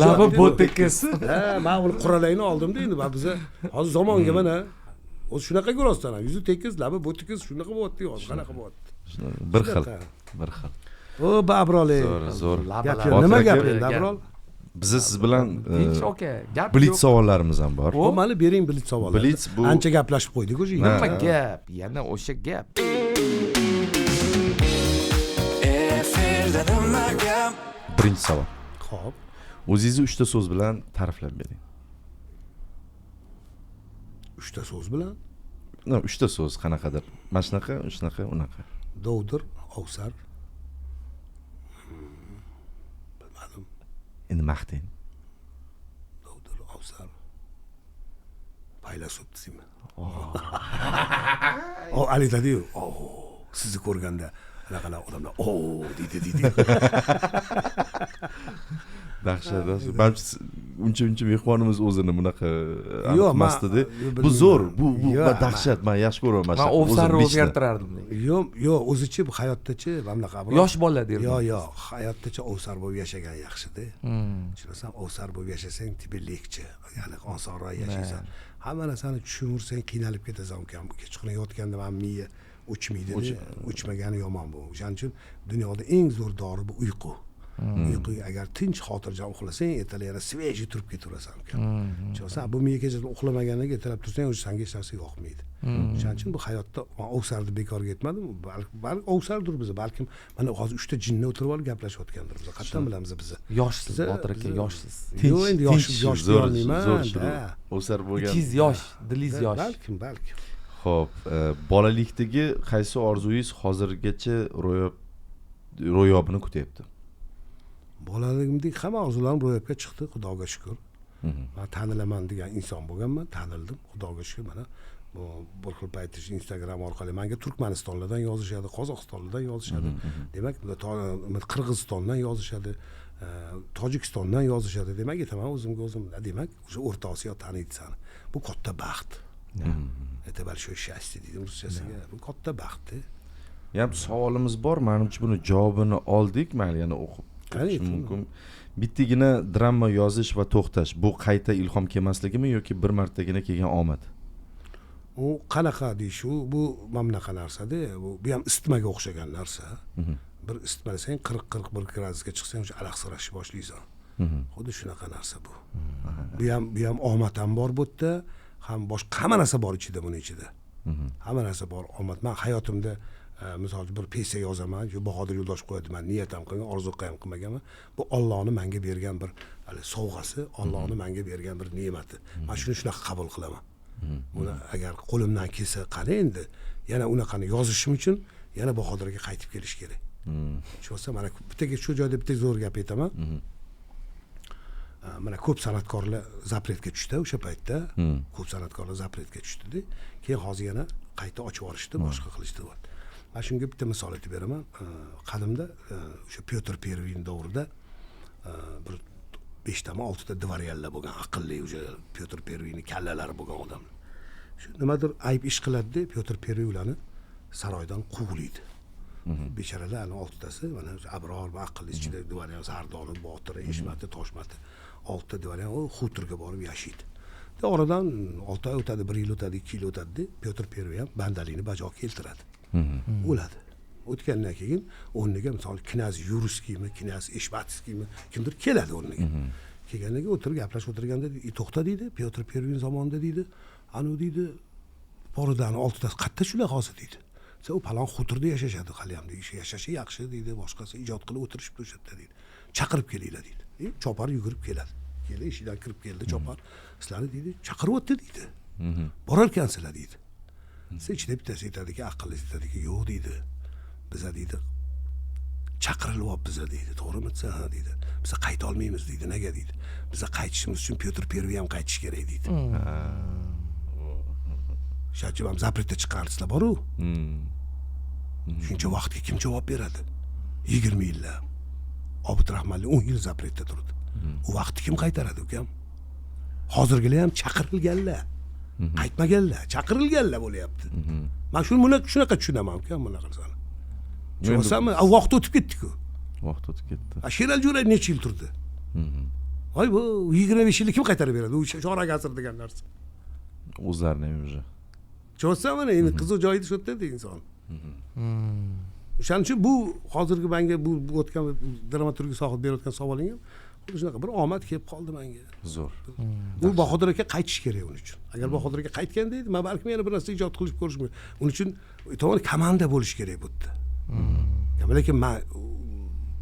Labi bo'tikis. Ha, men uni quralayni oldim-da endi. Biza hozir zamonga mana o'zi shunaqa ko'rasizlar. Yuzi tekis, labi bo'tikis, shunaqa bo'lyapti, hozir qanaqa bo'lyapti? Bir xil. O, Babroli. Zo'r. Nima gap endi, Babrol? Biz siz bilan tinch aka, gap blitz savollarimiz ham bor. Mana bering blitz savollar. Blitz bu ancha gaplashib qo'ydik o'sha. Nima gap? Yana o'sha gap. Birinchi savol. Xo'p. O'zingizni 3 ta so'z bilan ta'riflab bering. 3 ta so'z bilan? 3 ta so'z qanaqadir. Mana shunaqa, shunaqa, unaqa. Dovdir, ovsar. Bilmadim. Endi maqtang. Dovdir, ovsar. Faylasuf desizmi? Aytadi-yu. Sizni ko'rganda anaqalar odamlar deydi. Dahshat. Men uncha mehmonimiz o'zini bunaqa aniqmasdi-da. Bu zo'r, bu dahshat. Men yaxshi ko'raman. Men ovsarni o'zgartirardim. Yo'q, o'zichi bu hayotdachi bunaqa. Yosh bola derdim. Yo'q, hayotdacha ovsar bo'lib yashagan yaxshi-da. Tushunasan, ovsar bo'lib yashasang, tibirlikchi, ya'ni osonroq yashaysan. Hamma narsani tushunsang, qiynalib ketasan ukam. Kechqurun yotganda men miya o'chmaydi-da. O'chmagani yomon bu. O'shaning uchun dunyoda eng zo'r dori bu uyqu. Uyqu agar tinch xotirjam uxlasang, ertalab yana svejiy turib ketaverasan ukam. Tushunasan, bu miya kechasi uxlamaganiga ertalab tursang, o'sha senga hech narsa yoqmaydi. O'shaning uchun bu hayotda ovsarni bekorga aytmadim. Balki ovsardir biz, balkim mana hozir 3 ta jinni o'tirib olib gaplashayotgandir biz. Qatdan bilamiz biz? Yoshsiz, Botir aka, yoshsiz. Yo'q, endi yosh deyolmayman. Ovsar bo'lgan. Ikingiz yosh, dilingiz yosh. Balkim. Xo'p, bolalikdagi qaysi orzungiz hozirgacha ro'yobini kutyapti? Bolaligimdagi hamma orzularim ro'yobga chiqdi, Xudoga shukr. Men tanilaman degan inson bo'lganman, tanildim, Xudoga shukr. Mana bu bir xil paytish Instagram orqali menga Turkmanistonlardan yozishadi, Qozog'istonlardan yozishadi. Demak, Qirg'izistondan yozishadi, Tojikistondan yozishadi. Demak, aytaman o'zimga o'zim, demak, o'sha O'rta Osiyo taniydi seni. Bu katta baxt. Это большое счастье deydi ruschasiga. Bu katta baxt. Ham savolimiz bor, menimcha buni javobini oldik, mayli yana o'qib o'tishim mumkin. Bittagina drama yozish va to'xtash, bu qayta ilhom kelmasligimi yoki bir martagina kelgan omad? u qanaqa deyish bu mana bunaqa narsada bu ham isitmaga o'xshagan narsa. Bir isitmasang 40-41 gradusga chiqsang o'sha alaqsirashni boshlaysan. Xuddi shunaqa narsa bu. Bu ham omad ham bor bu yerda, ham boshqa hamma narsa bor ichida, buni ichida. Hamma narsa bor, omad. Men hayotimda misol bir pesa yozaman, shu Bahodir Yo'ldoshev qo'yadi, men niyat ham qilgan, orzu ham qilmaganman. Bu Allohning menga bergan bir sovg'asi, Allohning menga bergan bir ne'mati. Men shuni shunaqa qabul qilaman. Buni agar qo'limdan kelsa, qani endi yana unaqani yozishim uchun yana Bahodirga qaytib kelish kerak. Tushunsa, mana bittaga shu joyda bitta zo'r gap aytaman. Mana ko'p san'atkorlar zapretga tushdi o'sha paytda. Ko'p san'atkorlar zapretga tushdi-da. Keyin hozir yana qayta ochib yuborishdi, boshqa qilishdi. Mana shunga bitta misol aytib beraman. Qadimda o'sha Pyotr Pervin davrida bir 5 ta 6 ta dvoryanlar bo'lgan, aqlli o'sha Pyotr Pervinning kallalari bo'lgan odamlar. Shu nimadir ayb ish qiladi-da, Pyotr Pervin ularni saroydan quvlaydi. Bechoralar 6 tasi mana abror va aqlli ichida dvoryan Sardoni, Botir, Eshmati, Toshmati 6 ta dvoryan xuturga borib yashaydi. Oradan 6 oy o'tadi, 1 yil o'tadi, 2 yil o'tadi, Pyotr Pervin ham bandalikni bajo keltiradi. O'ladi. O'tgandan keyin o'rniga misol knyaz Yurskiymi, knyaz Eshmatskiymi kimdir keladi o'rniga. Kelgandan keyin o'tirib gaplashib o'tirganda to'xta deydi, Pyotr Pervin zamonida deydi, anu deydi, boridan 6 tasi qayerda shular hozir deydi. U palon xuturda yashashadi, hali ham deydi, yashashi yaxshi deydi, boshqasi ijod qilib o'tirishibdi o'sha yerda deydi. Chaqirib kelinglar deydi. Chopar yugurib keladi. Kelib eshidan kirib keldi Chopar. Sizlarni deydi, chaqirib o'tdi deydi. Borar ekansizlar deydi. Siz ichida bittasi aytadiki, aqlli aytadiki, yo'q deydi. Biza deydi, chaqirilib biza deydi, to'g'rimi desa, ha deydi. Biz qayta olmaymiz deydi, nega deydi. Biz qaytishimiz uchun Pyotr Pervin ham qaytish kerak deydi. Shachib ham zapretda chiqarsizlar bor-ku. Shuncha vaqtga kim javob beradi? 20 yillar. Obid Rahmatli 10 yil zapretda turdi. U vaqtni kim qaytaradi ukam? Hozirgilar ham chaqirilganlar. Qaytmaganlar, chaqirilganlar bo'lyapti. Men shuni shunaqa tushunaman ukam, bunaqa qilsam. Tushunasizmi? Vaqt o'tib ketdi-ku. Vaqt o'tib ketdi. Sherali Jo'ray necha yil turdi? Voy bu 25 yilni kim qaytarib beradi? U chorak asr degan narsa. O'zlarini o'zi. Tushunasizmi? Endi qiziq joyida shu yerda inson. O'shaning uchun bu hozirgi menga bu o'tgan dramaturgiya sohasida berayotgan savoling ham xuddi shunaqa bir omad kelib qoldi menga. Zo'r. U Bahodir aka qaytish kerak uning uchun. Agar Bahodir aka qaytgan deydi, men balki yana bir narsa ijod qilib ko'rish mumkin. Uning uchun tomon komanda bo'lish kerak bu yerda. Lekin men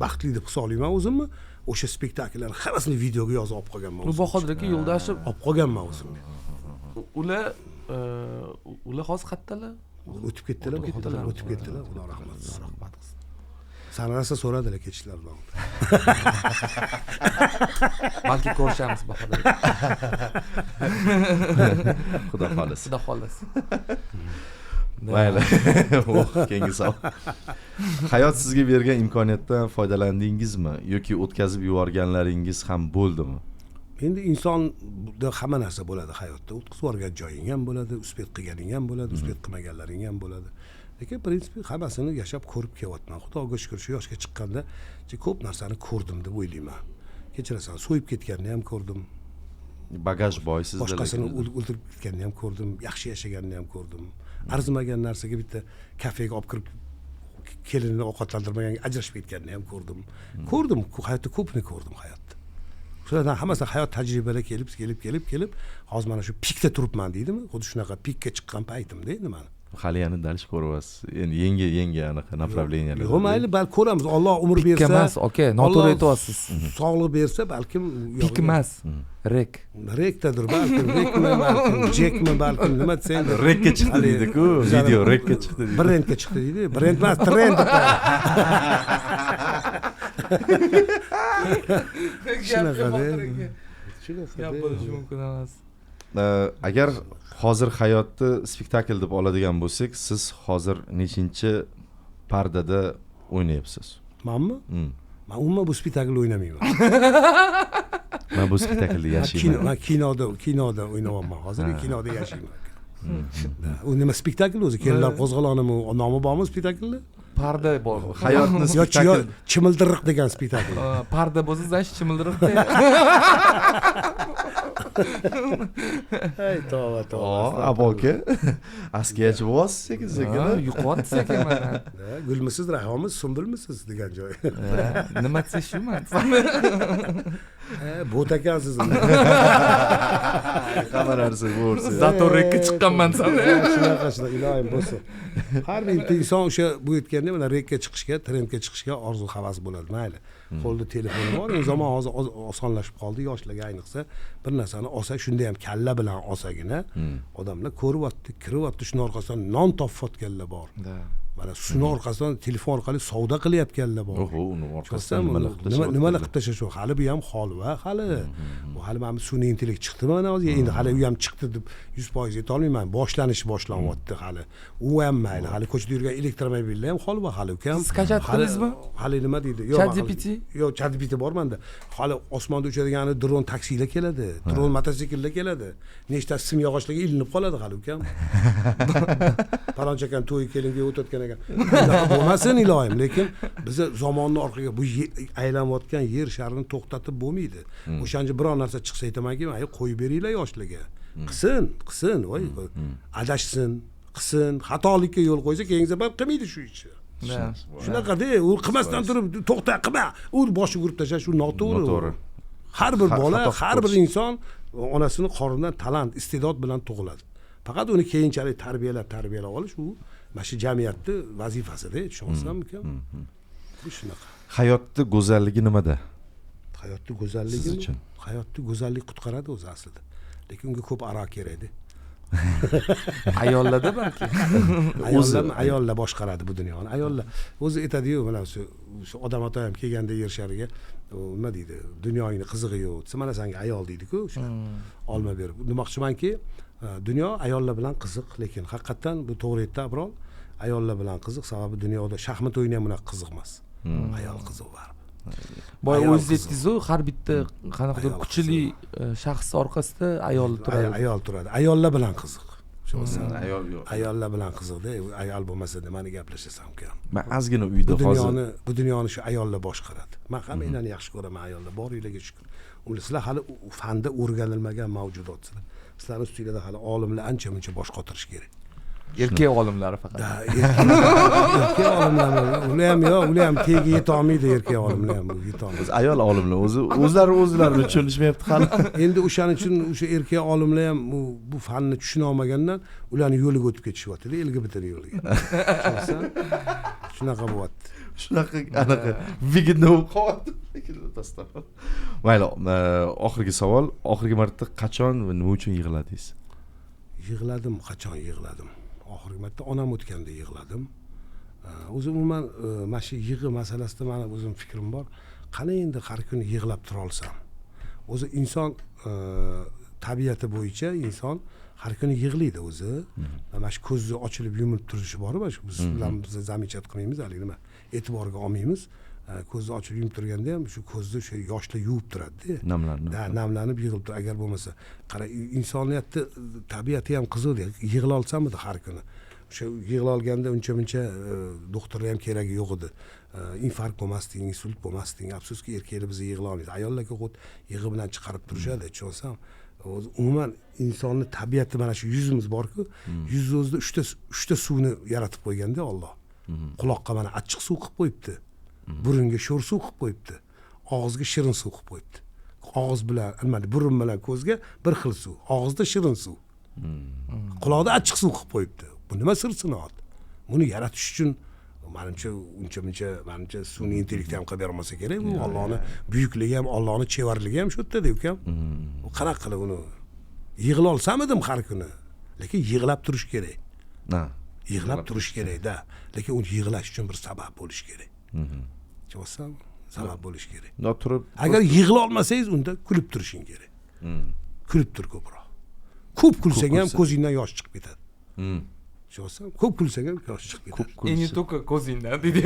baxtli deb hisoblayman o'zimni. O'sha spektakllarni hammasini videoga yozib olib qolganman. Bu Bahodir aka Yo'ldoshev olib qolganman o'zimga. Ular hozir qayerdalar? O'tib ketdilar, o'tib ketdilar. Xudo rahmat qilsin. Sanarsa so'radilar ketishlardan. Balki ko'rishamiz Bahodir. Xudo xohlasa. Xudo xohlasa. Mayli. Keyingi savol. Hayot sizga bergan imkoniyatdan foydalandingizmi yoki o'tkazib yuborganlaringiz ham bo'ldimi? Endi insonda hamma narsa bo'ladi hayotda. O'tkazib yuborgan joying ham bo'ladi, uspet qilganing ham bo'ladi, uspet qilmaganlaring ham bo'ladi. Lekin prinsip hammasini yashab ko'rib kelyapman. Xudoga shukr, shu yoshga chiqqanda ko'p narsani ko'rdim deb o'ylayman. Kechirasan, so'yib ketganini ham ko'rdim. Bagaj boy sizda. Boshqasini o'ldirib ketganini ham ko'rdim, yaxshi yashaganini ham ko'rdim. Arzimagan narsaga bitta kafega olib kirib kelinini ovqatlantirmaganga ajrashib ketganini ham ko'rdim. Ko'rdim, hayotda ko'pni ko'rdim hayotda. Shulardan hammasi hayot tajribalar kelib, hozir mana shu pikda turibman deydimi? Xuddi shunaqa pikka chiqqan paytimda endi mana. Hali yana dalish ko'ryapsiz. Endi yangi anaqa направлениyalar. Yo'q, mayli, balki ko'ramiz. Alloh umr bersa. Pikka emas, aka, noto'g'ri aytyapsiz. Sog'lik bersa, balkim pik emas. Rek. Rekdadir, balkim rekmi, balkim jekmi, balkim nima desang. Rekka chiqdi deydi-ku, video rekka chiqdi deydi. Brendga chiqdi deydi. Brend emas, trend. Shunaqa gap bo'lishi mumkin emas. Agar hozir hayotni spektakl deb oladigan bo'lsak, siz hozir nechinchi pardada o'ynayapsiz? Menmi? Men umuman bu spektakl o'ynamayman. Men bu spektaklda yashayman. Men kinoda o'ynayapman. Hozir kinoda yashayman. U nima spektakl o'zi? Kelinlar qo'zg'olonimi, nomi bormi spektaklda? parda bor. Hayotni yo chimildiriq degan spektakl. Parda bo'lsa, zash chimildiriqda. Ey, tova. Aboka. Askiyachi bo'siz sekin-sekin. Yuqotdi sekin mana. Gulmisiz, Rahomisiz, Sumbulmisiz degan joy. Nima desa shuman. Bo't ekansiz. Hamma narsa bo'lsa. Zatorrekka chiqqanman san. Shunaqa iloyim bo'lsin. Har bir inson o'sha bu yetganda mana rekka chiqishga, trendga chiqishga orzu havas bo'ladi, mayli. Qo'lda telefon bor, zaman hozir osonlashib qoldi, yoshlarga ayniqsa bir narsani olsa, shunda ham kalla bilan olsagina odamlar ko'ryapti, kiryapti, shuni orqasidan non topayotganlar bor. Mana shuni orqasidan telefon orqali savdo qilayotganlar bor. Oho, uni orqasidan nimalar qilib tashlash, hali bu ham holva, hali. Bu hali mana sun'iy intellekt chiqdimi mana hozir, endi hali u ham chiqdi deb 100% aytolmayman. Boshlanishi boshlanyapti hali. U ham mayli, hali ko'chada yurgan elektromobillar ham holva hali ukam. Siz qachatdingizmi? Hali nima deydi? ChatGPT? Yo'q, ChatGPT bor menda. Hali osmonda uchadigan dron taksilar keladi, dron mototsikllar keladi. Nechta sim yog'ochlarga ilinib qoladi hali ukam. Palonchakan to'y kelinga o'tayotgan ekan. Bunaqa bo'lmasin iloyim, lekin biz zamonni orqaga bu aylanayotgan yer sharini to'xtatib bo'lmaydi. O'shanga biror narsa chiqsa aytamanki, "Ay, qo'yib beringlar yoshlarga. Qilsin, voy, adashsin, qilsin, xatolikka yo'l qo'ysa, keyin sabab qilmaydi shu ishni." Shunaqa-da, u qilmasdan turib, "To'xta, qilma." U boshiga urib tashlash u noto'g'ri. Har bir bola, har bir inson onasini qornidan talant, iste'dod bilan tug'iladi. Faqat uni keyinchalik tarbiyalab olish u mana shu jamiyatning vazifasida, tushunasizmi ukam? Bu shunaqa. Hayotning go'zalligi nimada? Hayotning go'zalligi siz uchun? Hayotning go'zallik qutqaradi o'zi aslida. Lekin unga ko'p aroq kerak-da. Ayollarda balki. Ayollar boshqaradi bu dunyoni. Ayollar o'zi aytadi-yu, mana shu odam ota ham kelganda yer shariga nima deydi? Dunyoning qizig'i yo'q desa, mana senga ayol deydi-ku, o'sha. Olma berib. Demoqchimanki, dunyo ayollar bilan qiziq, lekin haqiqatan bu to'g'ri aytdi Abrol. Ayollar bilan qiziq, sababi dunyoda shaxmat o'yini ham unaqa qiziq emas. Ayol qiziq bor. Boy o'zingiz-ku har bitta qanaqadir kuchli shaxs orqasida ayol turadi. Ayol turadi. Ayollar bilan qiziq. Ayol yo'q. Ayollar bilan qiziqda, ayol bo'lmasa nimani gaplashasam ukam. Men ozgina uyda hozir bu dunyoni shu ayollar boshqaradi. Men hammanglarni yaxshi ko'raman ayollar, boringlarga shukr. Sizlar hali fanda o'rganilmagan mavjudotsizlar. Sizlarning ustingizda hali olimlar ancha-muncha bosh qotirish kerak. Erkak olimlari faqat. Erkak olimlar, ular ham tegi yeta olmaydi, erkak olimlar ham yeta olmaydi. Ayol olimlar o'zlarini tushunishmayapti hali. Endi o'shaning uchun o'sha erkak olimlar ham bu fanni tushuna olmagandan ularning yo'liga o'tib ketishyapti-da, LGBT yo'liga. Shunaqa bo'lyapti. Anaqa vigidni qo'yapti. Mayli, oxirgi savol, oxirgi marta qachon va nima uchun yig'ladingiz? Qachon yig'ladim? Oxirgi marta onam o'tganda yig'ladim. O'zi umuman mana shu yig'i masalasida meni o'zim fikrim bor. Qani endi har kuni yig'lab tura olsam. O'zi inson tabiati bo'yicha inson har kuni yig'laydi o'zi. Mana shu ko'zni ochilib yumilib turishi bor-ku, biz bilan zamichat qilmaymiz, hali nima e'tiborga olmaymiz. Ko'zni ochib yumib turganda ham shu ko'zni o'sha yoshlar yuvib turadi-da. Namlanib yig'ilib turadi. Agar bo'lmasa, qara, insoniyatning tabiati ham qiziq, yig'la olsamidi har kuni. O'sha yig'la olganda uncha-muncha doktorlar ham keragi yo'q edi. Infarkt bo'lmasding, insult bo'lmasding. Afsuski erkaklar biz yig'la olmaydi. Ayollarga xud yig'i bilan chiqarib turishadi, tushunasam. Umuman insonning tabiati mana shu yuzimiz bor-ku, yuzni o'zida 3 ta suvni yaratib qo'yganda Alloh. Quloqqa mana achchiq suv qilib qo'yibdi. Burunga sho'r suv qilib qo'yibdi. Og'izga shirin suv qilib qo'yibdi. Og'iz bilan, burun bilan ko'zga bir xil suv, og'izda shirin suv. Quloqda achchiq suv qilib qo'yibdi. Bu nima sir-sinoat? Buni yaratish uchun menimcha uncha sun'iy intellekt ham qilib bermasa kerak. Bu Allohning buyukligi ham, Allohning chevarligi ham shu yerda-da ukam. Bu qanaqa qilib uni yig'la olsamidim har kuni. Lekin yig'lab turish kerak. Yig'lab turish kerak-da. Lekin uni yig'lash uchun bir sabab bo'lish kerak. Tushunasizmi? Sabab bo'lish kerak. Agar yig'la olmasangiz, unda kulib turishing kerak. Kulib tur ko'proq. Ko'p kulsang ham ko'zingdan yosh chiqib ketadi. Tushunasizmi? Ko'p kulsang ham yosh chiqib ketadi. Endi to'ka ko'zingdan deydi.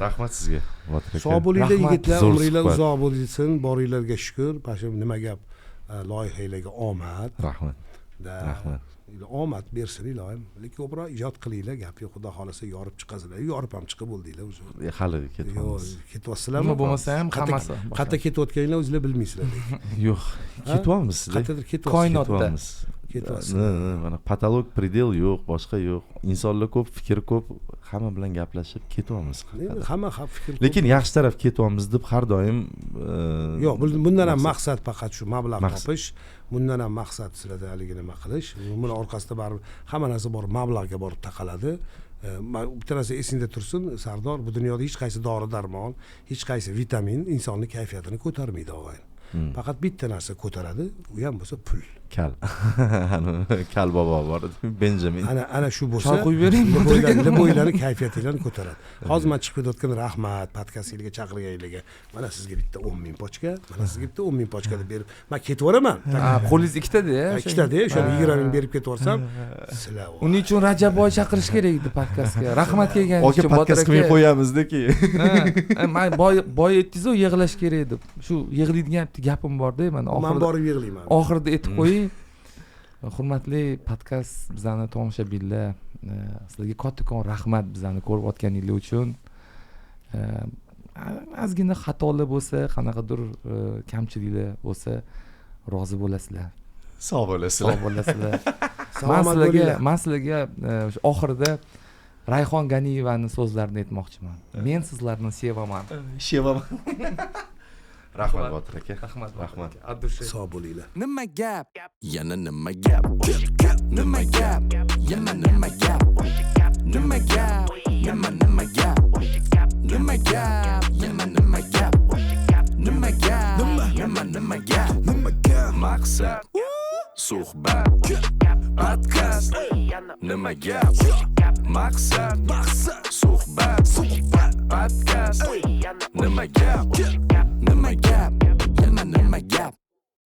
Rahmat sizga. Sog' bo'linglar yigitlar, umringlar uzoq bo'lsin, boringlarga shukr. Mana shu nima gap, loyihalarga omad. Rahmat. omad bersin ilohim, lekin ko'proq ijod qilinglar, gap yo'q, xudo xolasa yorib chiqasizlar, yorib ham chiqib bo'ldinglar o'zi. Hali ketyapmiz. Ketyapsizlarmi? Nima bo'lmasa ham hammasi qayerda ketayotganinglar o'zinglar bilmaysizlar. Yo'q, ketyapmiz. Qayerdadir ketyapsiz. Koinotda ketyapsiz. Mana patolog predel yo'q, boshqa yo'q. Insonlar ko'p, fikr ko'p, hamma bilan gaplashib ketyapmiz. Hamma fikr. Lekin yaxshi taraf ketyapmiz deb har doim yo'q, bundan ham maqsad faqat shu mablag' topish, bundan ham maqsad sizlarda haligi nima qilish. Buni orqasida baribir hamma narsa bor, mablag'ga borib taqaladi. Bitta narsa esingda tursin, Sardor, bu dunyoda hech qaysi dori-darmon, hech qaysi vitamin insonning kayfiyatini ko'tarmaydi, og'ayni. Faqat bitta narsa ko'taradi, u ham bo'lsa pul. Kal. Kal bobo bor edi, Benjamin. Ana shu bo'lsa, choy qo'yib bering, bo'ylarni kayfiyatinglarni ko'taradi. Hozir men chiqib ketayotgan rahmat podkastga chaqirganinglarga. Mana sizga bitta 10,000 pochka, mana sizga bitta 10,000 pochka deb berib, men ketaveraman. Qo'lingiz ikkita-da. Ikkita-da, o'shani 20,000 berib ketaversam, sizlar. Uning uchun Rajabboy chaqirish kerak edi podkastga. Rahmat kelganingiz uchun podkast qilib qo'yamiz-da keyin. Men boy aytdingiz-ku, yig'lash kerak deb. Shu yig'laydigan gapim bor-da, men oxirida. Men borib yig'layman. Oxirida aytib qo'ying. Hurmatli podkast bizani tomoshabinlar, sizlarga kattakon rahmat bizani ko'rayotganingiz uchun. Ozgina xatolar bo'lsa, qanaqadir kamchiliklar bo'lsa, rozi bo'lasizlar. Sog' bo'lasizlar. Men sizlarga oxirida Rayhon Ganiyevaning so'zlarini aytmoqchiman. Men sizlarni sevaman. Rahmat Botir aka. Rahmat. Sog' bo'linglar. Nima gap? Yana nima gap? Nima gap? Yana nima gap? Nima gap? Yana nima gap? Nima gap? Yana nima gap? Nima gap? Yana nima gap? Maqsad suhbat podkast. Nima gap? Maqsad suhbat podkast. Nima gap? Nima gap? Yana nima gap?